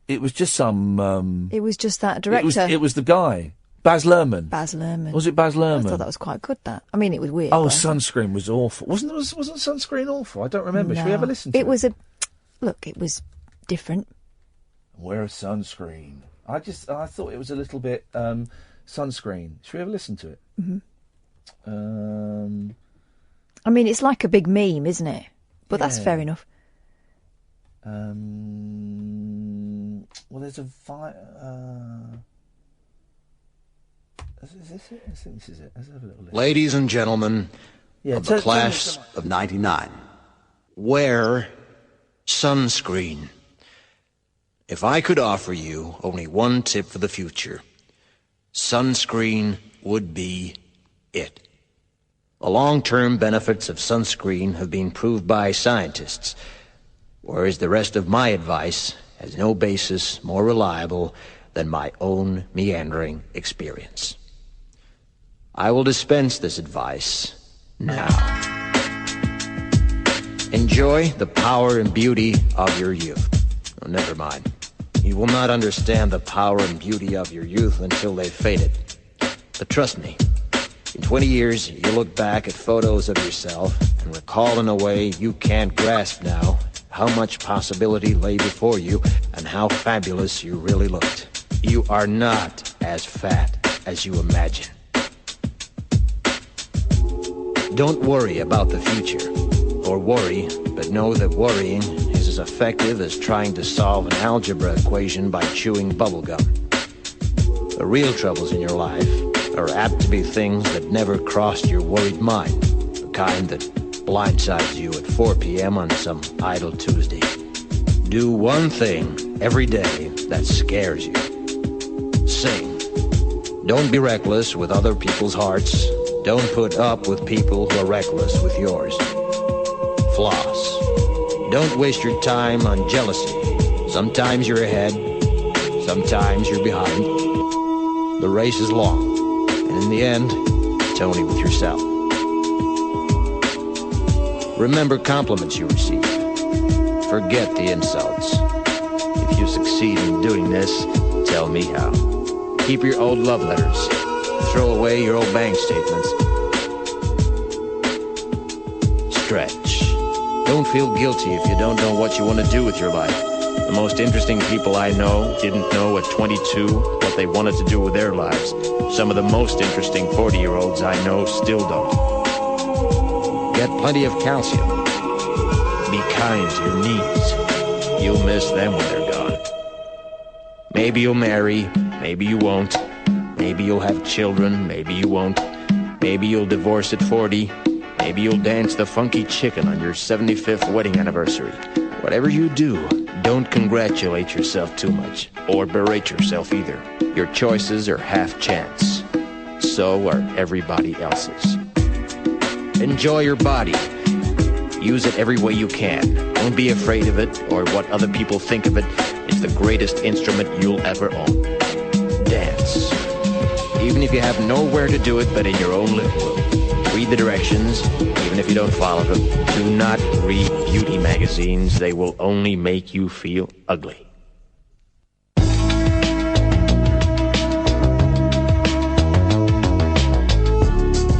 It was just some. It was just that director. It was the guy, Baz Luhrmann. Baz Luhrmann. Was it Baz Luhrmann? I thought that was quite good. That. I mean, it was weird. Oh, Sunscreen was awful. Wasn't Sunscreen awful? I don't remember. No. Should we ever listen to it? It was it was different. Wear a sunscreen. I thought it was a little bit sunscreen. Should we ever listen to it? Mm-hmm. I mean, it's like a big meme, isn't it? But that's fair enough. Well, there's a is this it? I think this is it. Let's have a little listen. Ladies and gentlemen of the class of 99, wear sunscreen. If I could offer you only one tip for the future, sunscreen would be it. The long-term benefits of sunscreen have been proved by scientists, whereas the rest of my advice has no basis more reliable than my own meandering experience. I will dispense this advice now. Enjoy the power and beauty of your youth. Oh, never mind. You will not understand the power and beauty of your youth until they've faded. But trust me, in 20 years, you'll look back at photos of yourself and recall in a way you can't grasp now how much possibility lay before you and how fabulous you really looked. You are not as fat as you imagine. Don't worry about the future. Or worry, but know that worrying is as effective as trying to solve an algebra equation by chewing bubblegum. The real troubles in your life are apt to be things that never crossed your worried mind, the kind that blindsides you at 4 p.m. on some idle Tuesday. Do one thing every day that scares you. Sing. Don't be reckless with other people's hearts. Don't put up with people who are reckless with yours. Floss. Don't waste your time on jealousy. Sometimes you're ahead, sometimes you're behind. The race is long, and in the end, it's only with yourself. Remember compliments you receive. Forget the insults. If you succeed in doing this, tell me how. Keep your old love letters. Throw away your old bank statements. Stretch. Don't feel guilty if you don't know what you want to do with your life. The most interesting people I know didn't know at 22 what they wanted to do with their lives. Some of the most interesting 40-year-olds I know still don't. Get plenty of calcium. Be kind to your knees. You'll miss them when they're gone. Maybe you'll marry, maybe you won't. Maybe you'll have children, maybe you won't. Maybe you'll divorce at 40. Maybe you'll dance the funky chicken on your 75th wedding anniversary. Whatever you do, don't congratulate yourself too much, or berate yourself either. Your choices are half chance. So are everybody else's. Enjoy your body. Use it every way you can. Don't be afraid of it, or what other people think of it. It's the greatest instrument you'll ever own. Dance. Even if you have nowhere to do it but in your own living room. Read the directions, even if you don't follow them. Do not read beauty magazines. They will only make you feel ugly.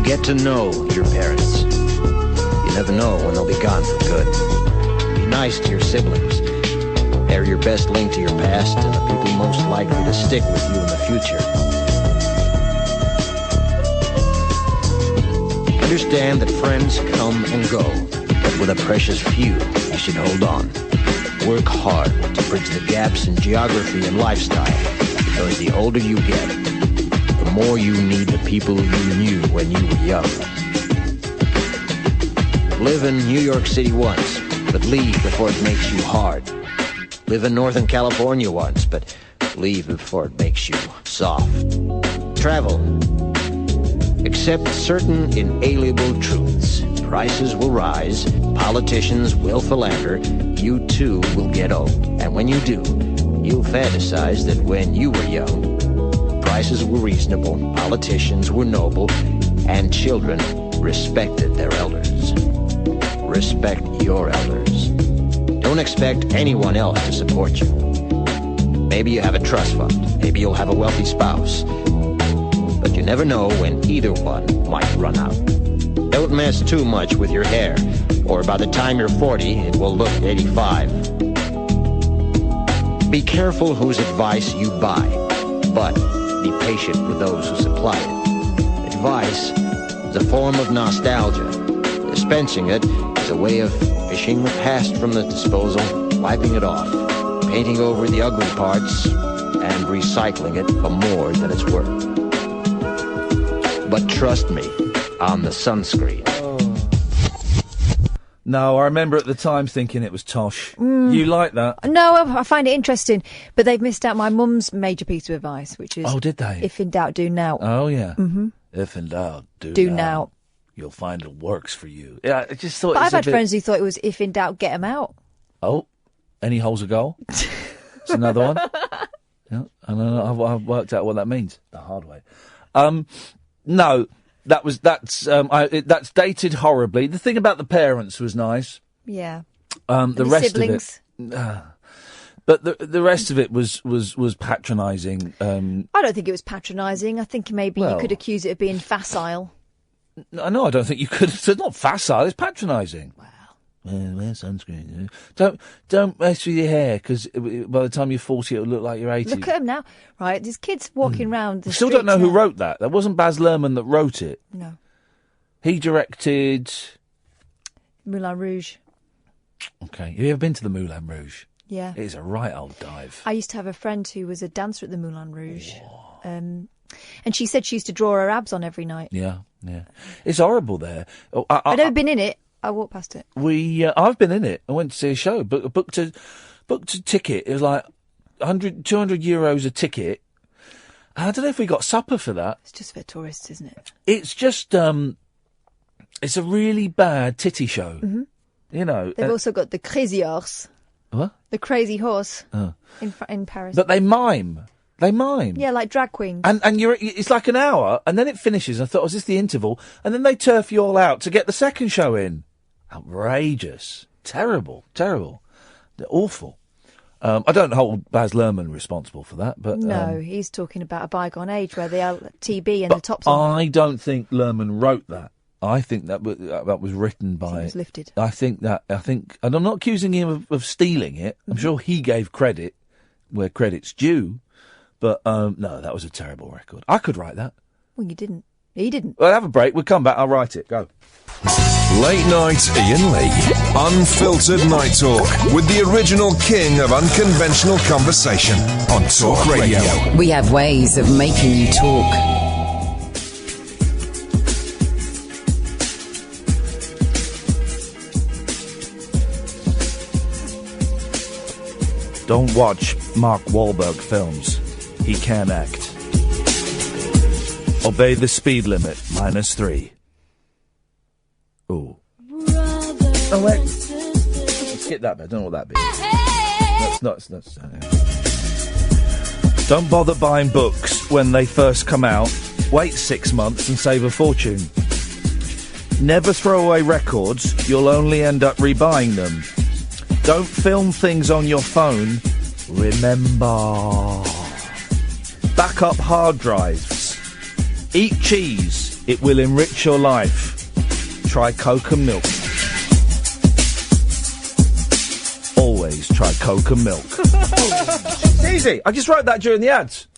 Get to know your parents. You never know when they'll be gone for good. Be nice to your siblings. They're your best link to your past and the people most likely to stick with you in the future. Understand that friends come and go, but with a precious few, you should hold on. Work hard to bridge the gaps in geography and lifestyle, because the older you get, the more you need the people you knew when you were young. Live in New York City once, but leave before it makes you hard. Live in Northern California once, but leave before it makes you soft. Travel. Accept certain inalienable truths. Prices will rise, politicians will philander, you too will get old. And when you do, you'll fantasize that when you were young, prices were reasonable, politicians were noble, and children respected their elders. Respect your elders. Don't expect anyone else to support you. Maybe you have a trust fund, maybe you'll have a wealthy spouse, but you never know when either one might run out. Don't mess too much with your hair, or by the time you're 40, it will look 85. Be careful whose advice you buy, but be patient with those who supply it. Advice is a form of nostalgia. Dispensing it is a way of fishing the past from the disposal, wiping it off, painting over the ugly parts, and recycling it for more than it's worth. But trust me on the sunscreen. No, I remember at the time thinking it was tosh. You like that? No, I find it interesting, but they've missed out my mum's major piece of advice, which is... Oh, did they? If in doubt, do now. Oh, yeah. Mm-hmm. If in doubt, do now. You'll find it works for you. Yeah, I just thought... But I've had friends who thought it was if in doubt, get them out. Oh, any hole's a goal? It's another one. Yeah, I don't know. I've worked out what that means the hard way. No, that's dated horribly. The thing about the parents was nice. Yeah. The rest siblings. of it, but the rest of it was patronising. I don't think it was patronising. I think maybe you could accuse it of being facile. No, I don't think you could. It's not facile. It's patronising. Well, Wear sunscreen. Don't mess with your hair, because by the time you're 40, it'll look like you're 80. Look at him now. Right, there's kids walking around the I still don't know streets who now. wrote that. That wasn't Baz Luhrmann that wrote it. No. He directed... Moulin Rouge. Okay. Have you ever been to the Moulin Rouge? Yeah. It is a right old dive. I used to have a friend who was a dancer at the Moulin Rouge. And she said she used to draw her abs on every night. Yeah. It's horrible there. I've never been in it. I walked past it. I've been in it. I went to see a show, but booked a ticket. It was like 200 euros a ticket. I don't know if we got supper for that. It's just for tourists, isn't it? It's just, it's a really bad titty show. Mm-hmm. You know. They've also got the Crazy Horse. What? The Crazy Horse Oh. in Paris. But they mime. Yeah, like drag queens. And it's like an hour, and then it finishes. I thought, was this the interval? And then they turf you all out to get the second show in. Outrageous. Terrible. They're awful. I don't hold Baz Luhrmann responsible for that, but... No, he's talking about a bygone age where they are TB and the tops on. I don't think Luhrmann wrote that. I think that was written by... It was lifted. I think, and I'm not accusing him of stealing it. I'm sure he gave credit where credit's due, but no, that was a terrible record. I could write that. Well, you didn't. He didn't. Well, have a break. We'll come back. I'll write it. Go. Late Night Iain Lee. Unfiltered night talk with the original king of unconventional conversation on Talk Radio. We have ways of making you talk. Don't watch Mark Wahlberg films. He can act. Obey the speed limit, -3. Ooh. Oh, wait. Skip that bit. I don't know what that bit is. That's Don't bother buying books when they first come out. Wait 6 months and save a fortune. Never throw away records. You'll only end up rebuying them. Don't film things on your phone. Remember. Back up hard drives. Eat cheese. It will enrich your life. Try Coke and milk. Always try Coke and milk. It's easy. I just wrote that during the ads.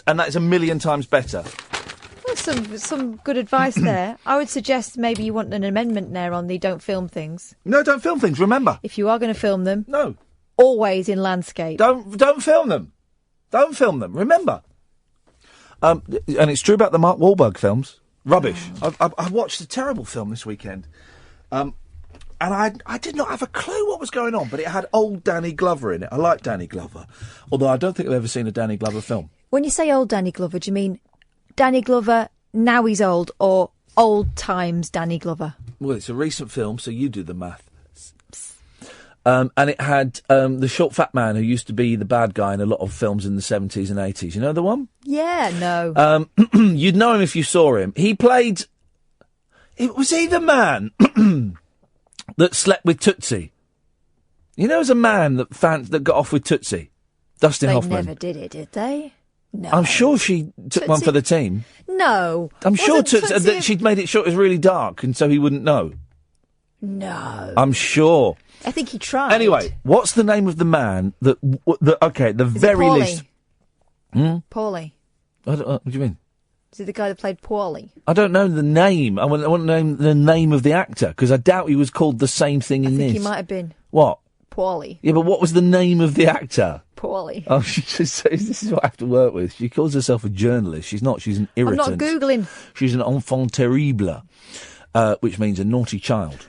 And that's a million times better. Well, some good advice there. I would suggest maybe you want an amendment there on the don't film things. No, don't film things, remember. If you are going to film them. No. Always in landscape. Don't film them. Don't film them, remember. And it's true about the Mark Wahlberg films. Rubbish. I watched a terrible film this weekend. And I did not have a clue what was going on, but it had old Danny Glover in it. I like Danny Glover. Although I don't think I've ever seen a Danny Glover film. When you say old Danny Glover, do you mean Danny Glover, now he's old, or old times Danny Glover? Well, it's a recent film, so you do the math. And it had the short fat man who used to be the bad guy in a lot of films in the 70s and 80s. You know the one? Yeah, no. You'd know him if you saw him. He played... Was he the man that slept with Tootsie? You know, as a man that got off with Tootsie? Dustin Hoffman. They never did it, did they? No. I'm sure she took one for the team. No. I'm sure that she'd made it sure it was really dark, and so he wouldn't know. No. I'm sure. I think he tried. Anyway, what's the name of the man that okay, the Is very it Paulie? least... Paulie. What do you mean? Is it the guy that played Paulie? I don't know the name. I want to know the name of the actor, because I doubt he was called the same thing in I think this. he might have been. What? Paulie. Yeah, but what was the name of the actor? Paulie. Oh, this is what I have to work with. She calls herself a journalist. She's not. She's an irritant. I'm not Googling. She's an enfant terrible, which means a naughty child.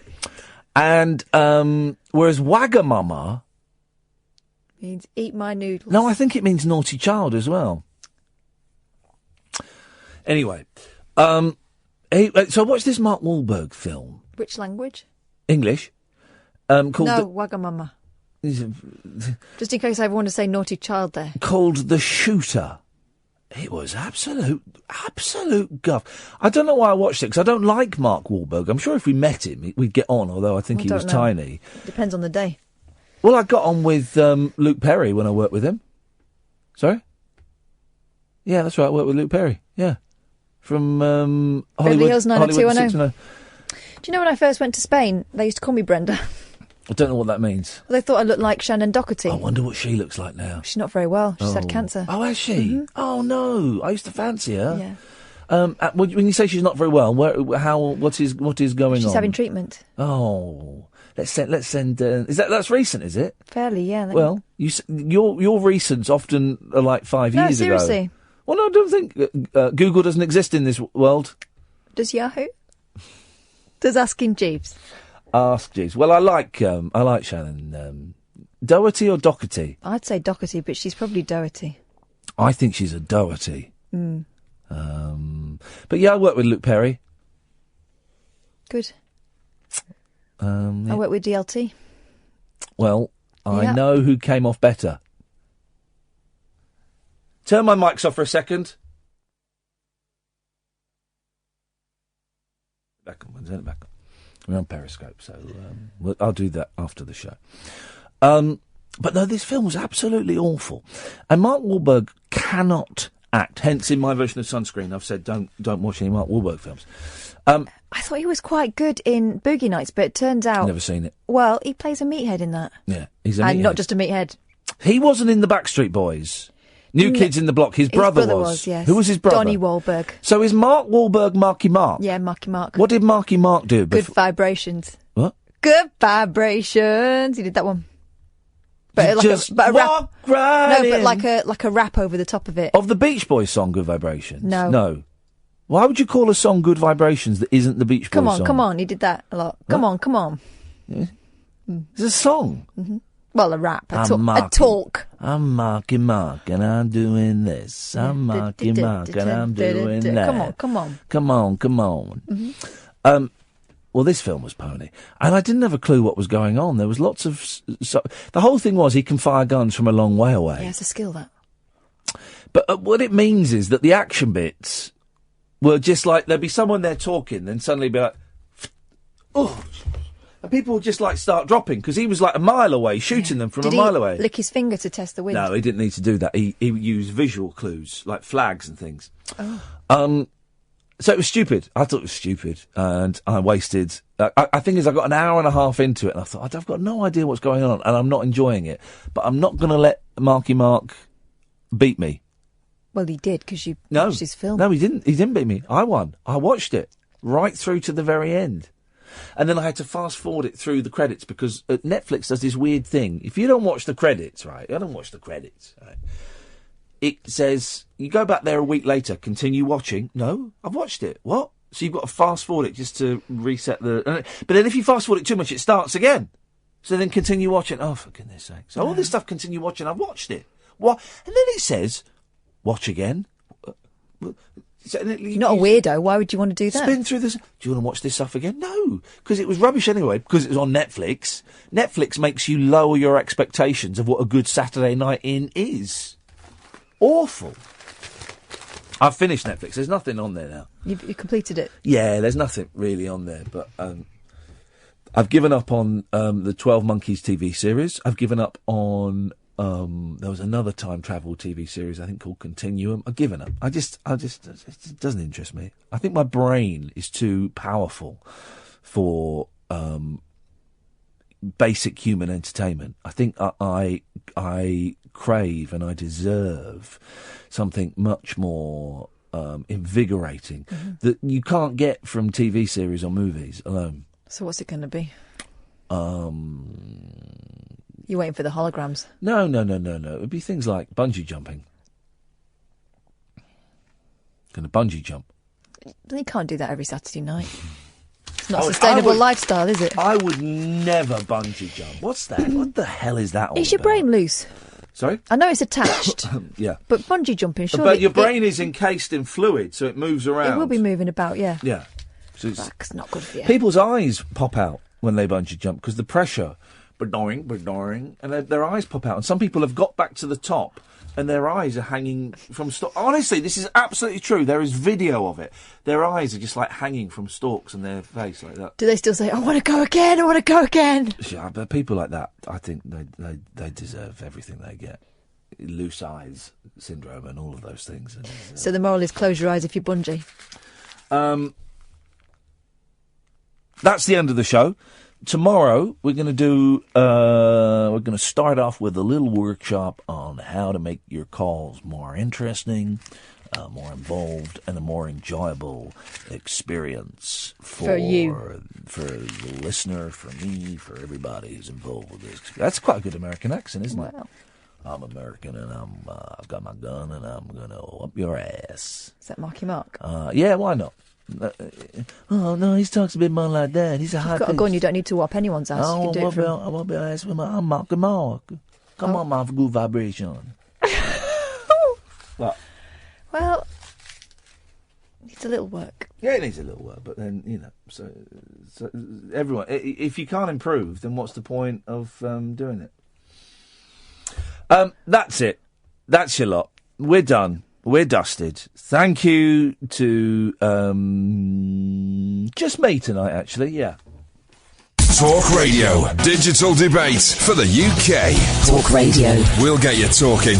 And whereas Wagamama means eat my noodles. No, I think it means naughty child as well. Anyway, so watch this Mark Wahlberg film. Which language? English. Called Wagamama. Just in case I want to say naughty child there. Called The Shooter. It was absolute guff. I don't know why I watched it, because I don't like Mark Wahlberg. I'm sure if we met him, we'd get on, although I think he was tiny. Depends on the day. Well, I got on with Luke Perry when I worked with him. Sorry? Yeah, that's right, I worked with Luke Perry. Yeah. From Beverly Hills 90210. Hollywood 610. Do you know when I first went to Spain, they used to call me Brenda? I don't know what that means. Well, they thought I looked like Shannon Doherty. I wonder what she looks like now. She's not very well. She's had cancer. Oh, has she? Mhm. Oh, no. I used to fancy her. Yeah. When you say she's not very well, what is going on? She's having treatment. Oh, let's send. That's recent, is it? Fairly, yeah. Well, your recents often are like 5 years ago. No, seriously. Well, no, I don't think Google doesn't exist in this world. Does Yahoo? Does Asking Jeeves? Ask Jeeves. Well, I like Shannon. Doherty or Doherty? I'd say Doherty, but she's probably Doherty. I think she's a Doherty. Mm. But yeah, I work with Luke Perry. Good. Yeah. I work with DLT. Well, I Yeah. know who came off better. Turn my mics off for a second. Back on, turn it back on. We're on Periscope, so I'll do that after the show. But no, this film was absolutely awful. And Mark Wahlberg cannot act. Hence, in my version of Sunscreen, I've said don't watch any Mark Wahlberg films. I thought he was quite good in Boogie Nights, but it turns out... Never seen it. Well, he plays a meathead in that. Yeah, he's a And meathead. not just a meathead. He wasn't in the Backstreet Boys. New Kids in the Block. His brother was. Yes. Who was his brother? Donnie Wahlberg. So is Mark Wahlberg Marky Mark? Yeah, Marky Mark. What did Marky Mark do? Good Vibrations. What? Good Vibrations. He did that one. But Just a rap. walk right No, but in. like a rap over the top of it. Of the Beach Boys song, Good Vibrations? No. No. Why would you call a song Good Vibrations that isn't the Beach Boys Come on, song? come on. He did that a lot. Come on. Yeah. It's a song. Mm-hmm. Well, a rap. A I'm talk. I'm Marky Mark and I'm doing this. I'm Marky Mark and I'm doing that. Come on. Come on. Mm-hmm. Well, this film was pony. And I didn't have a clue what was going on. There was lots of... the whole thing was he can fire guns from a long way away. Yeah, it's a skill, that. But what it means is that the action bits were just like... There'd be someone there talking, then suddenly be like... Oh... And people would just, start dropping, because he was, a mile away, shooting them from a mile away. Lick his finger to test the wind? No, he didn't need to do that. He used visual clues, like flags and things. Oh. So it was stupid. I thought it was stupid, and I wasted... I think I got an hour and a half into it, and I thought, I've got no idea what's going on, and I'm not enjoying it. But I'm not going to let Marky Mark beat me. Well, he did, because you watched his film. No, he didn't. He didn't beat me. I won. I watched it right through to the very end. And then I had to fast forward it through the credits because Netflix does this weird thing. If you don't watch the credits, right? I don't watch the credits, right? It says, you go back there a week later, continue watching. No, I've watched it. What? So you've got to fast forward it just to reset the... But then if you fast forward it too much, it starts again. So then continue watching. Oh, for goodness sake. So all this stuff, continue watching. I've watched it. What? And then it says, watch again. You're not a weirdo. Why would you want to do that? Spin through this. Do you want to watch this stuff again? No, because it was rubbish anyway. Because it was on Netflix. Netflix makes you lower your expectations of what a good Saturday night in is. Awful. I've finished Netflix. There's nothing on there now. You completed it? Yeah, there's nothing really on there. But I've given up on the 12 Monkeys TV series. I've given up on... there was another time travel TV series, I think, called Continuum. I've given up. It doesn't interest me. I think my brain is too powerful for basic human entertainment. I think I crave and I deserve something much more invigorating that you can't get from TV series or movies alone. So what's it going to be? You're waiting for the holograms? No. It would be things like bungee jumping. Going to bungee jump. You can't do that every Saturday night. It's not a sustainable lifestyle, is it? I would never bungee jump. What's that? What the hell is that all Is your brain loose? Sorry? I know it's attached. Yeah. But bungee jumping, surely... But your brain is encased in fluid, so it moves around. It will be moving about, yeah. Yeah. So That's not good for you. People's eyes pop out when they bungee jump because the pressure... Ba-doing, and their eyes pop out. And some people have got back to the top and their eyes are hanging from stalks. Honestly, this is absolutely true. There is video of it. Their eyes are just hanging from stalks on their face like that. Do they still say, I want to go again, I want to go again? Yeah, but people like that, I think they deserve everything they get. Loose eyes syndrome and all of those things. And, So the moral is close your eyes if you bungee. that's the end of the show. Tomorrow, we're going to do, we're going to start off with a little workshop on how to make your calls more interesting, more involved, and a more enjoyable experience for you, for the listener, for me, for everybody who's involved with this. That's quite a good American accent, isn't it? I'm American, and I've got my gun, and I'm going to whoop your ass. Is that Marky Mark? Yeah, why not? Oh, no, he talks a bit more like that. He's a high. You've got a gun, you don't need to whop anyone's ass. You can do it from... I won't be ass with I'm Marky Mark. Come on, man, for good vibration. What? Well, it needs a little work. Yeah, it needs a little work, but then, you know, so everyone, if you can't improve, then what's the point of doing it? That's it. That's your lot. We're done. We're dusted. Thank you to just me tonight, actually, yeah. Talk Radio. Digital debate for the UK. Talk Radio. We'll get you talking.